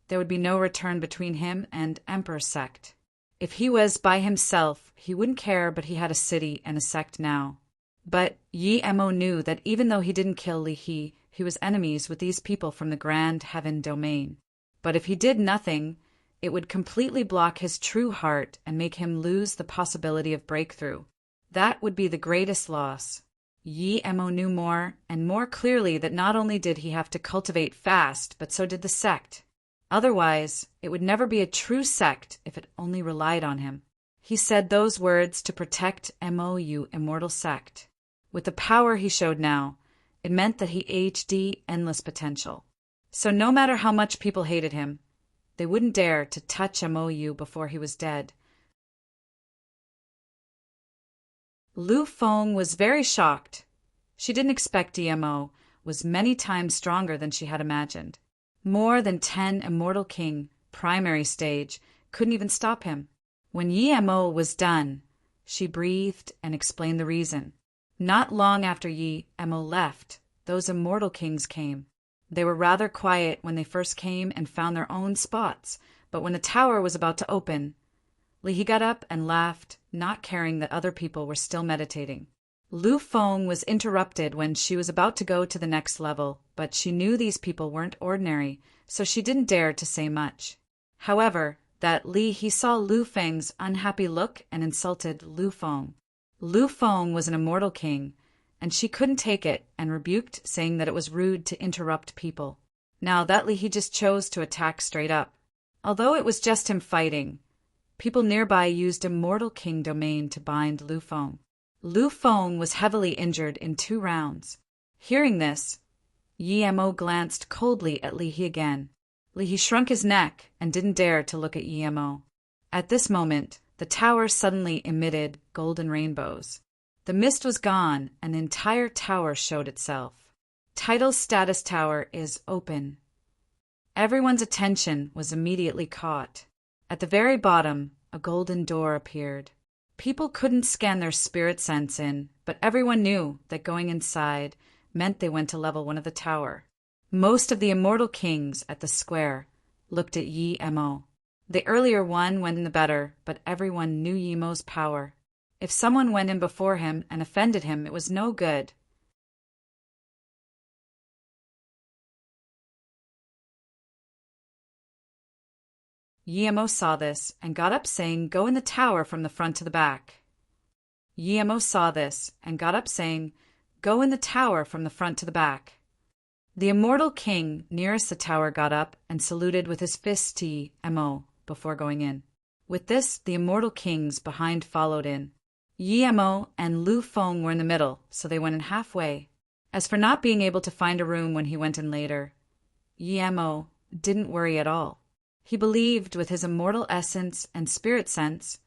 there would be no return between him and Emperor Sect. If he was by himself, he wouldn't care, but he had a city and a sect now. But Mo knew that even though he didn't kill Li He was enemies with these people from the Grand Heaven Domain. But if he did nothing, it would completely block his true heart and make him lose the possibility of breakthrough. That would be the greatest loss. Mo knew more and more clearly that not only did he have to cultivate fast, but so did the sect. Otherwise, it would never be a true sect if it only relied on him. He said those words to protect MOU Immortal Sect. With the power he showed now, it meant that he HD endless potential. So no matter how much people hated him, they wouldn't dare to touch MOU before he was dead. Lu Feng was very shocked. She didn't expect Mo was many times stronger than she had imagined. More than 10 Immortal King, primary stage, couldn't even stop him. When Mo was done, she breathed and explained the reason. Not long after Mo left, those Immortal Kings came. They were rather quiet when they first came and found their own spots, but when the tower was about to open, Li He got up and laughed, not caring that other people were still meditating. Lu Feng was interrupted when she was about to go to the next level, but she knew these people weren't ordinary, so she didn't dare to say much. However, that Li He saw Lu Feng's unhappy look and insulted Lu Feng. Lu Feng was an immortal king, and she couldn't take it and rebuked, saying that it was rude to interrupt people. Now that Li He just chose to attack straight up. Although it was just him fighting, people nearby used Immortal King domain to bind Lu Feng. Lu Feng was heavily injured in 2 rounds. Hearing this, Mo glanced coldly at Li He again. Li He shrunk his neck and didn't dare to look at Mo. At this moment, the tower suddenly emitted golden rainbows. The mist was gone and the entire tower showed itself. Title's status tower is open. Everyone's attention was immediately caught. At the very bottom, a golden door appeared. People couldn't scan their spirit sense in, but everyone knew that going inside meant they went to level 1 of the tower. Most of the immortal kings at the square looked at Mo. The earlier one went in the better, but everyone knew Mo's power. If someone went in before him and offended him, it was no good. Mo saw this and got up saying, "Go in the tower from the front to the back." Mo saw this and got up saying, Go in the tower from the front to the back." The immortal king nearest the tower got up and saluted with his fist to Yi Mo before going in. With this, the immortal kings behind followed in. Yi Mo and Lu Feng were in the middle, so they went in halfway. As for not being able to find a room when he went in later, Yi Mo didn't worry at all. He believed with his immortal essence and spirit sense,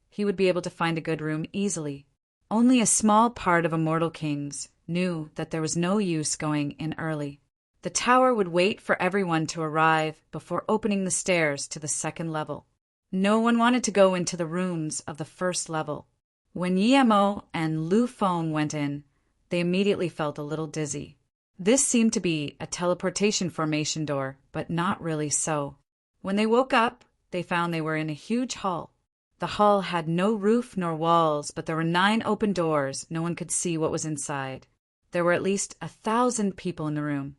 he would be able to find a good room easily. Only a small part of immortal kings knew that there was no use going in early. The tower would wait for everyone to arrive before opening the stairs to the second level. No one wanted to go into the rooms of the first level. When Yi Mo and Lu Feng went in, they immediately felt a little dizzy. This seemed to be a teleportation formation door, but not really so. When they woke up, they found they were in a huge hall. The hall had no roof nor walls, but there were 9 open doors. No one could see what was inside. There were at least 1,000 people in the room.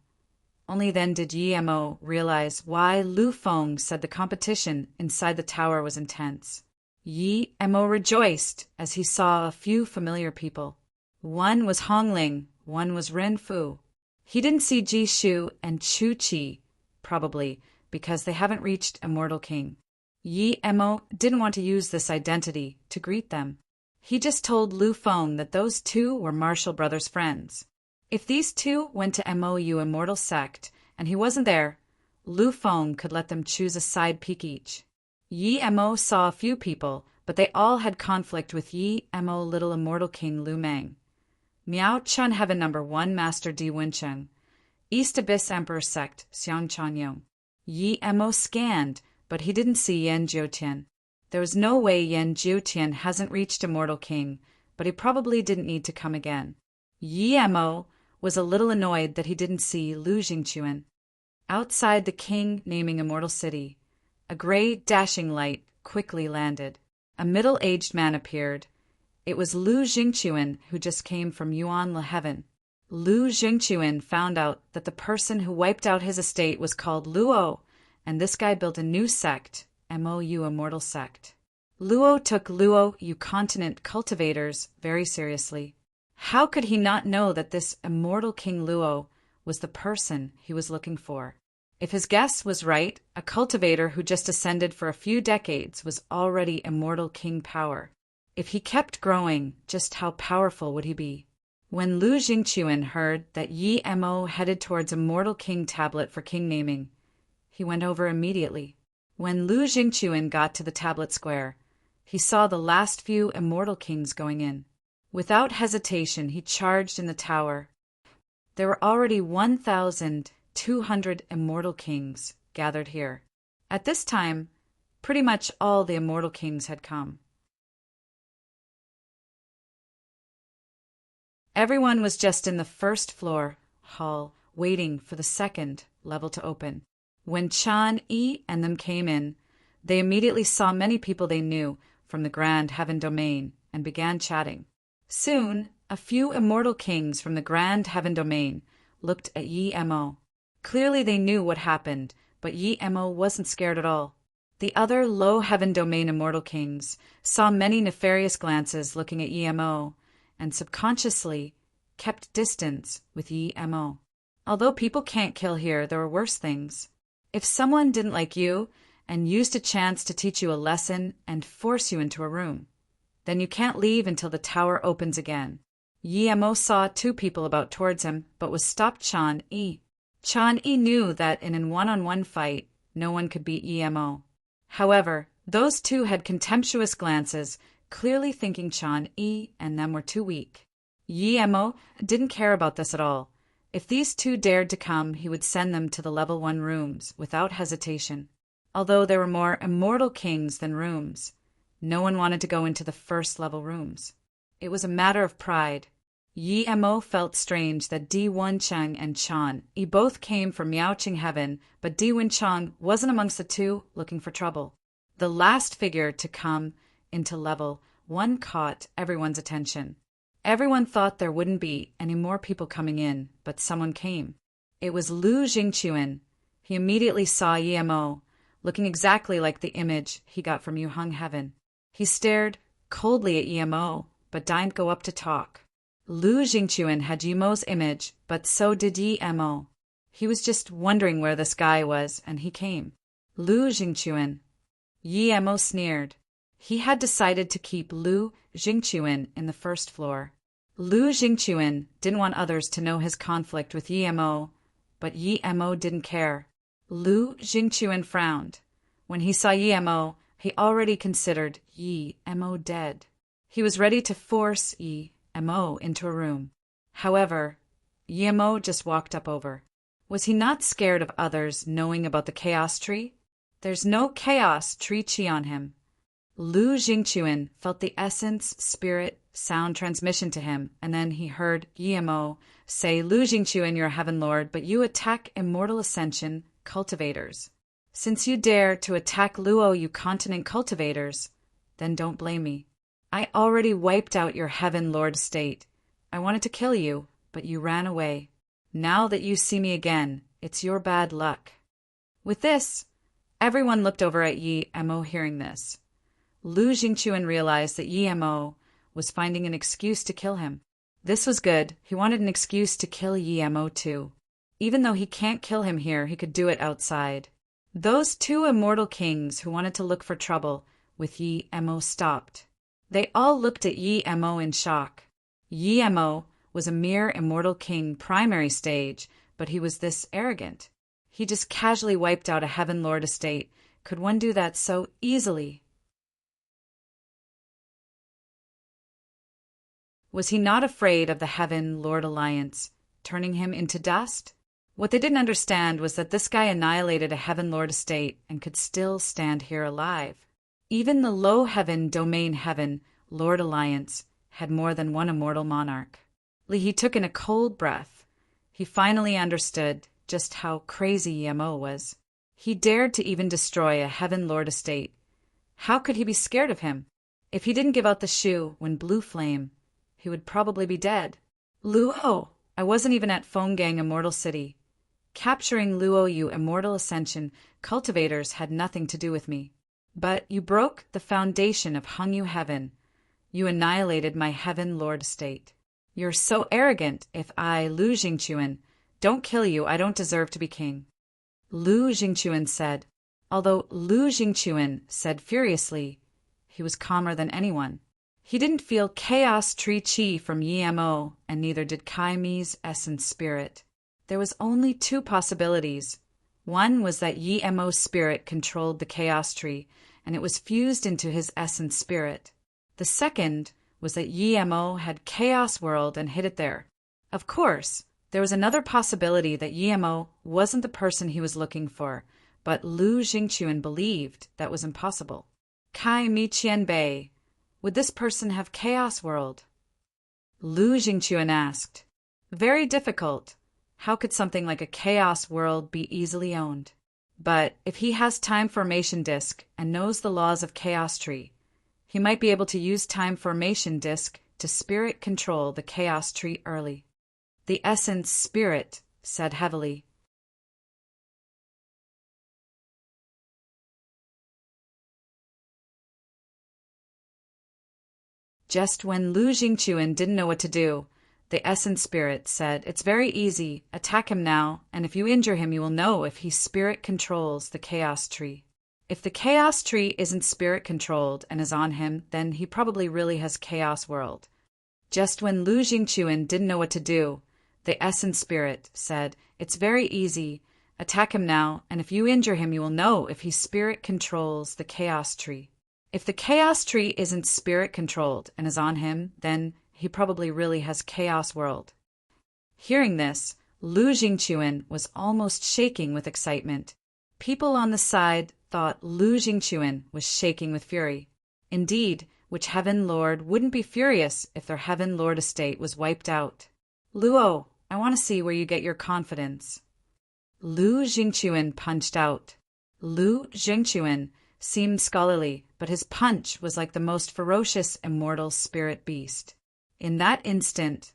Only then did Yi Mo realize why Lu Feng said the competition inside the tower was intense. Yi Mo rejoiced as he saw a few familiar people. One was Hong Ling, one was Ren Fu. He didn't see Ji Shu and Chu Qi, probably because they haven't reached Immortal King. Yi Mo didn't want to use this identity to greet them. He just told Lu Feng that those 2 were Marshall Brothers' friends. If these 2 went to MOU Immortal Sect and he wasn't there, Lu Feng could let them choose a side peek each. Yi Mo saw a few people, but they all had conflict with Yi Mo Little Immortal King Lu Meng. Miao Chun Heaven No. 1 Master Di Wencheng. East Abyss Emperor Sect Xiang Chanyong. Yi Mo scanned, but he didn't see Yan Jiutian. There was no way Yan Jiutian hasn't reached Immortal King, but he probably didn't need to come again. Yi Mo was a little annoyed that he didn't see Lu Jingquan. Outside the king naming Immortal City, a gray dashing light quickly landed. A middle-aged man appeared. It was Lu Jingquan who just came from Yuan Le Heaven. Lu Jingquan found out that the person who wiped out his estate was called Luo, and this guy built a new sect, MOU Immortal Sect. Luo took Luo U Continent cultivators very seriously. How could he not know that this immortal King Luo was the person he was looking for? If his guess was right, a cultivator who just ascended for a few decades was already immortal king power. If he kept growing, just how powerful would he be? When Lu Jingquan heard that Yi Mo headed towards Immortal King tablet for king naming, he went over immediately. When Lu Jingquan got to the tablet square, he saw the last few immortal kings going in. Without hesitation, he charged in the tower. There were already 1,200 immortal kings gathered here. At this time, pretty much all the immortal kings had come. Everyone was just in the first floor hall, waiting for the second level to open. When Chan Yi and them came in, they immediately saw many people they knew from the Grand Heaven Domain and began chatting. Soon, a few immortal kings from the Grand Heaven Domain looked at Yi Mo. Clearly they knew what happened, but Yi Mo wasn't scared at all. The other Low Heaven Domain immortal kings saw many nefarious glances looking at Yi Mo, and subconsciously kept distance with Yi Mo. Although people can't kill here, there were worse things. If someone didn't like you and used a chance to teach you a lesson and force you into a room, then you can't leave until the tower opens again. Yi Mo saw 2 people about towards him, but was stopped Chan Yi. Chan Yi knew that in a one-on-one fight, no one could beat Yi Mo. However, those 2 had contemptuous glances, clearly thinking Chan Yi and them were too weak. Yi Mo didn't care about this at all. If these 2 dared to come, he would send them to the level 1 rooms without hesitation. Although there were more immortal kings than rooms, no one wanted to go into the first level rooms. It was a matter of pride. Yi Mo felt strange that Di Wencheng and Chan Yi both came from Miaoqing Heaven, but Di Wencheng wasn't amongst the 2 looking for trouble. The last figure to come into level 1 caught everyone's attention. Everyone thought there wouldn't be any more people coming in, but someone came. It was Lu Jingquan. He immediately saw Yi Mo, looking exactly like the image he got from Yuheng Heaven. He stared coldly at Yi Mo, but didn't go up to talk. Lu Jingchuan had Yi Mo's image, but so did Yi Mo. He was just wondering where this guy was, and he came. Lu Jingchuan. Yi Mo sneered. He had decided to keep Lu Jingchuan in the first floor. Lu Jingchuan didn't want others to know his conflict with Yi Mo, but Yi Mo didn't care. Lu Jingchuan frowned. When he saw Yi Mo, he already considered Yi Mo dead. He was ready to force Yi Mo into a room. However, Yi Mo just walked up over. Was he not scared of others knowing about the chaos tree? There's no chaos tree chi on him. Lu Jingchuan felt the essence, spirit, sound transmission to him, and then he heard Yi Mo say, Lu Jingchuan, you're a heaven lord, but you attack immortal ascension cultivators. Since you dare to attack Luo, you continent cultivators, then don't blame me. I already wiped out your heaven lord state. I wanted to kill you, but you ran away. Now that you see me again, it's your bad luck. With this, everyone looked over at Yi Mo hearing this. Lu Jingchuan realized that Yi Mo was finding an excuse to kill him. This was good. He wanted an excuse to kill Yi Mo too. Even though he can't kill him here, he could do it outside. Those two immortal kings who wanted to look for trouble with Yi Mo stopped. They all looked at Yi Mo in shock. Yi Mo was a mere immortal king primary stage, but he was this arrogant. He just casually wiped out a heaven lord estate. Could one do that so easily? Was he not afraid of the Heaven Lord Alliance, turning him into dust? What they didn't understand was that this guy annihilated a Heaven Lord estate and could still stand here alive. Even the low heaven domain Heaven Lord Alliance had more than one immortal monarch. He took in a cold breath. He finally understood just how crazy Yi Mo was. He dared to even destroy a Heaven Lord estate. How could he be scared of him? If he didn't give out the shoe when Blue Flame, he would probably be dead. Luo! I wasn't even at Fenggang Immortal City. Capturing Luo Yu Immortal Ascension cultivators had nothing to do with me. But you broke the foundation of Hengyu Heaven. You annihilated my Heaven Lord estate. You're so arrogant. If I, Lu Jingchuan, don't kill you, I don't deserve to be king. Lu Jingchuan said. Although Lu Jingchuan said furiously, he was calmer than anyone. He didn't feel chaos tree chi from Yi Mo, and neither did Kai Mi's essence spirit. There was only two possibilities. One was that Yi Mo's spirit controlled the chaos tree, and it was fused into his essence spirit. The second was that Yi Mo had Chaos World and hid it there. Of course, there was another possibility that Yi Mo wasn't the person he was looking for, but Lu Jingchuan believed that was impossible. Kai Mi Qianbei, would this person have Chaos World? Lu Jingchuan asked. Very difficult. How could something like a Chaos World be easily owned? But if he has Time Formation Disk and knows the laws of Chaos Tree, he might be able to use Time Formation Disk to spirit control the Chaos Tree early. The Essence Spirit said heavily. Just when Lu Jingchuan didn't know what to do, the Essence Spirit said, It's very easy. Attack him now, and if you injure him, you will know if he spirit controls the Chaos Tree. If the Chaos Tree isn't spirit controlled and is on him, then he probably really has Chaos World. Just when Lu Jingchuan didn't know what to do, the Essence Spirit said, It's very easy. Attack him now, and if you injure him, you will know if he spirit controls the Chaos Tree. If the Chaos Tree isn't spirit controlled and is on him, then he probably really has Chaos World. Hearing this, Lu Jingchuan was almost shaking with excitement. People on the side thought Lu Jingchuan was shaking with fury. Indeed, which Heaven Lord wouldn't be furious if their Heaven Lord estate was wiped out? Luo, I want to see where you get your confidence. Lu Jingchuan punched out. Lu Jingchuan seemed scholarly, but his punch was like the most ferocious immortal spirit beast. In that instant,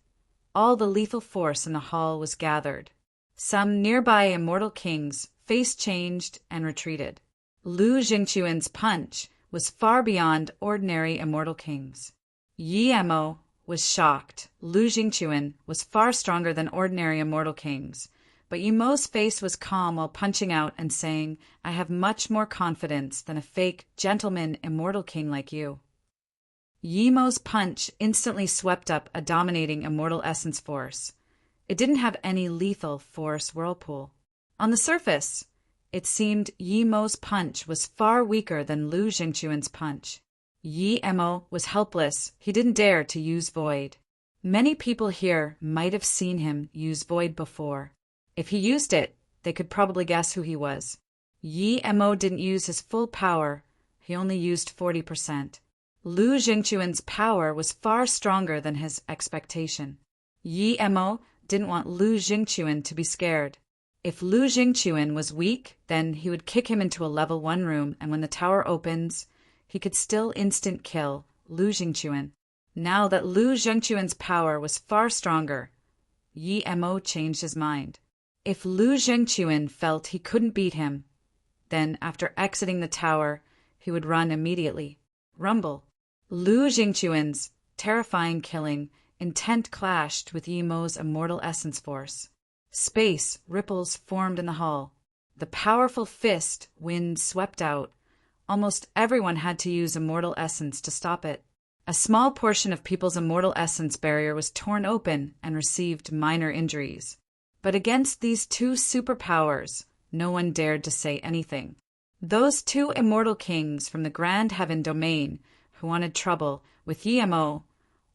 all the lethal force in the hall was gathered. Some nearby immortal kings face changed and retreated. Lu Jingchuan's punch was far beyond ordinary immortal kings. Yi Mo was shocked. Lu Jingquan was far stronger than ordinary immortal kings, but Yi Mo's face was calm while punching out and saying, "I have much more confidence than a fake, gentleman immortal king like you." Yi Mo's punch instantly swept up a dominating immortal essence force. It didn't have any lethal force whirlpool. On the surface, it seemed Yi Mo's punch was far weaker than Lu Jingquan's punch. Yi Mo was helpless. He didn't dare to use Void. Many people here might have seen him use Void before. If he used it, they could probably guess who he was. Yi Mo didn't use his full power. He only used 40%. Lu Jingquan's power was far stronger than his expectation. Yi Mo didn't want Lu Jingquan to be scared. If Lu Jingquan was weak, then he would kick him into a level 1 room, and when the tower opens, he could still instant kill Lu Jingquan. Now that Lu Jingquan's power was far stronger, Yi Mo changed his mind. If Lu Jingquan felt he couldn't beat him, then after exiting the tower, he would run immediately. Rumble. Lu Jingquan's terrifying killing intent clashed with Yi Mo's immortal essence force. Space ripples formed in the hall. The powerful fist wind swept out. Almost everyone had to use immortal essence to stop it. A small portion of people's immortal essence barrier was torn open and received minor injuries. But against these two superpowers, no one dared to say anything. Those two immortal kings from the Grand Heaven domain who wanted trouble with Yi Mo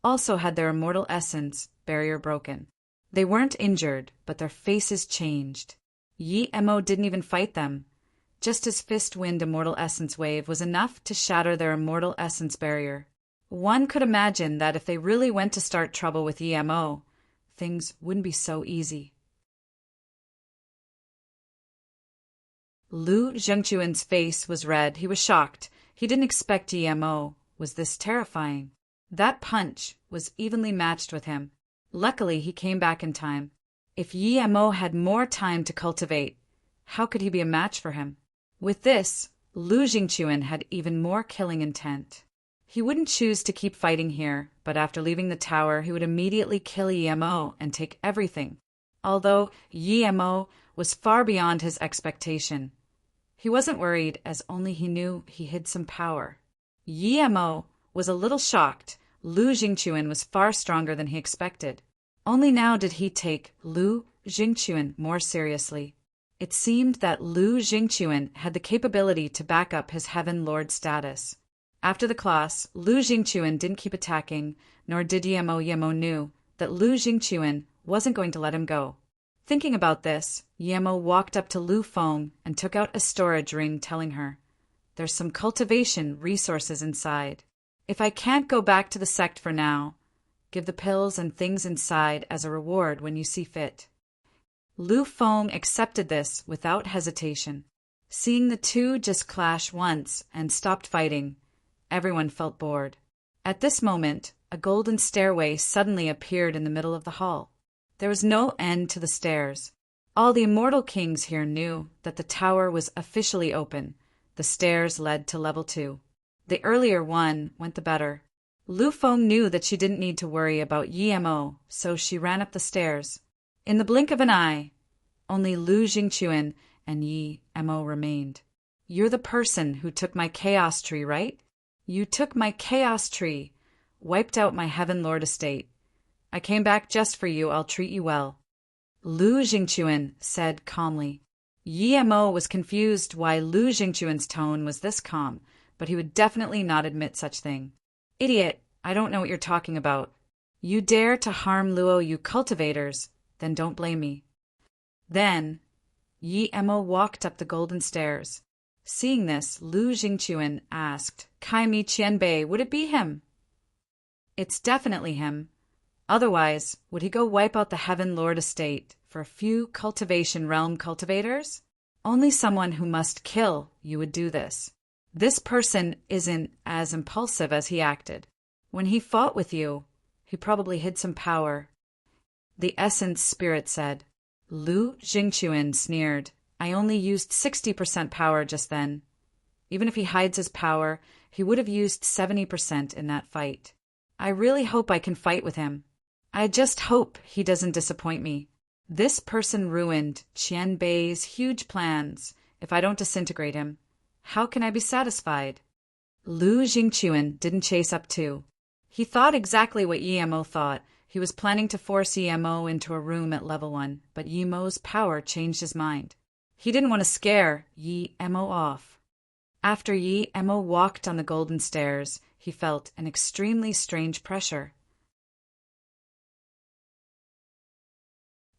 also had their immortal essence barrier broken. They weren't injured, but their faces changed. Yi Mo didn't even fight them. Just his fist wind immortal essence wave was enough to shatter their immortal essence barrier. One could imagine that if they really went to start trouble with Yi Mo, things wouldn't be so easy. Lu Jingquan's face was red. He was shocked. He didn't expect Yi Mo was this terrifying. That punch was evenly matched with him. Luckily, he came back in time. If Yi Mo had more time to cultivate, how could he be a match for him? With this, Lu Jingquan had even more killing intent. He wouldn't choose to keep fighting here, but after leaving the tower, he would immediately kill Yi Mo and take everything. Although Yi Mo was far beyond his expectation, he wasn't worried, as only he knew he hid some power. Yi Mo was a little shocked. Lu Jingquan was far stronger than he expected. Only now did he take Lu Jingquan more seriously. It seemed that Lu Jingquan had the capability to back up his Heaven Lord status. After the class, Lu Jingquan didn't keep attacking, nor did Yi Mo. Yi Mo knew that Lu Jingquan wasn't going to let him go. Thinking about this, Yi Mo walked up to Lu Feng and took out a storage ring, telling her, "There's some cultivation resources inside. If I can't go back to the sect for now, give the pills and things inside as a reward when you see fit." Lu Feng accepted this without hesitation. Seeing the two just clash once and stopped fighting, everyone felt bored. At this moment, a golden stairway suddenly appeared in the middle of the hall. There was no end to the stairs. All the immortal kings here knew that the tower was officially open. The stairs led to level 2. The earlier one went the better. Lu Feng knew that she didn't need to worry about Yi Mo, so she ran up the stairs. In the blink of an eye, only Lu Jingquan and Yi Mo remained. "You're the person who took my chaos tree, right? You took my chaos tree, wiped out my Heaven Lord estate. I came back just for you. I'll treat you well," Lu Jingquan said calmly. Yi Mo was confused why Lu Jingquan's tone was this calm, but he would definitely not admit such thing. "Idiot, I don't know what you're talking about. You dare to harm Luo Yu cultivators, then don't blame me." Then, Yi Mo walked up the golden stairs. Seeing this, Lu Jingquan asked, "Kai Mi Qianbei, would it be him?" "It's definitely him. Otherwise, would he go wipe out the Heaven Lord estate for a few cultivation realm cultivators? Only someone who must kill you would do this. This person isn't as impulsive as he acted. When he fought with you, he probably hid some power," the essence spirit said. Lu Jingquan sneered. "I only used 60% power just then. Even if he hides his power, he would have used 70% in that fight. I really hope I can fight with him. I just hope he doesn't disappoint me. This person ruined Qianbei's huge plans. If I don't disintegrate him, how can I be satisfied? Lu Jingquan didn't chase up too. He thought exactly what Yimo thought. He was planning to force Yimo into a room at level 1, but Yimo's power changed his mind. He didn't want to scare Yimo off. After Yimo walked on the golden stairs, he felt an extremely strange pressure.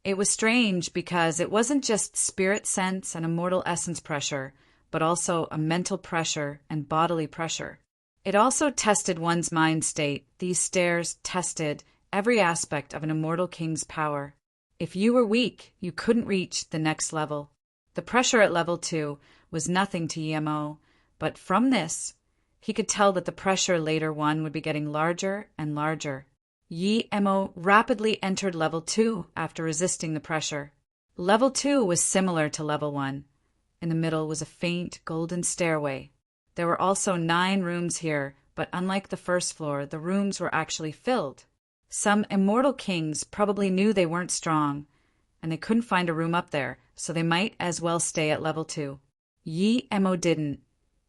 It was strange because it wasn't just spirit sense and immortal essence pressure, but also a mental pressure and bodily pressure. It also tested one's mind state. These stairs tested every aspect of an immortal king's power. If you were weak, you couldn't reach the next level. The pressure at level 2 was nothing to Yimo, but from this, he could tell that the pressure later one would be getting larger and larger. Yimo rapidly entered level 2 after resisting the pressure. Level 2 was similar to level 1. In the middle was a faint golden stairway. There were also 9 rooms here, but unlike the first floor, the rooms were actually filled. Some immortal kings probably knew they weren't strong, and they couldn't find a room up there, so they might as well stay at level 2. Yimo didn't.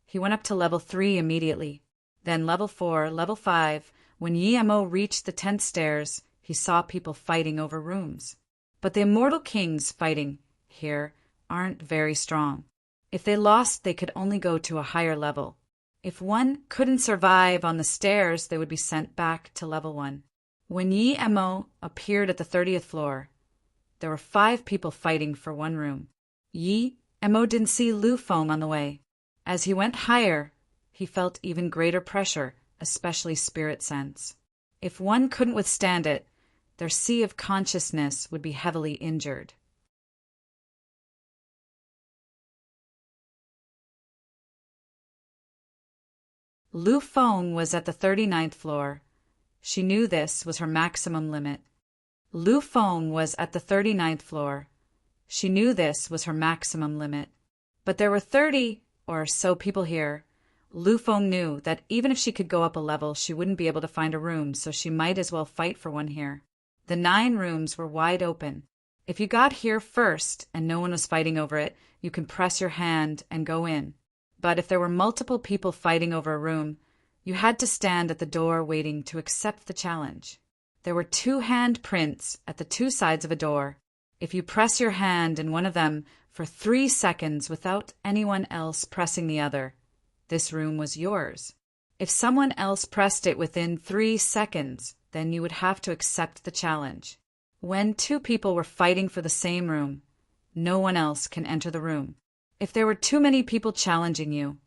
He went up to level 3 immediately. Then level 4, level 5. When Yimo reached the 10th stairs, he saw people fighting over rooms. But the immortal kings fighting here aren't very strong. If they lost, they could only go to a higher level. If one couldn't survive on the stairs, they would be sent back to level 1. When Yimo appeared at the 30th floor, there were 5 people fighting for one room. Yimo didn't see Lu Feng on the way. As he went higher, he felt even greater pressure, especially spirit sense. If one couldn't withstand it, their sea of consciousness would be heavily injured. Lu Feng was at the 39th floor. She knew this was her maximum limit. Lu Feng was at the 39th floor. She knew this was her maximum limit. But there were 30 or so people here. Lu Feng knew that even if she could go up a level, she wouldn't be able to find a room, so she might as well fight for one here. The 9 rooms were wide open. If you got here first and no one was fighting over it, you can press your hand and go in. But if there were multiple people fighting over a room, you had to stand at the door waiting to accept the challenge. There were 2 hand prints at the 2 sides of a door. If you press your hand in one of them for 3 seconds without anyone else pressing the other, this room was yours. If someone else pressed it within 3 seconds, then you would have to accept the challenge. When 2 people were fighting for the same room, no one else can enter the room. If there were too many people challenging you,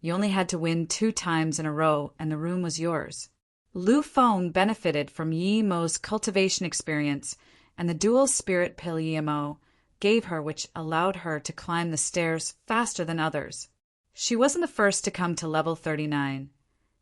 you only had to win 2 times in a row and the room was yours. Lu Feng benefited from Yimo's cultivation experience and the dual spirit pill Yimo gave her, which allowed her to climb the stairs faster than others. She wasn't the first to come to level 39.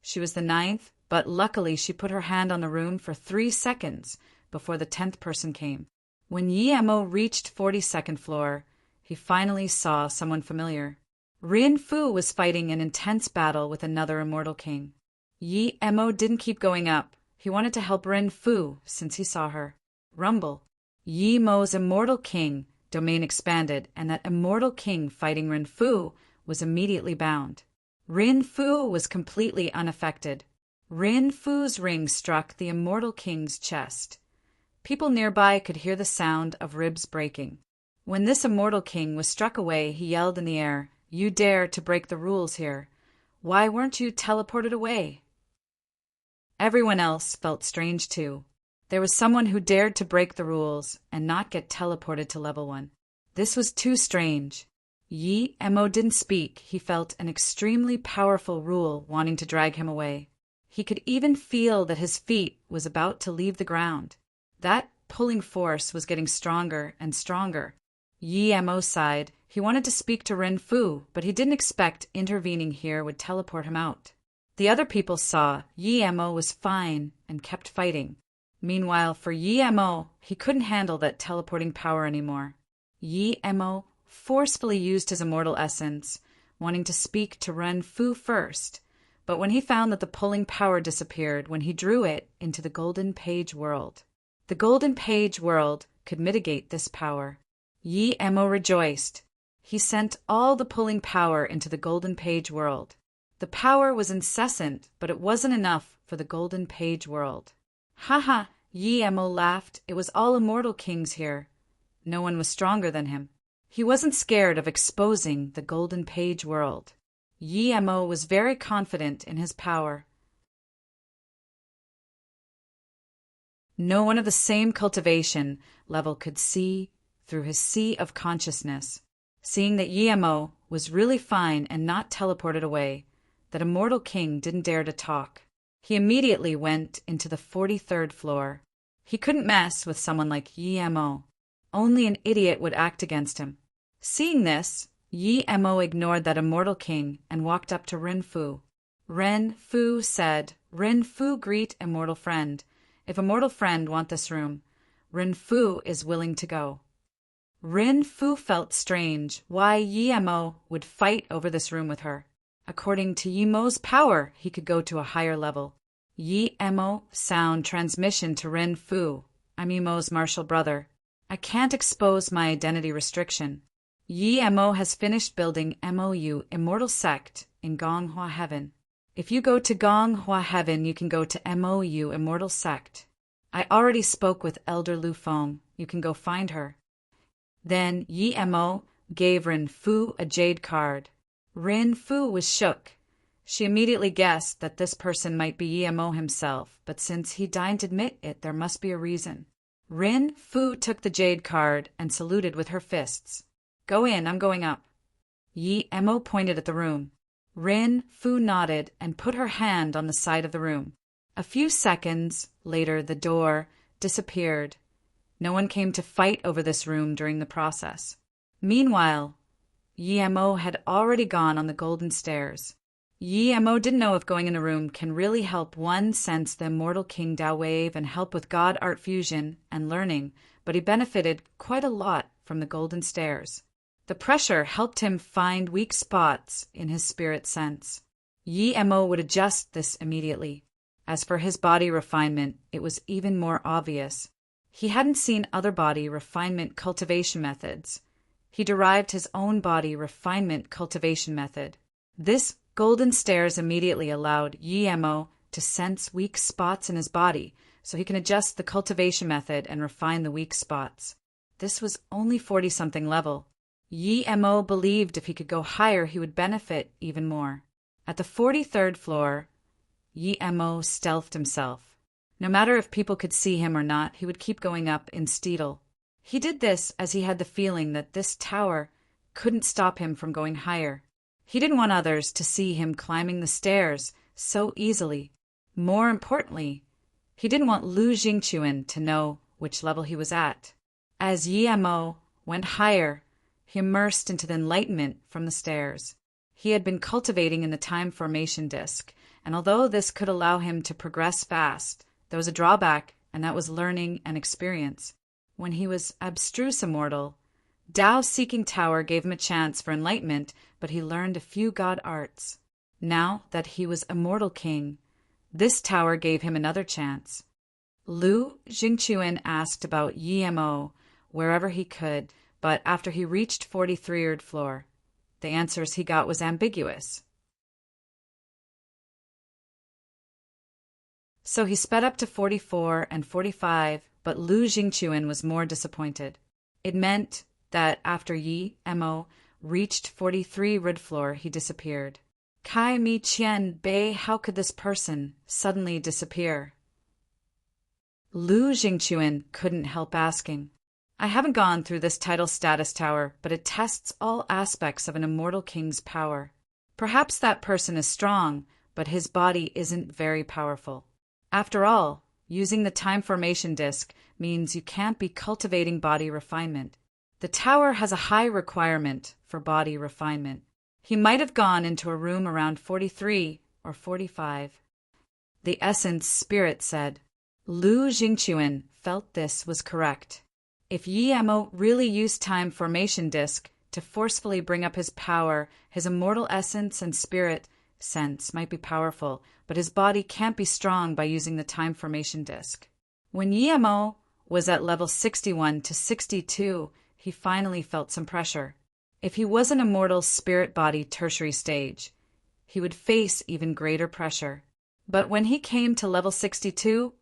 She was the 9th, but luckily she put her hand on the room for 3 seconds before the 10th person came. When Yimo reached 42nd floor, he finally saw someone familiar. Rin Fu was fighting an intense battle with another immortal king. Yimo didn't keep going up. He wanted to help Rin Fu since he saw her. Rumble. Yimo's immortal king domain expanded, and that immortal king fighting Rin Fu was immediately bound. Rin Fu was completely unaffected. Rin Fu's ring struck the immortal king's chest. People nearby could hear the sound of ribs breaking. When this immortal king was struck away, he yelled in the air, "You dare to break the rules here. Why weren't you teleported away?" Everyone else felt strange too. There was someone who dared to break the rules and not get teleported to level 1. This was too strange. Yimo didn't speak. He felt an extremely powerful rule wanting to drag him away. He could even feel that his feet was about to leave the ground. That pulling force was getting stronger and stronger. Yimo sighed. He wanted to speak to Rin Fu, but he didn't expect intervening here would teleport him out. The other people saw Yimo was fine and kept fighting. Meanwhile, for Yimo, he couldn't handle that teleporting power anymore. Yimo forcefully used his immortal essence, wanting to speak to Ren Fu first, but when he found that the pulling power disappeared when he drew it into the golden page world. The golden page world could mitigate this power. Yi Emo rejoiced. He sent all the pulling power into the golden page world. The power was incessant, but it wasn't enough for the golden page world. "Ha! Yi Emo laughed. It was all immortal kings here. No one was stronger than him. He wasn't scared of exposing the golden page world. Yi Emo was very confident in his power. No one of the same cultivation level could see through his sea of consciousness. Seeing that Yi Emo was really fine and not teleported away, that immortal king didn't dare to talk. He immediately went into the 43rd floor. He couldn't mess with someone like Yi Emo. Only an idiot would act against him. Seeing this, Yi Emo ignored that immortal king and walked up to Ren Fu. Ren Fu said, "Ren Fu, greet immortal friend. If immortal friend want this room, Ren Fu is willing to go." Ren Fu felt strange why Yi Emo would fight over this room with her. According to Yi Mo's power, he could go to a higher level. Yi Emo sound transmission to Ren Fu. "I'm Yi Mo's martial brother. I can't expose my identity restriction. Yi Emo has finished building MOU Immortal Sect in Gonghua Heaven. If you go to Gonghua Heaven, you can go to MOU Immortal Sect. I already spoke with Elder Lu Feng. You can go find her." Then Yi Emo gave Ren Fu a jade card. Ren Fu was shook. She immediately guessed that this person might be Yi Emo himself, but since he didn't admit it, there must be a reason. Ren Fu took the jade card and saluted with her fists. "Go in, I'm going up." Yi Emo pointed at the room. Ren Fu nodded and put her hand on the side of the room. A few seconds later, the door disappeared. No one came to fight over this room during the process. Meanwhile, Yi Emo had already gone on the golden stairs. Yi Emo didn't know if going in a room can really help one sense the immortal King Dao wave and help with God art fusion and learning, but he benefited quite a lot from the golden stairs. The pressure helped him find weak spots in his spirit sense. Yi Emo would adjust this immediately. As for his body refinement, it was even more obvious. He hadn't seen other body refinement cultivation methods. He derived his own body refinement cultivation method. This golden stairs immediately allowed Yi Emo to sense weak spots in his body, so he can adjust the cultivation method and refine the weak spots. This was only 40-something level. Yi Emo believed if he could go higher, he would benefit even more. At the 43rd floor, Yi Emo stealthed himself. No matter if people could see him or not, he would keep going up in steetle. He did this as he had the feeling that this tower couldn't stop him from going higher. He didn't want others to see him climbing the stairs so easily. More importantly, he didn't want Lu Jingquan to know which level he was at. As Yi Emo went higher, he immersed into the enlightenment from the stairs. He had been cultivating in the time formation disk, and although this could allow him to progress fast, there was a drawback, and that was learning and experience. When he was abstruse immortal, Dao Seeking Tower gave him a chance for enlightenment, but he learned a few god arts. Now that he was immortal king, this tower gave him another chance. Lu Jingquan asked about Yi Emo wherever he could, but after he reached 43rd floor, the answers he got was ambiguous. So he sped up to 44 and 45, but Lu Jingquan was more disappointed. It meant that after Yi Emo reached 43rd floor, he disappeared. Kai Mi Qian Bei, how could this person suddenly disappear? Lu Jingquan couldn't help asking. I haven't gone through this title status tower, but it tests all aspects of an immortal king's power. Perhaps that person is strong, but his body isn't very powerful. After all, using the time formation disk means you can't be cultivating body refinement. The tower has a high requirement for body refinement. He might have gone into a room around 43 or 45. The essence spirit said. Lu Jingquan felt this was correct. If Yi Emo really used time formation disk to forcefully bring up his power, his immortal essence and spirit sense might be powerful, but his body can't be strong by using the time formation disk. When Yemo was at level 61 to 62, he finally felt some pressure. If he was an immortal spirit body tertiary stage, he would face even greater pressure. But when he came to level 62,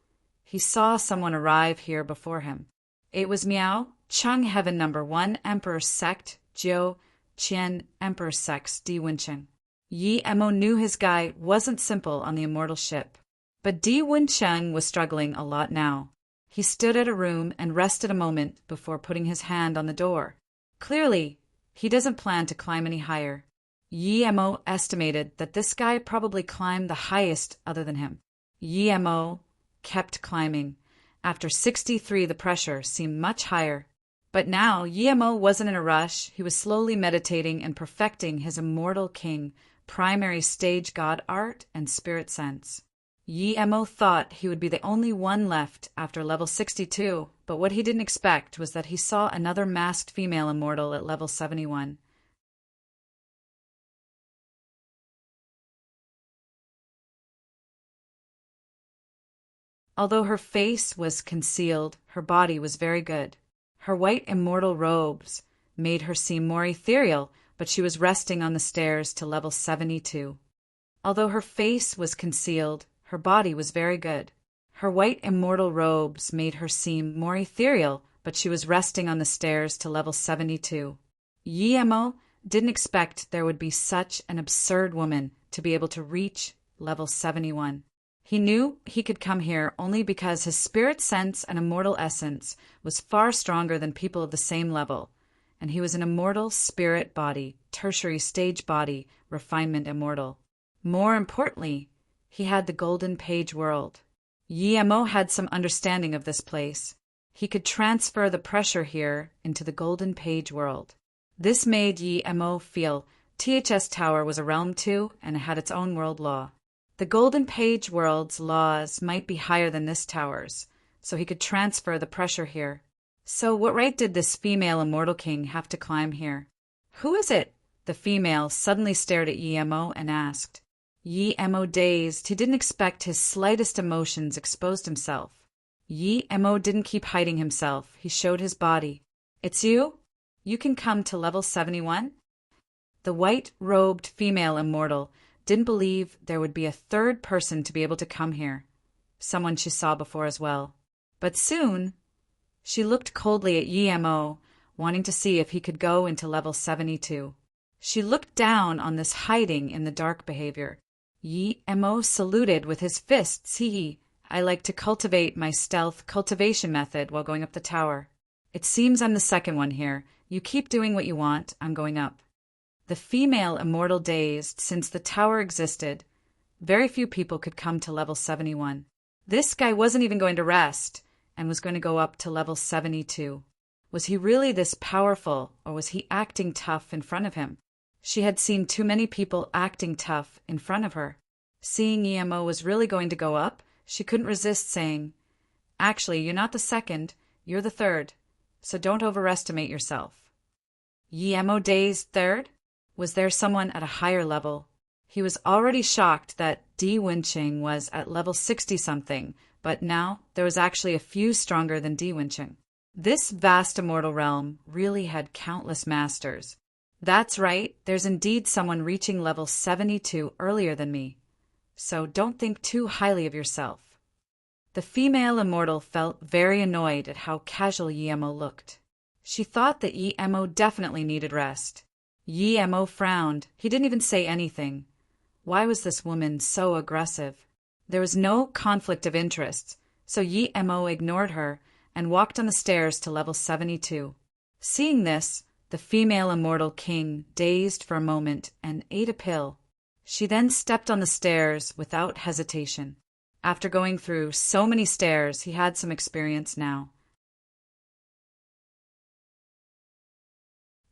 he saw someone arrive here before him. It was Miao, Chung Heaven number 1 Emperor Sect, Jiu, Qian Emperor Sect, Di Wencheng. Yi Emo knew his guy wasn't simple on the immortal ship. But Di Wencheng was struggling a lot now. He stood at a room and rested a moment before putting his hand on the door. Clearly, he doesn't plan to climb any higher. Yi Emo estimated that this guy probably climbed the highest other than him. Yi Emo kept climbing. After 63, the pressure seemed much higher. But now, Yi Emo wasn't in a rush. He was slowly meditating and perfecting his immortal king, primary stage god art and spirit sense. Yi Emo thought he would be the only one left after level 62, but what he didn't expect was that he saw another masked female immortal at level 71. Although her face was concealed, her body was very good. Her white immortal robes made her seem more ethereal, but she was resting on the stairs to level 72. Although her face was concealed, her body was very good. Her white immortal robes made her seem more ethereal, but she was resting on the stairs to level 72. Yi Emo didn't expect there would be such an absurd woman to be able to reach level 71. He knew he could come here only because his spirit sense and immortal essence was far stronger than people of the same level, and he was an immortal spirit body, tertiary stage body, refinement immortal. More importantly, he had the Golden Page world. Yi Emo had some understanding of this place. He could transfer the pressure here into the Golden Page world. This made Yi Emo feel THS Tower was a realm too and had its own world law. The Golden Page world's laws might be higher than this tower's, so he could transfer the pressure here. So what right did this female immortal king have to climb here? Who is it? The female suddenly stared at Yi Emo and asked. Yi Emo dazed, he didn't expect his slightest emotions exposed himself. Yi Emo didn't keep hiding himself, he showed his body. It's you? You can come to level 71? The white-robed female immortal didn't believe there would be a third person to be able to come here, someone she saw before as well. But soon, she looked coldly at Yi Emo, wanting to see if he could go into level 72. She looked down on this hiding in the dark behavior. Yi Emo saluted with his fists. I like to cultivate my stealth cultivation method while going up the tower. It seems I'm the second one here. You keep doing what you want, I'm going up. The female immortal dazed. Since the tower existed, very few people could come to level 71. This guy wasn't even going to rest and was going to go up to level 72. Was he really this powerful, or was he acting tough in front of him? She had seen too many people acting tough in front of her. Seeing Yi Emo was really going to go up, she couldn't resist saying, "Actually, you're not the second, you're the third, so don't overestimate yourself." Yi Emo dazed third? Was there someone at a higher level? He was already shocked that Di Wencheng was at level 60-something, but now there was actually a few stronger than Di Wencheng. This vast immortal realm really had countless masters. That's right, there's indeed someone reaching level 72 earlier than me. So don't think too highly of yourself. The female immortal felt very annoyed at how casual Yi Emo looked. She thought that Yi Emo definitely needed rest. Yi Emo frowned. He didn't even say anything. Why was this woman so aggressive? There was no conflict of interest, so Yi Emo ignored her and walked on the stairs to level 72. Seeing this, the female immortal king dazed for a moment and ate a pill. She then stepped on the stairs without hesitation. After going through so many stairs, he had some experience now.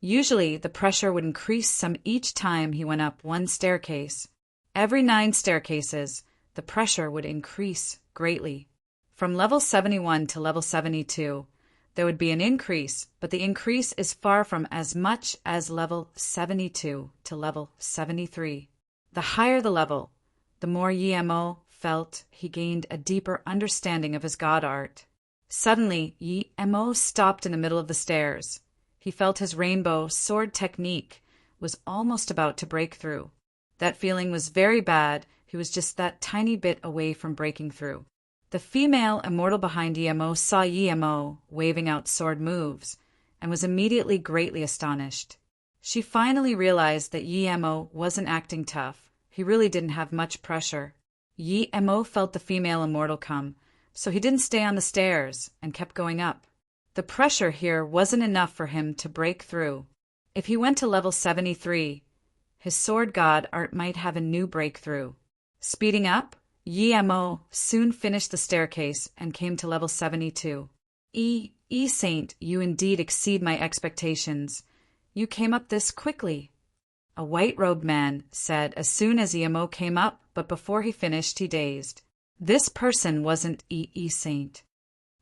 Usually, the pressure would increase some each time he went up one staircase. Every 9 staircases, the pressure would increase greatly. From level 71 to level 72, there would be an increase, but the increase is far from as much as level 72 to level 73. The higher the level, the more Yi-mo felt he gained a deeper understanding of his god art. Suddenly, Yi-mo stopped in the middle of the stairs. He felt his rainbow sword technique was almost about to break through. That feeling was very bad. He was just that tiny bit away from breaking through. The female immortal behind Yi-mo saw Yi-mo waving out sword moves and was immediately greatly astonished. She finally realized that Yi-mo wasn't acting tough. He really didn't have much pressure. Yi-mo felt the female immortal come, so he didn't stay on the stairs and kept going up. The pressure here wasn't enough for him to break through. If he went to level 73, his sword god art might have a new breakthrough. Speeding up, Yi-mo soon finished the staircase and came to level 72. Saint, you indeed exceed my expectations. You came up this quickly. A white-robed man said as soon as Yi-mo came up, but before he finished he dazed. This person wasn't Saint.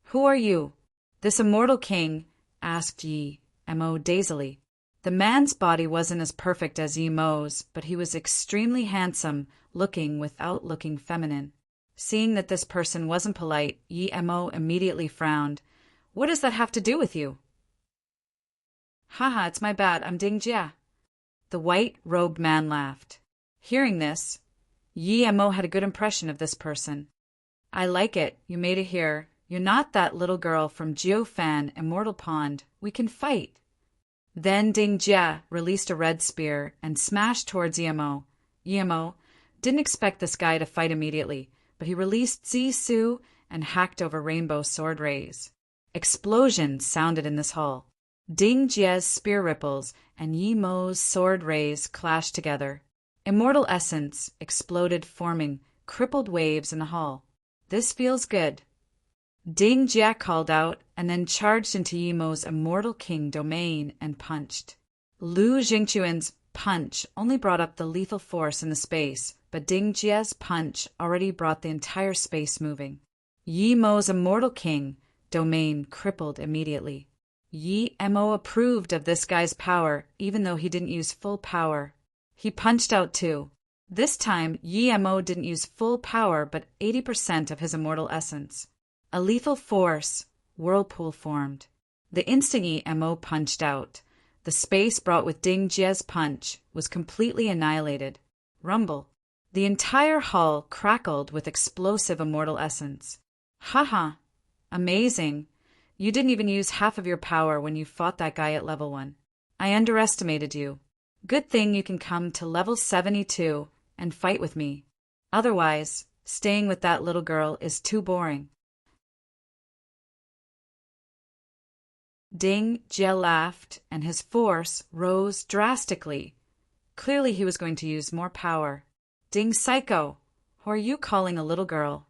Who are you? This immortal king, asked Yi-mo dazedly. The man's body wasn't as perfect as Yi-mo's, but he was extremely handsome, looking without looking feminine. Seeing that this person wasn't polite, Yi-mo immediately frowned. What does that have to do with you? Haha, it's my bad, I'm Ding Jia. The white-robed man laughed. Hearing this, Yi-mo had a good impression of this person. I like it, you made it here. You're not that little girl from Jiufan Immortal Pond. We can fight. Then Ding Jia released a red spear and smashed towards Yi-mo. Yi-mo didn't expect this guy to fight immediately, but he released Zisu and hacked over rainbow sword rays. Explosions sounded in this hall. Ding Jia's spear ripples and Yi-mo's sword rays clashed together. Immortal essence exploded, forming crippled waves in the hall. This feels good. Ding Jia called out and then charged into Yi-mo's immortal king domain and punched. Lu Jingquan's punch only brought up the lethal force in the space, but Ding Jia's punch already brought the entire space moving. Yi-mo's immortal king domain crippled immediately. Yi-mo approved of this guy's power, even though he didn't use full power. He punched out too. This time, Yi-mo didn't use full power, but 80% of his immortal essence. A lethal force, whirlpool formed. The instant Yi-mo punched out, the space brought with Ding Jia's punch was completely annihilated. Rumble. The entire hall crackled with explosive immortal essence. Haha. Amazing. You didn't even use half of your power when you fought that guy at level 1. I underestimated you. Good thing you can come to level 72 and fight with me. Otherwise, staying with that little girl is too boring. Ding Jia laughed, and his force rose drastically. Clearly he was going to use more power. Ding Psycho, who are you calling a little girl?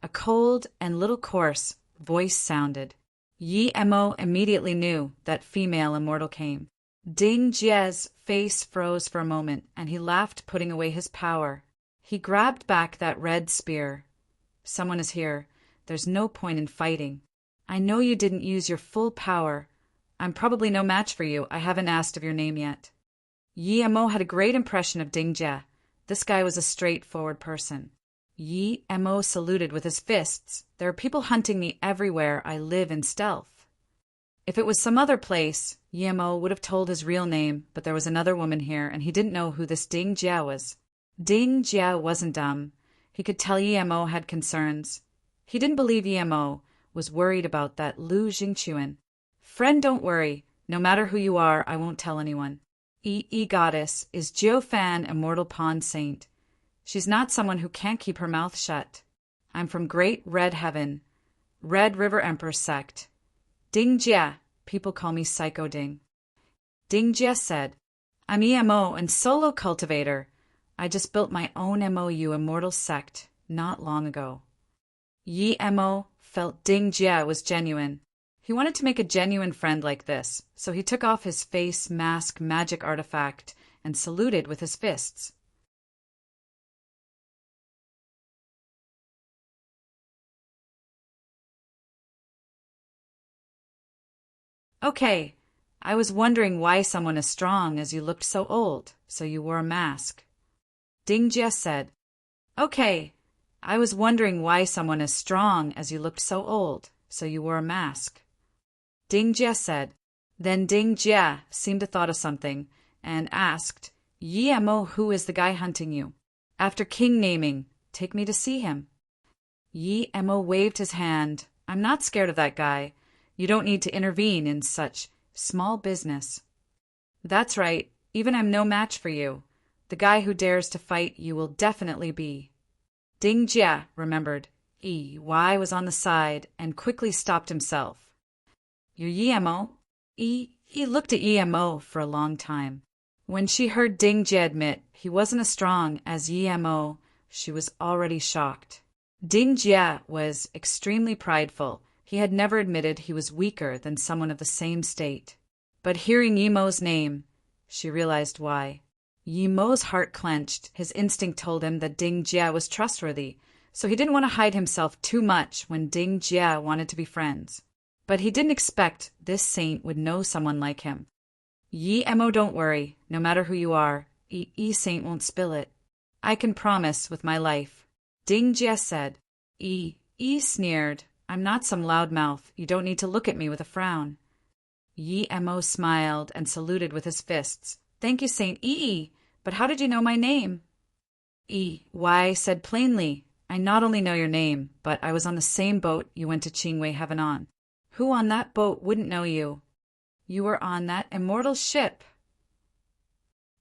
A cold and little coarse voice sounded. Yi-mo immediately knew that female immortal came. Ding Jia's face froze for a moment, and he laughed, putting away his power. He grabbed back that red spear. Someone is here. There's no point in fighting. I know you didn't use your full power. I'm probably no match for you. I haven't asked of your name yet. Yi-mo had a great impression of Ding Jia. This guy was a straightforward person. Yi-mo saluted with his fists. There are people hunting me everywhere. I live in stealth. If it was some other place, Yi-mo would have told his real name, but there was another woman here, and he didn't know who this Ding Jia was. Ding Jia wasn't dumb. He could tell Yi-mo had concerns. He didn't believe Yi-mo was worried about that Lu Jingquan. Friend, don't worry. No matter who you are, I won't tell anyone. Goddess is Jiufan Immortal Pond Saint. She's not someone who can't keep her mouth shut. I'm from Great Red Heaven, Red River Emperor Sect. Ding Jia, people call me Psycho Ding. Ding Jia said, I'm Yi-mo and solo cultivator. I just built my own MOU Immortal Sect not long ago. Yi-mo felt Ding Jia was genuine. He wanted to make a genuine friend like this, so he took off his face mask magic artifact and saluted with his fists. Okay, I was wondering why someone as strong as you looked so old, so you wore a mask. Ding Jie said. Okay, I was wondering why someone as strong as you looked so old, so you wore a mask. Ding Jie said. Then Ding Jie seemed to thought of something and asked, Yi Mo, who is the guy hunting you? After king naming, take me to see him. Yi Mo waved his hand. I'm not scared of that guy. You don't need to intervene in such small business. That's right, even I'm no match for you. The guy who dares to fight you will definitely be. Ding Jie remembered Yi was on the side and quickly stopped himself. You're Yi Mo? Yi looked at Yi Mo for a long time. When she heard Ding Jie admit he wasn't as strong as Yi Mo, she was already shocked. Ding Jie was extremely prideful. He had never admitted he was weaker than someone of the same state. But hearing Yi Mo's name, she realized why. Yi Mo's heart clenched. His instinct told him that Ding Jie was trustworthy, so he didn't want to hide himself too much when Ding Jie wanted to be friends. But he didn't expect this saint would know someone like him. Yi Mo, don't worry. No matter who you are, Yi saint won't spill it. I can promise with my life. Ding Jie said. Yi sneered. I'm not some loudmouth. You don't need to look at me with a frown. Yi Mo smiled and saluted with his fists. Thank you, Saint Yi, but how did you know my name? Yi said plainly, I not only know your name, but I was on the same boat you went to Qingwei Heaven on. Who on that boat wouldn't know you? You were on that immortal ship.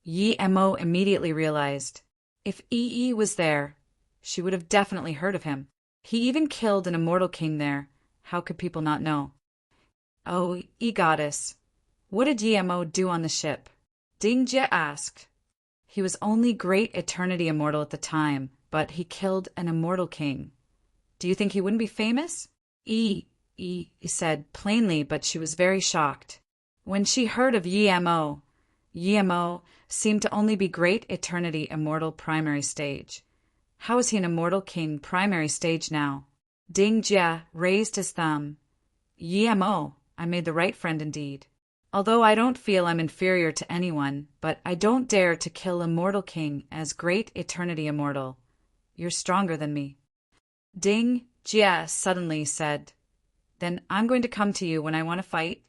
Yi Mo immediately realized, if Yi was there, she would have definitely heard of him. He even killed an immortal king there. How could people not know? Oh, Yi goddess, what did Yi Mo do on the ship? Ding Jie asked. He was only great eternity immortal at the time, but he killed an immortal king. Do you think he wouldn't be famous? Yi said plainly, but she was very shocked. When she heard of Yi Mo seemed to only be great eternity immortal primary stage. How is he an immortal king primary stage now? Ding Jie raised his thumb. Yi Mo, I made the right friend indeed. Although I don't feel I'm inferior to anyone, but I don't dare to kill immortal king as great eternity immortal. You're stronger than me. Ding Jie suddenly said, Then I'm going to come to you when I want to fight.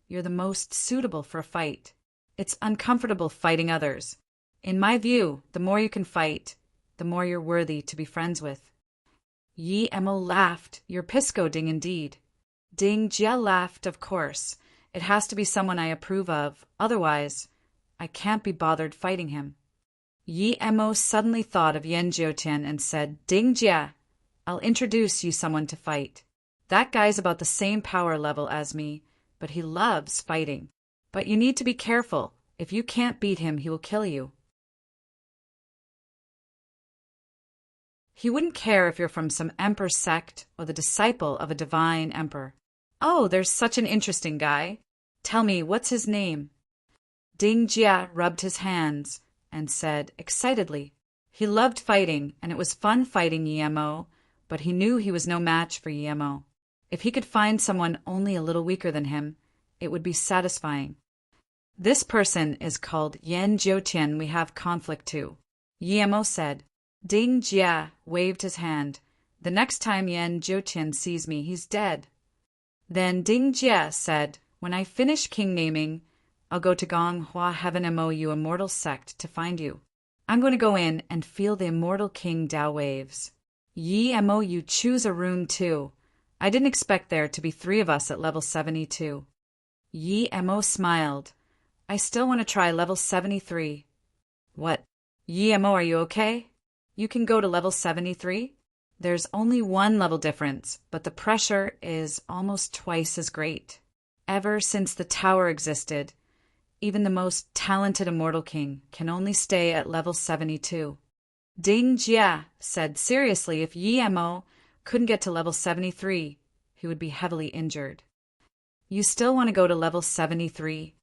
You're the most suitable for a fight. It's uncomfortable fighting others. In my view, the more you can fight, the more you're worthy to be friends with. Yi Mo laughed. You're Pisco Ding indeed. Ding Jie laughed, of course. It has to be someone I approve of, otherwise I can't be bothered fighting him. Yi Mo suddenly thought of Yan Jiutian and said, Ding Jie, I'll introduce you someone to fight. That guy's about the same power level as me, but he loves fighting. But you need to be careful. If you can't beat him, he will kill you. He wouldn't care if you're from some emperor sect or the disciple of a divine emperor. Oh, there's such an interesting guy. Tell me, what's his name? Ding Jie rubbed his hands and said excitedly. He loved fighting, and it was fun fighting Yi Mo, but he knew he was no match for Yi Mo. If he could find someone only a little weaker than him, it would be satisfying. This person is called Yan Jiutian. We have conflict too, Yi Mo said. Ding Jie waved his hand. The next time Yan Jiutian sees me, he's dead. Then Ding Jie said, when I finish king naming, I'll go to Gong Hua Heaven Mo, you immortal sect, to find you. I'm going to go in and feel the immortal king Tao waves. Yi Mo, you choose a rune too. I didn't expect there to be 3 of us at level 72. Yi Mo smiled. I still want to try level 73. What? Yi Mo, are you okay? You can go to level 73? There's only 1 level difference, but the pressure is almost twice as great. Ever since the tower existed, even the most talented immortal king can only stay at level 72. Ding Jie said seriously, if Yi Mo couldn't get to level 73, he would be heavily injured. You still want to go to level 73?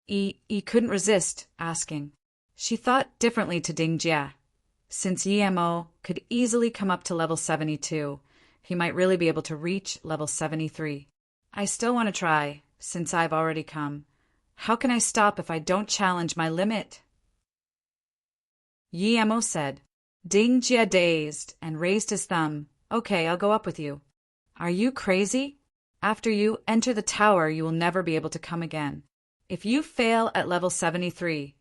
Yi couldn't resist asking. She thought differently to Ding Jie. Since Yi Mo could easily come up to level 72, he might really be able to reach level 73. I still want to try, since I've already come. How can I stop if I don't challenge my limit? Yi Mo said. Ding Jia dazed and raised his thumb. Okay, I'll go up with you. Are you crazy? After you enter the tower, you will never be able to come again. If you fail at level 73,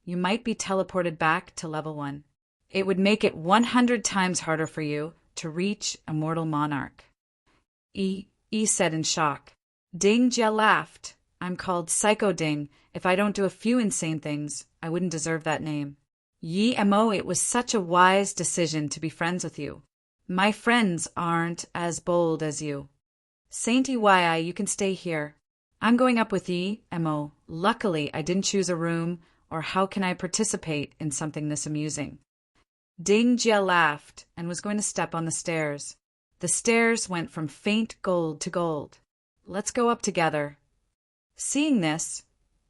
you might be teleported back to level 1. It would make it 100 times harder for you to reach Immortal Monarch. Yi said in shock. Ding Jia laughed. I'm called Psycho Ding. If I don't do a few insane things, I wouldn't deserve that name. Yi Mo, it was such a wise decision to be friends with you. My friends aren't as bold as you. Saint Yi, you can stay here. I'm going up with Yi Mo. Luckily, I didn't choose a room, or how can I participate in something this amusing? Ding Jia laughed and was going to step on the stairs. The stairs went from faint gold to gold. Let's go up together. Seeing this,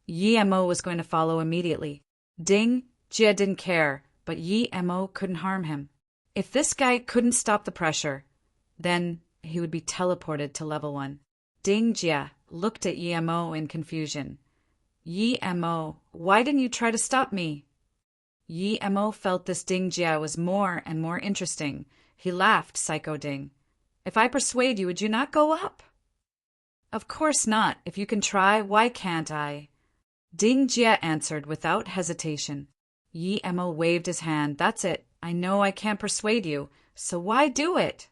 Yi Mo was going to follow immediately. Ding Jia didn't care, but Yi Mo couldn't harm him. If this guy couldn't stop the pressure, then he would be teleported to level 1. Ding Jia looked at Yi Mo in confusion. Yi Mo, why didn't you try to stop me? Yi Mo felt this Ding Jia was more and more interesting. He laughed, Psycho Ding. If I persuade you, would you not go up? Of course not. If you can try, why can't I? Ding Jia answered without hesitation. Yi Mo waved his hand. That's it. I know I can't persuade you, so why do it?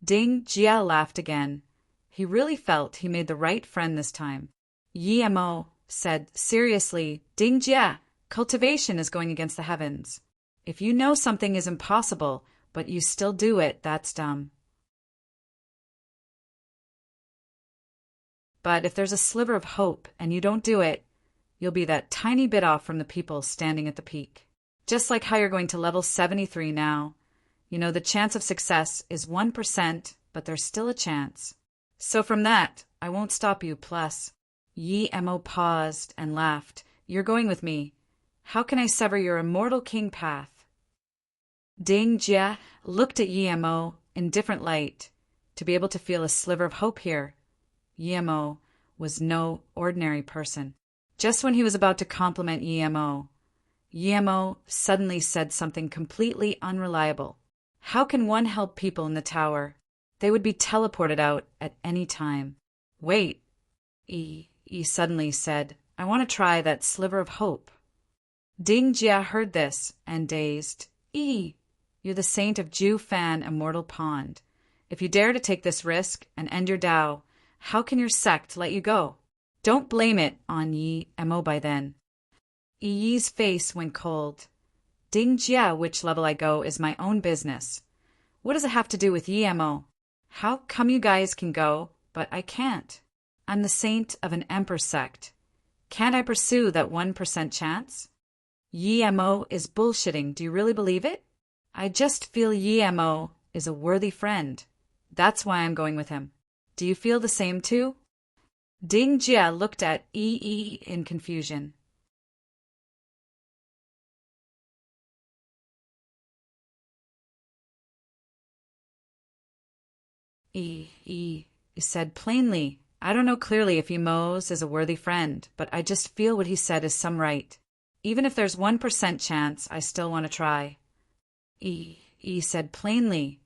Ding Jia laughed again. He really felt he made the right friend this time. Yi Mo said, seriously, Ding Jia, cultivation is going against the heavens. If you know something is impossible, but you still do it, that's dumb. But if there's a sliver of hope and you don't do it, you'll be that tiny bit off from the people standing at the peak. Just like how you're going to level 73 now. You know, the chance of success is 1%, but there's still a chance. So from that, I won't stop you. Plus, Yi Mo paused and laughed. You're going with me. How can I sever your immortal king path? Ding Jia looked at Yi Mo in different light, to be able to feel a sliver of hope here. Yi Mo was no ordinary person. Just when he was about to compliment Yi Mo suddenly said something completely unreliable. How can one help people in the tower? They would be teleported out at any time. Wait, Yi suddenly said. I want to try that sliver of hope. Ding Jia heard this and dazed. You're the saint of Ju Fan Immortal Pond. If you dare to take this risk and end your Tao, how can your sect let you go? Don't blame it on Yi Mo by then. Yi's face went cold. Ding Jia, which level I go is my own business. What does it have to do with Yi Mo? How come you guys can go, but I can't? I'm the saint of an emperor sect. Can't I pursue that 1% chance? Yi Mo is bullshitting. Do you really believe it? I just feel Yi Mo is a worthy friend. That's why I'm going with him. Do you feel the same too? Ding Jia looked at Yi in confusion. Yi said plainly, I don't know clearly if Yi Mo's is a worthy friend, but I just feel what he said is some right. Even if there's 1% chance, I still want to try. Yi said plainly,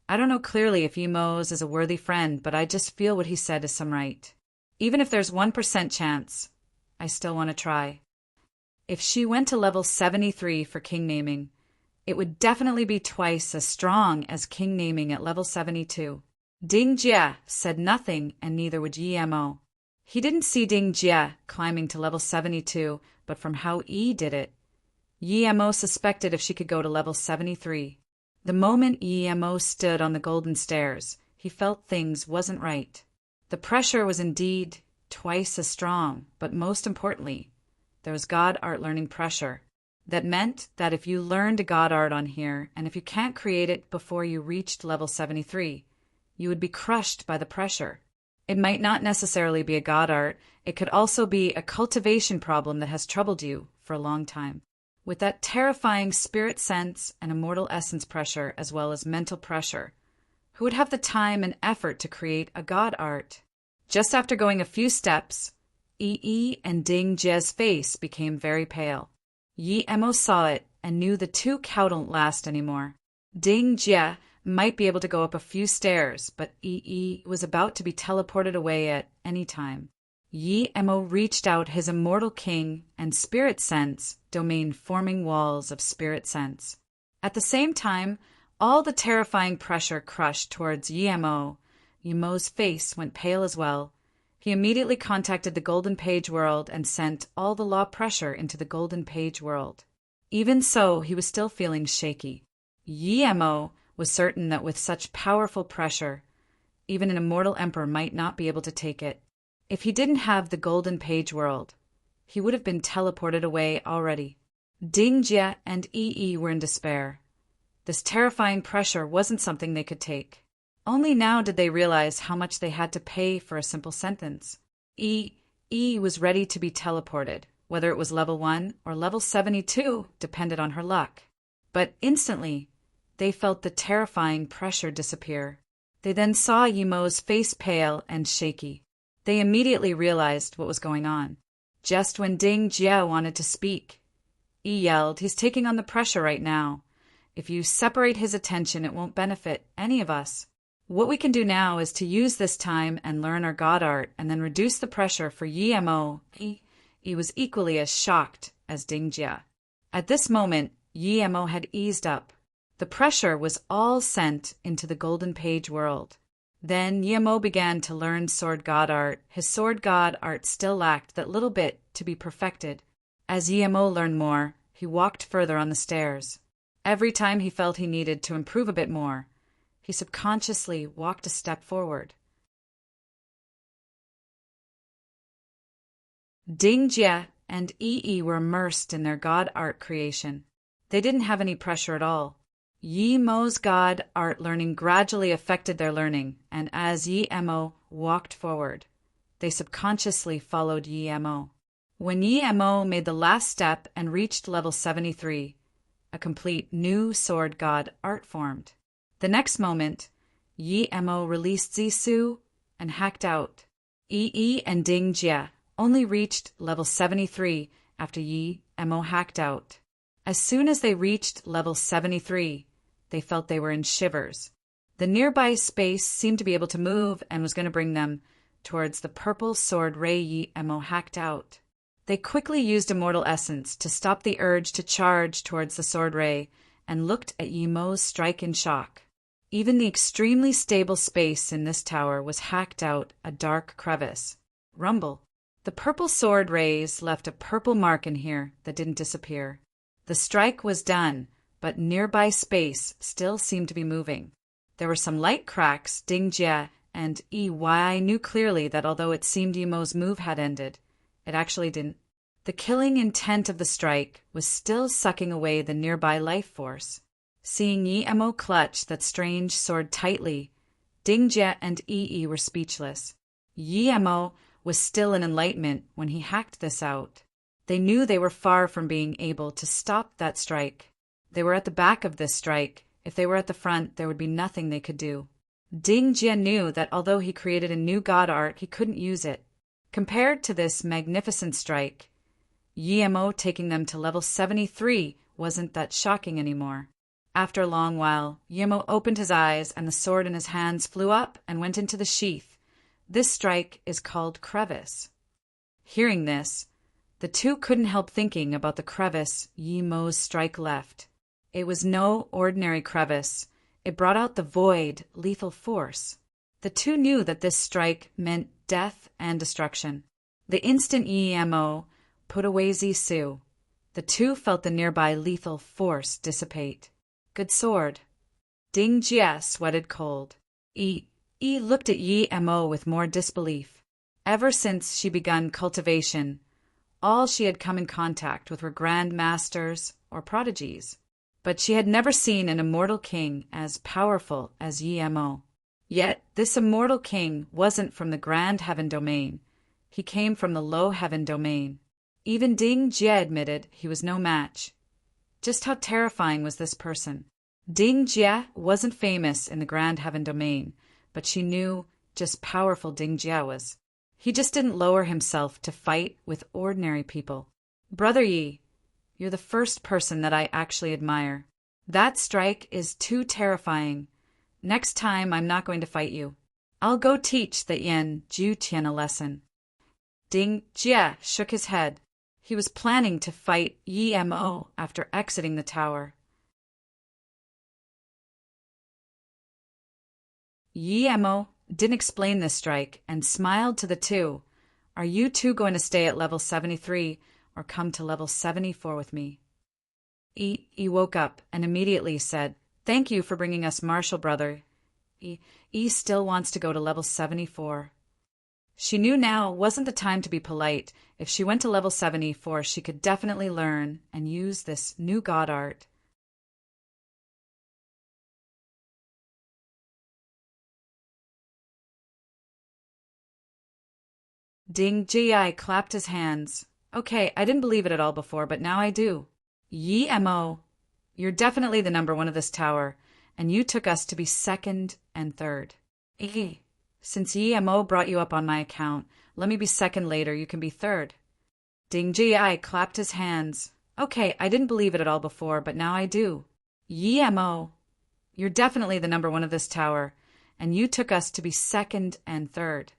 I don't know clearly if Yi Mo's is a worthy friend, but I just feel what he said is some right. Even if there's 1% chance, I still want to try. If she went to level 73 for king naming, it would definitely be twice as strong as king naming at level 72. Ding Jia said nothing, and neither would Yi Mo. He didn't see Ding Jia climbing to level 72, but from how Yi did it, Yi Mo suspected if she could go to level 73. The moment Yi Mo stood on the golden stairs, he felt things wasn't right. The pressure was indeed twice as strong, but most importantly, there was God art learning pressure. That meant that if you learned a God art on here, and if you can't create it before you reached level 73, you would be crushed by the pressure. It might not necessarily be a God art, it could also be a cultivation problem that has troubled you for a long time. With that terrifying spirit sense and immortal essence pressure as well as mental pressure, who would have the time and effort to create a God art? Just after going a few steps, Yi and Ding Jia's face became very pale. Yi Mo saw it and knew the two couldn't last anymore. Ding Jie might be able to go up a few stairs, but Yi was about to be teleported away at any time. Yi Mo reached out his immortal king and spirit sense domain, forming walls of spirit sense. At the same time, all the terrifying pressure crushed towards Yi Mo. Yi Mo's face went pale as well. He immediately contacted the Golden Page world and sent all the law pressure into the Golden Page world. Even so, he was still feeling shaky. Yi Mo was certain that with such powerful pressure, even an immortal emperor might not be able to take it. If he didn't have the Golden Page world, he would have been teleported away already. Ding Jie and Yi were in despair. This terrifying pressure wasn't something they could take. Only now did they realize how much they had to pay for a simple sentence. Yi was ready to be teleported, whether it was level 1 or level 72 depended on her luck. But instantly, they felt the terrifying pressure disappear. They then saw Yi Mo's face pale and shaky. They immediately realized what was going on. Just when Ding Jie wanted to speak, Yi yelled, "He's taking on the pressure right now. If you separate his attention, it won't benefit any of us. What we can do now is to use this time and learn our god art and then reduce the pressure for Yi Mo." Yi was equally as shocked as Ding Jie. At this moment, Yi Mo had eased up. The pressure was all sent into the Golden Page world. Then Yi Mo began to learn sword god art. His sword god art still lacked that little bit to be perfected. As Yi Mo learned more, he walked further on the stairs. Every time he felt he needed to improve a bit more, he subconsciously walked a step forward. Ding Jie and Yi were immersed in their god art creation. They didn't have any pressure at all. Yi Mo's god art learning gradually affected their learning, and as Yi Mo walked forward, they subconsciously followed Yi Mo. When Yi Mo made the last step and reached level 73, a complete new sword god art formed. The next moment, Yi Mo released Zisu and hacked out. Yi and Ding Jie only reached level 73 after Yi Mo hacked out. As soon as they reached level 73, they felt they were in shivers. The nearby space seemed to be able to move and was going to bring them towards the purple sword ray Yi Mo hacked out. They quickly used Immortal Essence to stop the urge to charge towards the sword ray and looked at Yi Mo's strike in shock. Even the extremely stable space in this tower was hacked out a dark crevice. Rumble. The purple sword rays left a purple mark in here that didn't disappear. The strike was done, but nearby space still seemed to be moving. There were some light cracks. Ding Jie and Yi knew clearly that although it seemed Yi Mo's move had ended, it actually didn't. The killing intent of the strike was still sucking away the nearby life force. Seeing Yi Mo clutch that strange sword tightly, Ding Jie and Yi were speechless. Yi Mo was still in enlightenment when he hacked this out. They knew they were far from being able to stop that strike. They were at the back of this strike. If they were at the front, there would be nothing they could do. Ding Jie knew that although he created a new god art, he couldn't use it. Compared to this magnificent strike, Yi Mo taking them to level 73 wasn't that shocking anymore. After a long while, Yi Mo opened his eyes and the sword in his hands flew up and went into the sheath. This strike is called crevice. Hearing this, the two couldn't help thinking about the crevice Yi Mo's strike left. It was no ordinary crevice. It brought out the void, lethal force. The two knew that this strike meant death and destruction. The instant Yi Mo put away Zisu, the two felt the nearby lethal force dissipate. Good sword. Ding Jie sweated cold. Yi looked at Yi Mo with more disbelief. Ever since she begun cultivation, all she had come in contact with were grand masters or prodigies, but she had never seen an immortal king as powerful as Yi Mo. Yet this immortal king wasn't from the grand heaven domain. He came from the low heaven domain. Even Ding Jie admitted he was no match. Just how terrifying was this person? Ding Jie wasn't famous in the grand heaven domain, but she knew just powerful Ding Jie was. He just didn't lower himself to fight with ordinary people. "Brother Yi, You're the first person that I actually admire. That strike is too terrifying. Next time, I'm not going to fight you. I'll go teach the Yan Ju Tian a lesson. Ding Jie shook his head. He was planning to fight Yi Mo after exiting the tower. Yi Mo didn't explain this strike and smiled to the two. Are you two going to stay at level 73 or come to level 74 with me? Yi woke up and immediately said, Thank you for bringing us Marshall, brother. Yi still wants to go to level 74. She knew now wasn't the time to be polite. If she went to level 74, she could definitely learn and use this new god art. Ding Ji clapped his hands. Okay, I didn't believe it at all before, but now I do. Yi Mo, you're definitely the number one of this tower, and you took us to be second and third. Since Yi Mo brought you up on my account, let me be second later, you can be third. Ding Ji clapped his hands. Okay, I didn't believe it at all before, but now I do. Yi Mo, you're definitely the number one of this tower, and you took us to be second and third.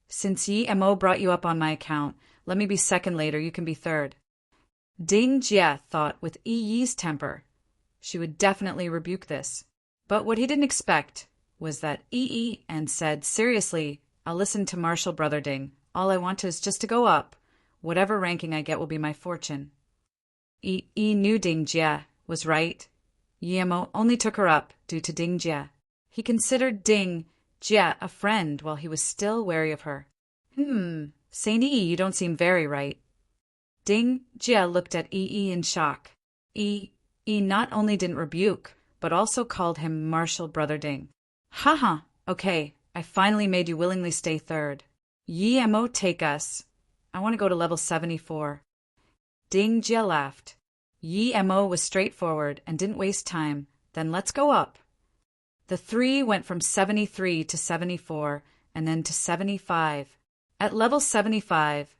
Since Yi Mo brought you up on my account, let me be second later, you can be third. Ding Jie thought with Yi's temper, she would definitely rebuke this. But what he didn't expect was that Yi and said, Seriously, I'll listen to Marshall, brother Ding. All I want is just to go up. Whatever ranking I get will be my fortune. Yi knew Ding Jie was right. Yi Mo only took her up due to Ding Jie. He considered Ding Jie a friend while he was still wary of her. Saint Yi, you don't seem very right. Ding Jie looked at Yi in shock. Yi not only didn't rebuke, but also called him Marshall, brother Ding. Haha, okay, I finally made you willingly stay third. Yi Mo, take us. I want to go to level 74. Ding Jie laughed. Yi Mo was straightforward and didn't waste time. Then let's go up. The three went from 73 to 74 and then to 75. At level 75,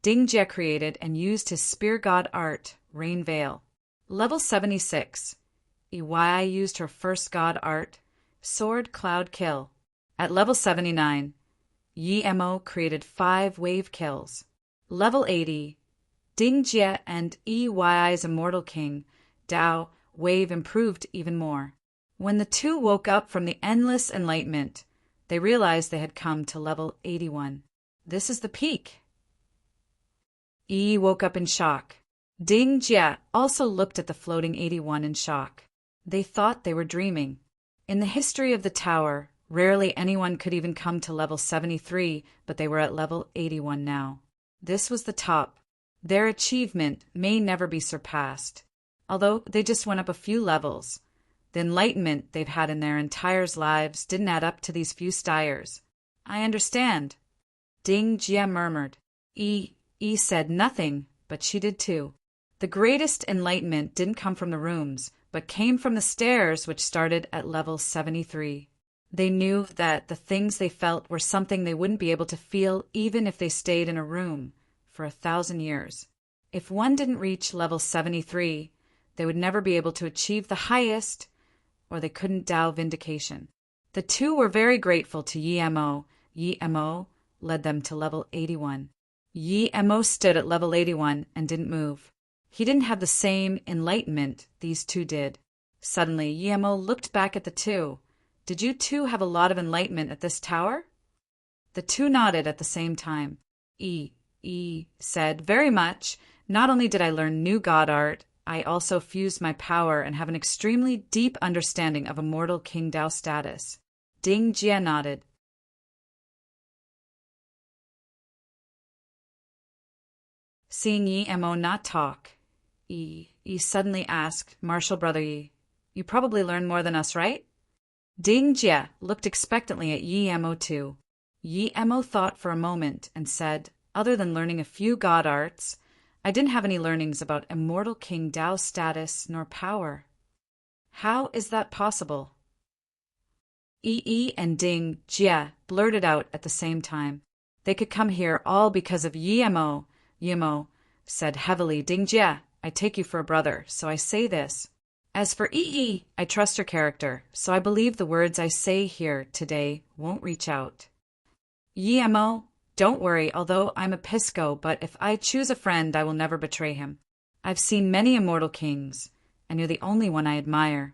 Ding Jie created and used his spear god art, Rain Veil. Level 76, Yi used her first god art, Sword Cloud Kill. At level 79, Yi Mo created 5 wave kills. Level 80, Ding Jie and Yi's Immortal King, Dao, wave improved even more. When the two woke up from the endless enlightenment, they realized they had come to level 81. This is the peak. Yi woke up in shock. Ding Jie also looked at the floating 81 in shock. They thought they were dreaming. In the history of the tower, rarely anyone could even come to level 73, but they were at level 81 now. This was the top. Their achievement may never be surpassed. Although they just went up a few levels, the enlightenment they've had in their entire lives didn't add up to these few stiers. I understand. Ding Jie murmured. Yi said nothing, but she did too. The greatest enlightenment didn't come from the rooms, but came from the stairs which started at level 73. They knew that the things they felt were something they wouldn't be able to feel even if they stayed in a room for 1,000 years. If one didn't reach level 73, they would never be able to achieve the highest, or they couldn't Dao Vindication. The two were very grateful to Yi Mo. Yi Mo led them to level 81. Yi Mo stood at level 81 and didn't move. He didn't have the same enlightenment these two did. Suddenly, Yi Mo looked back at the two. Did you two have a lot of enlightenment at this tower? The two nodded at the same time. Yi said, Very much. Not only did I learn new god art, I also fused my power and have an extremely deep understanding of Immortal King Dao status. Ding Jie nodded. Seeing Yi Mo not talk, Yi suddenly asked, Marshall, brother Yi, you probably learned more than us, right? Ding Jie looked expectantly at Yi Mo too. Yi Mo thought for a moment and said, Other than learning a few god arts, I didn't have any learnings about Immortal King Dao status nor power. How is that possible? Yi and Ding Jie blurted out at the same time. They could come here all because of Yi Mo. said heavily, Dingjie, I take you for a brother, so I say this. As for Yi, I trust your character, so I believe the words I say here today won't reach out. Yemo, don't worry, although I'm a Pisco, but if I choose a friend, I will never betray him. I've seen many immortal kings, and you're the only one I admire.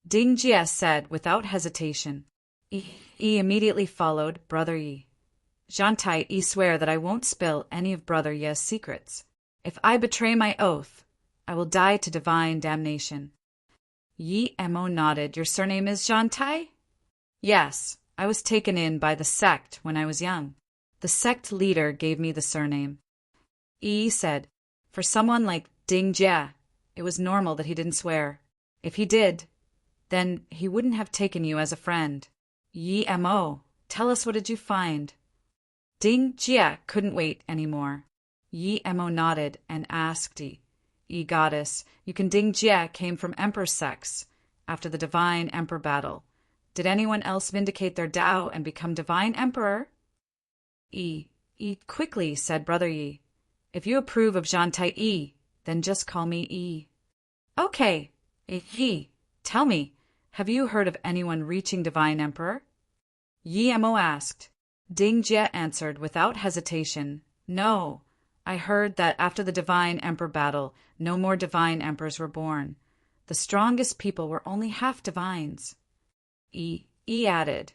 Dingjie said without hesitation. Yi immediately followed Brother Yi. Jantai, Yi swear that I won't spill any of Brother Yi's secrets. If I betray my oath, I will die to divine damnation. Yi Mo nodded. Your surname is Jantai? Yes, I was taken in by the sect when I was young. The sect leader gave me the surname. Yi said, for someone like Dingjie, it was normal that he didn't swear. If he did, then he wouldn't have taken you as a friend. Yi Mo, tell us, what did you find? Dingjie couldn't wait anymore. Yi Mo nodded and asked Yi goddess, you can Dingjie came from Emperor Sex after the Divine Emperor battle. Did anyone else vindicate their Tao and become Divine Emperor? Yi quickly said Brother Yi. If you approve of Jantai Yi, then just call me Yi. Okay, Yi, tell me, have you heard of anyone reaching Divine Emperor? Yi Mo asked. Dingjie answered without hesitation, no. I heard that after the Divine Emperor battle, no more Divine Emperors were born. The strongest people were only half divines. Yi added,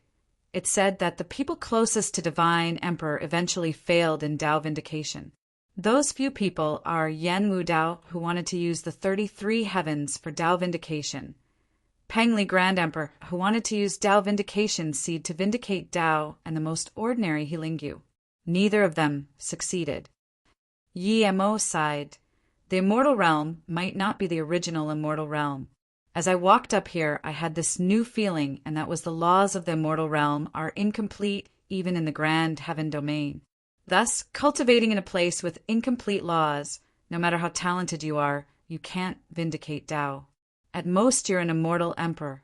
it said that the people closest to Divine Emperor eventually failed in Tao vindication. Those few people are Yan Wu Dao, who wanted to use the 33 heavens for Tao vindication, Pengli Grand Emperor, who wanted to use Tao vindication seed to vindicate Tao, and the most ordinary Hilingyu. Neither of them succeeded. Yi Mo sighed. The immortal realm might not be the original immortal realm. As I walked up here, I had this new feeling, and that was the laws of the immortal realm are incomplete even in the grand heaven domain. Thus, cultivating in a place with incomplete laws, no matter how talented you are, you can't vindicate Tao. At most, you're an immortal emperor.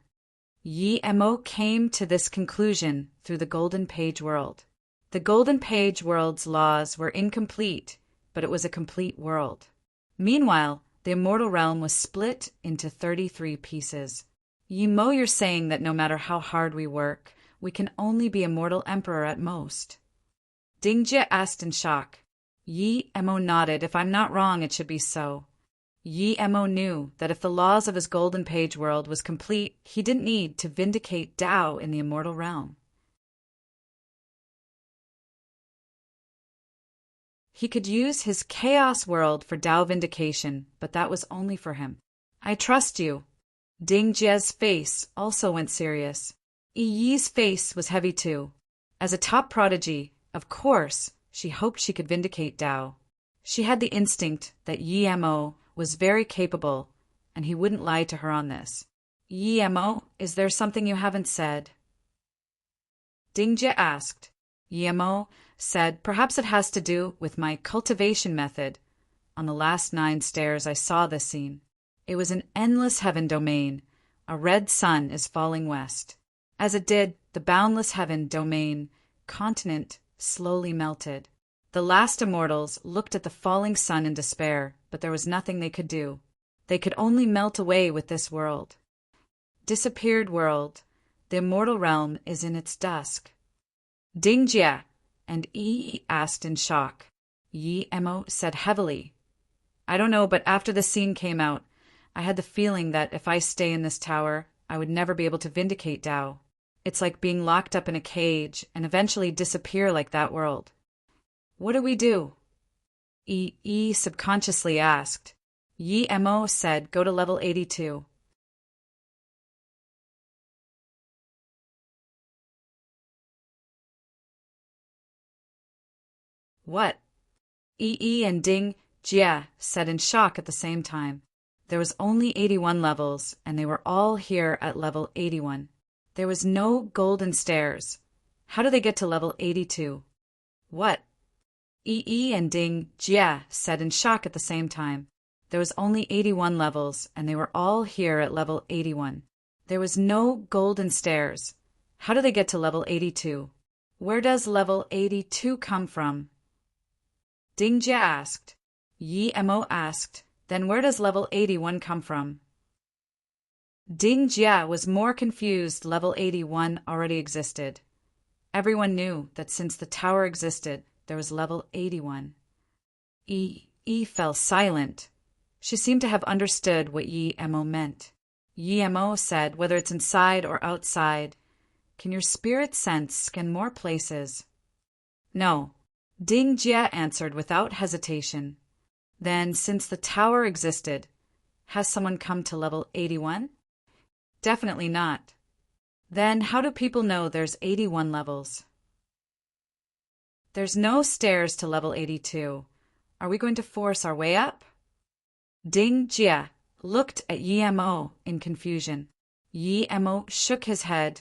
Yi Mo came to this conclusion through the Golden Page world. The Golden Page world's laws were incomplete, but it was a complete world. Meanwhile, the immortal realm was split into 33 pieces. Yi Mo, you're saying that no matter how hard we work, we can only be immortal emperor at most. Dingjie asked in shock. Yi Mo nodded. If I'm not wrong, it should be so. Yi Mo knew that if the laws of his Golden Page world was complete, he didn't need to vindicate Tao in the immortal realm. He could use his chaos world for Tao vindication, but that was only for him. I trust you. Dingjie's face also went serious. Yi's face was heavy too. As a top prodigy, of course, she hoped she could vindicate Tao. She had the instinct that Yi Mo was very capable, and he wouldn't lie to her on this. Yi Mo, is there something you haven't said? Dingjie asked. Yi Mo said, perhaps it has to do with my cultivation method. On the last 9 stairs I saw this scene. It was an endless heaven domain. A red sun is falling west. As it did, the boundless heaven domain continent slowly melted. The last immortals looked at the falling sun in despair, but there was nothing they could do. They could only melt away with this world. Disappeared world. The immortal realm is in its dusk. Dingjie and Yi asked in shock. Yi Mo said heavily, I don't know, but after the scene came out, I had the feeling that if I stay in this tower, I would never be able to vindicate Tao. It's like being locked up in a cage and eventually disappear like that world. What do we do? Yi subconsciously asked. Yi Mo said, go to level 82. What? Yi and Dingjie said in shock at the same time. There was only 81 levels, and they were all here at level 81. There was no golden stairs. How do they get to level 82? What? Yi and Dingjie said in shock at the same time. There was only 81 levels, and they were all here at level 81. There was no golden stairs. How do they get to level 82? Where does level 82 come from? Dingjie asked. Yi-mo asked. Then where does level 81 come from? Ding Jia was more confused. Level 81 already existed. Everyone knew that since the tower existed, there was level 81. Yi fell silent. She seemed to have understood what Yi-mo meant. Yi-mo said, whether it's inside or outside, can your spirit sense scan more places? No. Ding Jia answered without hesitation. Then, since the tower existed, has someone come to level 81? Definitely not. Then how do people know there's 81 levels? There's no stairs to level 82. Are we going to force our way up? Ding Jia looked at Yi-mo in confusion. Yi-mo shook his head.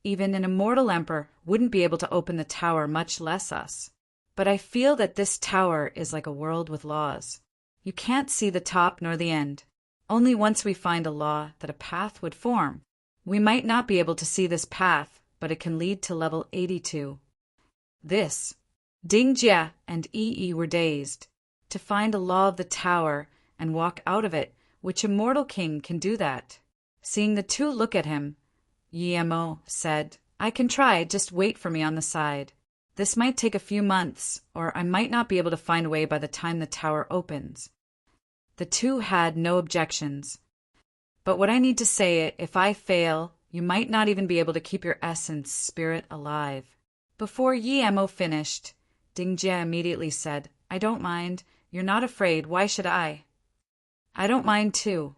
Even an immortal emperor wouldn't be able to open the tower, much less us. But I feel that this tower is like a world with laws. You can't see the top nor the end. Only once we find a law that a path would form. We might not be able to see this path, but it can lead to level 82. This. Ding Jia and Yi were dazed. To find a law of the tower and walk out of it, which immortal king can do that? Seeing the two look at him, Yi-mo said, I can try, just wait for me on the side. This might take a few months, or I might not be able to find a way by the time the tower opens. The two had no objections. But what I need to say, if I fail, you might not even be able to keep your essence spirit alive. Before Yi-mo finished, Ding Jia immediately said, I don't mind. You're not afraid. Why should I? I don't mind too.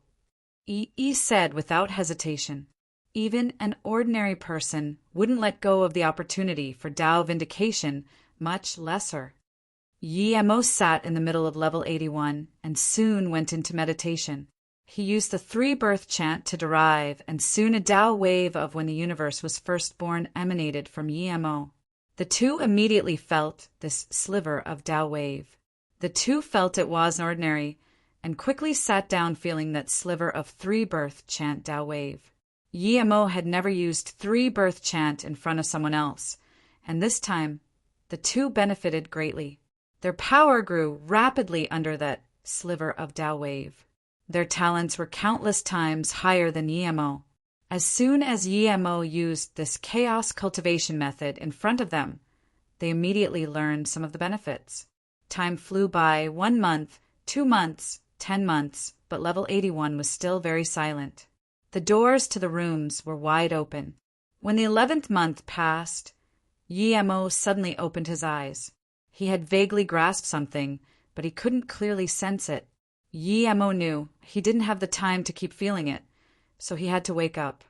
Yi said without hesitation. Even an ordinary person wouldn't let go of the opportunity for Tao vindication, much lesser. Yi-mo sat in the middle of level 81 and soon went into meditation. He used the three-birth chant to derive, and soon a Tao wave of when the universe was first born emanated from Yi-mo. The two immediately felt this sliver of Tao wave. The two felt it wasn't ordinary, and quickly sat down feeling that sliver of three-birth chant Tao wave. Yi-mo had never used three-birth chant in front of someone else, and this time the two benefited greatly. Their power grew rapidly under that sliver of Tao wave. Their talents were countless times higher than Yi-mo. As soon as Yi-mo used this chaos cultivation method in front of them, they immediately learned some of the benefits. Time flew by, 1 month, 2 months, 10 months, but level 81 was still very silent. The doors to the rooms were wide open. When the 11th month passed, Yi-mo suddenly opened his eyes. He had vaguely grasped something, but he couldn't clearly sense it. Yi-mo knew he didn't have the time to keep feeling it, so he had to wake up.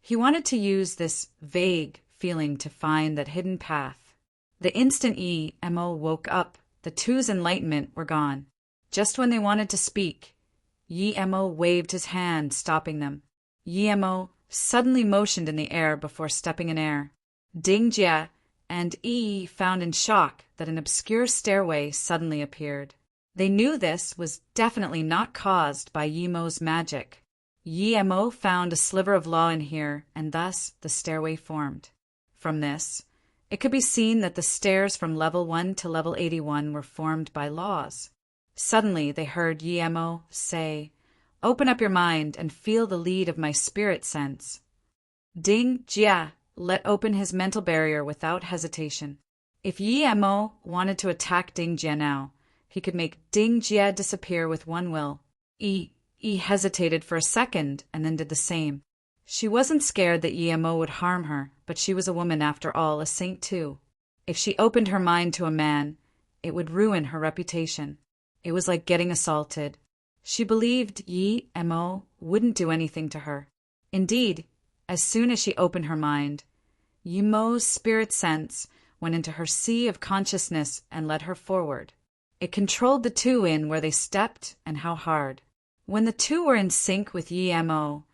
He wanted to use this vague feeling to find that hidden path. The instant Yi-mo woke up, the two's enlightenment were gone. Just when they wanted to speak, Yi-mo waved his hand, stopping them. Yi-mo suddenly motioned in the air before stepping in air. Ding Jia and Yi found in shock that an obscure stairway suddenly appeared. They knew this was definitely not caused by Yi-mo's magic. Yi-mo found a sliver of law in here, and thus the stairway formed. From this, it could be seen that the stairs from level 1 to level 81 were formed by laws. Suddenly they heard Yi-mo say, Open up your mind and feel the lead of my spirit sense. Ding Jia let open his mental barrier without hesitation. If Yi-mo wanted to attack Ding Jia now, he could make Ding Jia disappear with one will. Yi hesitated for a second and then did the same. She wasn't scared that Yi-mo would harm her, but she was a woman after all, a saint too. If she opened her mind to a man, it would ruin her reputation. It was like getting assaulted. She believed Yi-mo wouldn't do anything to her. Indeed, as soon as she opened her mind, Yi-mo's spirit sense went into her sea of consciousness and led her forward. It controlled the two in where they stepped and how hard. When the two were in sync with Yi-mo,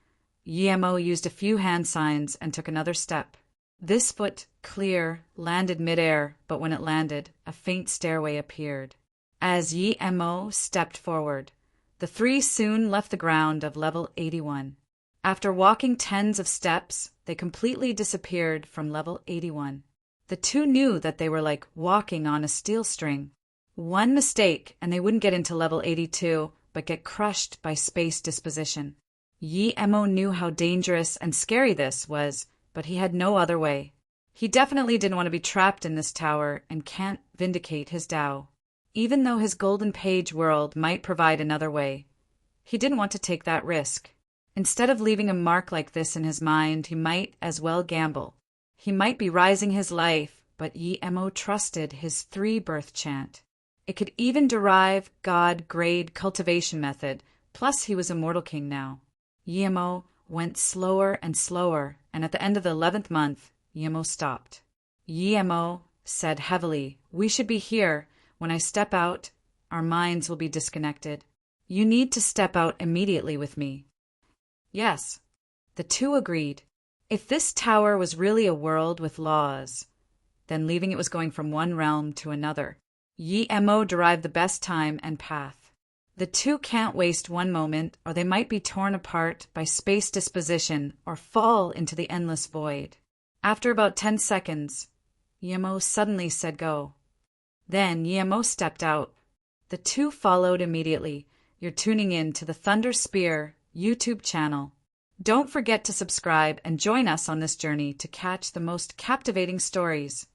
Yi-mo used a few hand signs and took another step. This foot, clear, landed midair, but when it landed, a faint stairway appeared. As Yi-mo stepped forward, the three soon left the ground of level 81. After walking tens of steps, they completely disappeared from level 81. The two knew that they were like walking on a steel string. One mistake and they wouldn't get into level 82, but get crushed by space disposition. Yi-Emo knew how dangerous and scary this was, but he had no other way. He definitely didn't want to be trapped in this tower and can't vindicate his Tao. Even though his golden page world might provide another way, he didn't want to take that risk. Instead of leaving a mark like this in his mind, he might as well gamble. He might be rising his life, but Yi-Emo trusted his 3-birth chant. It could even derive God grade cultivation method, plus he was a mortal king now. Yi-Emo went slower and slower, and at the end of the 11th month, Yi-Emo stopped. Yi-Emo said heavily, "We should be here. When I step out, our minds will be disconnected. You need to step out immediately with me." Yes, the two agreed. If this tower was really a world with laws, then leaving it was going from one realm to another. Yi-Emo derived the best time and path. The two can't waste one moment, or they might be torn apart by space disposition or fall into the endless void. After about 10 seconds, Yi-Emo suddenly said go. Then Yi-Emo stepped out. The two followed immediately. You're tuning in to the Thunder Spear YouTube channel. Don't forget to subscribe and join us on this journey to catch the most captivating stories.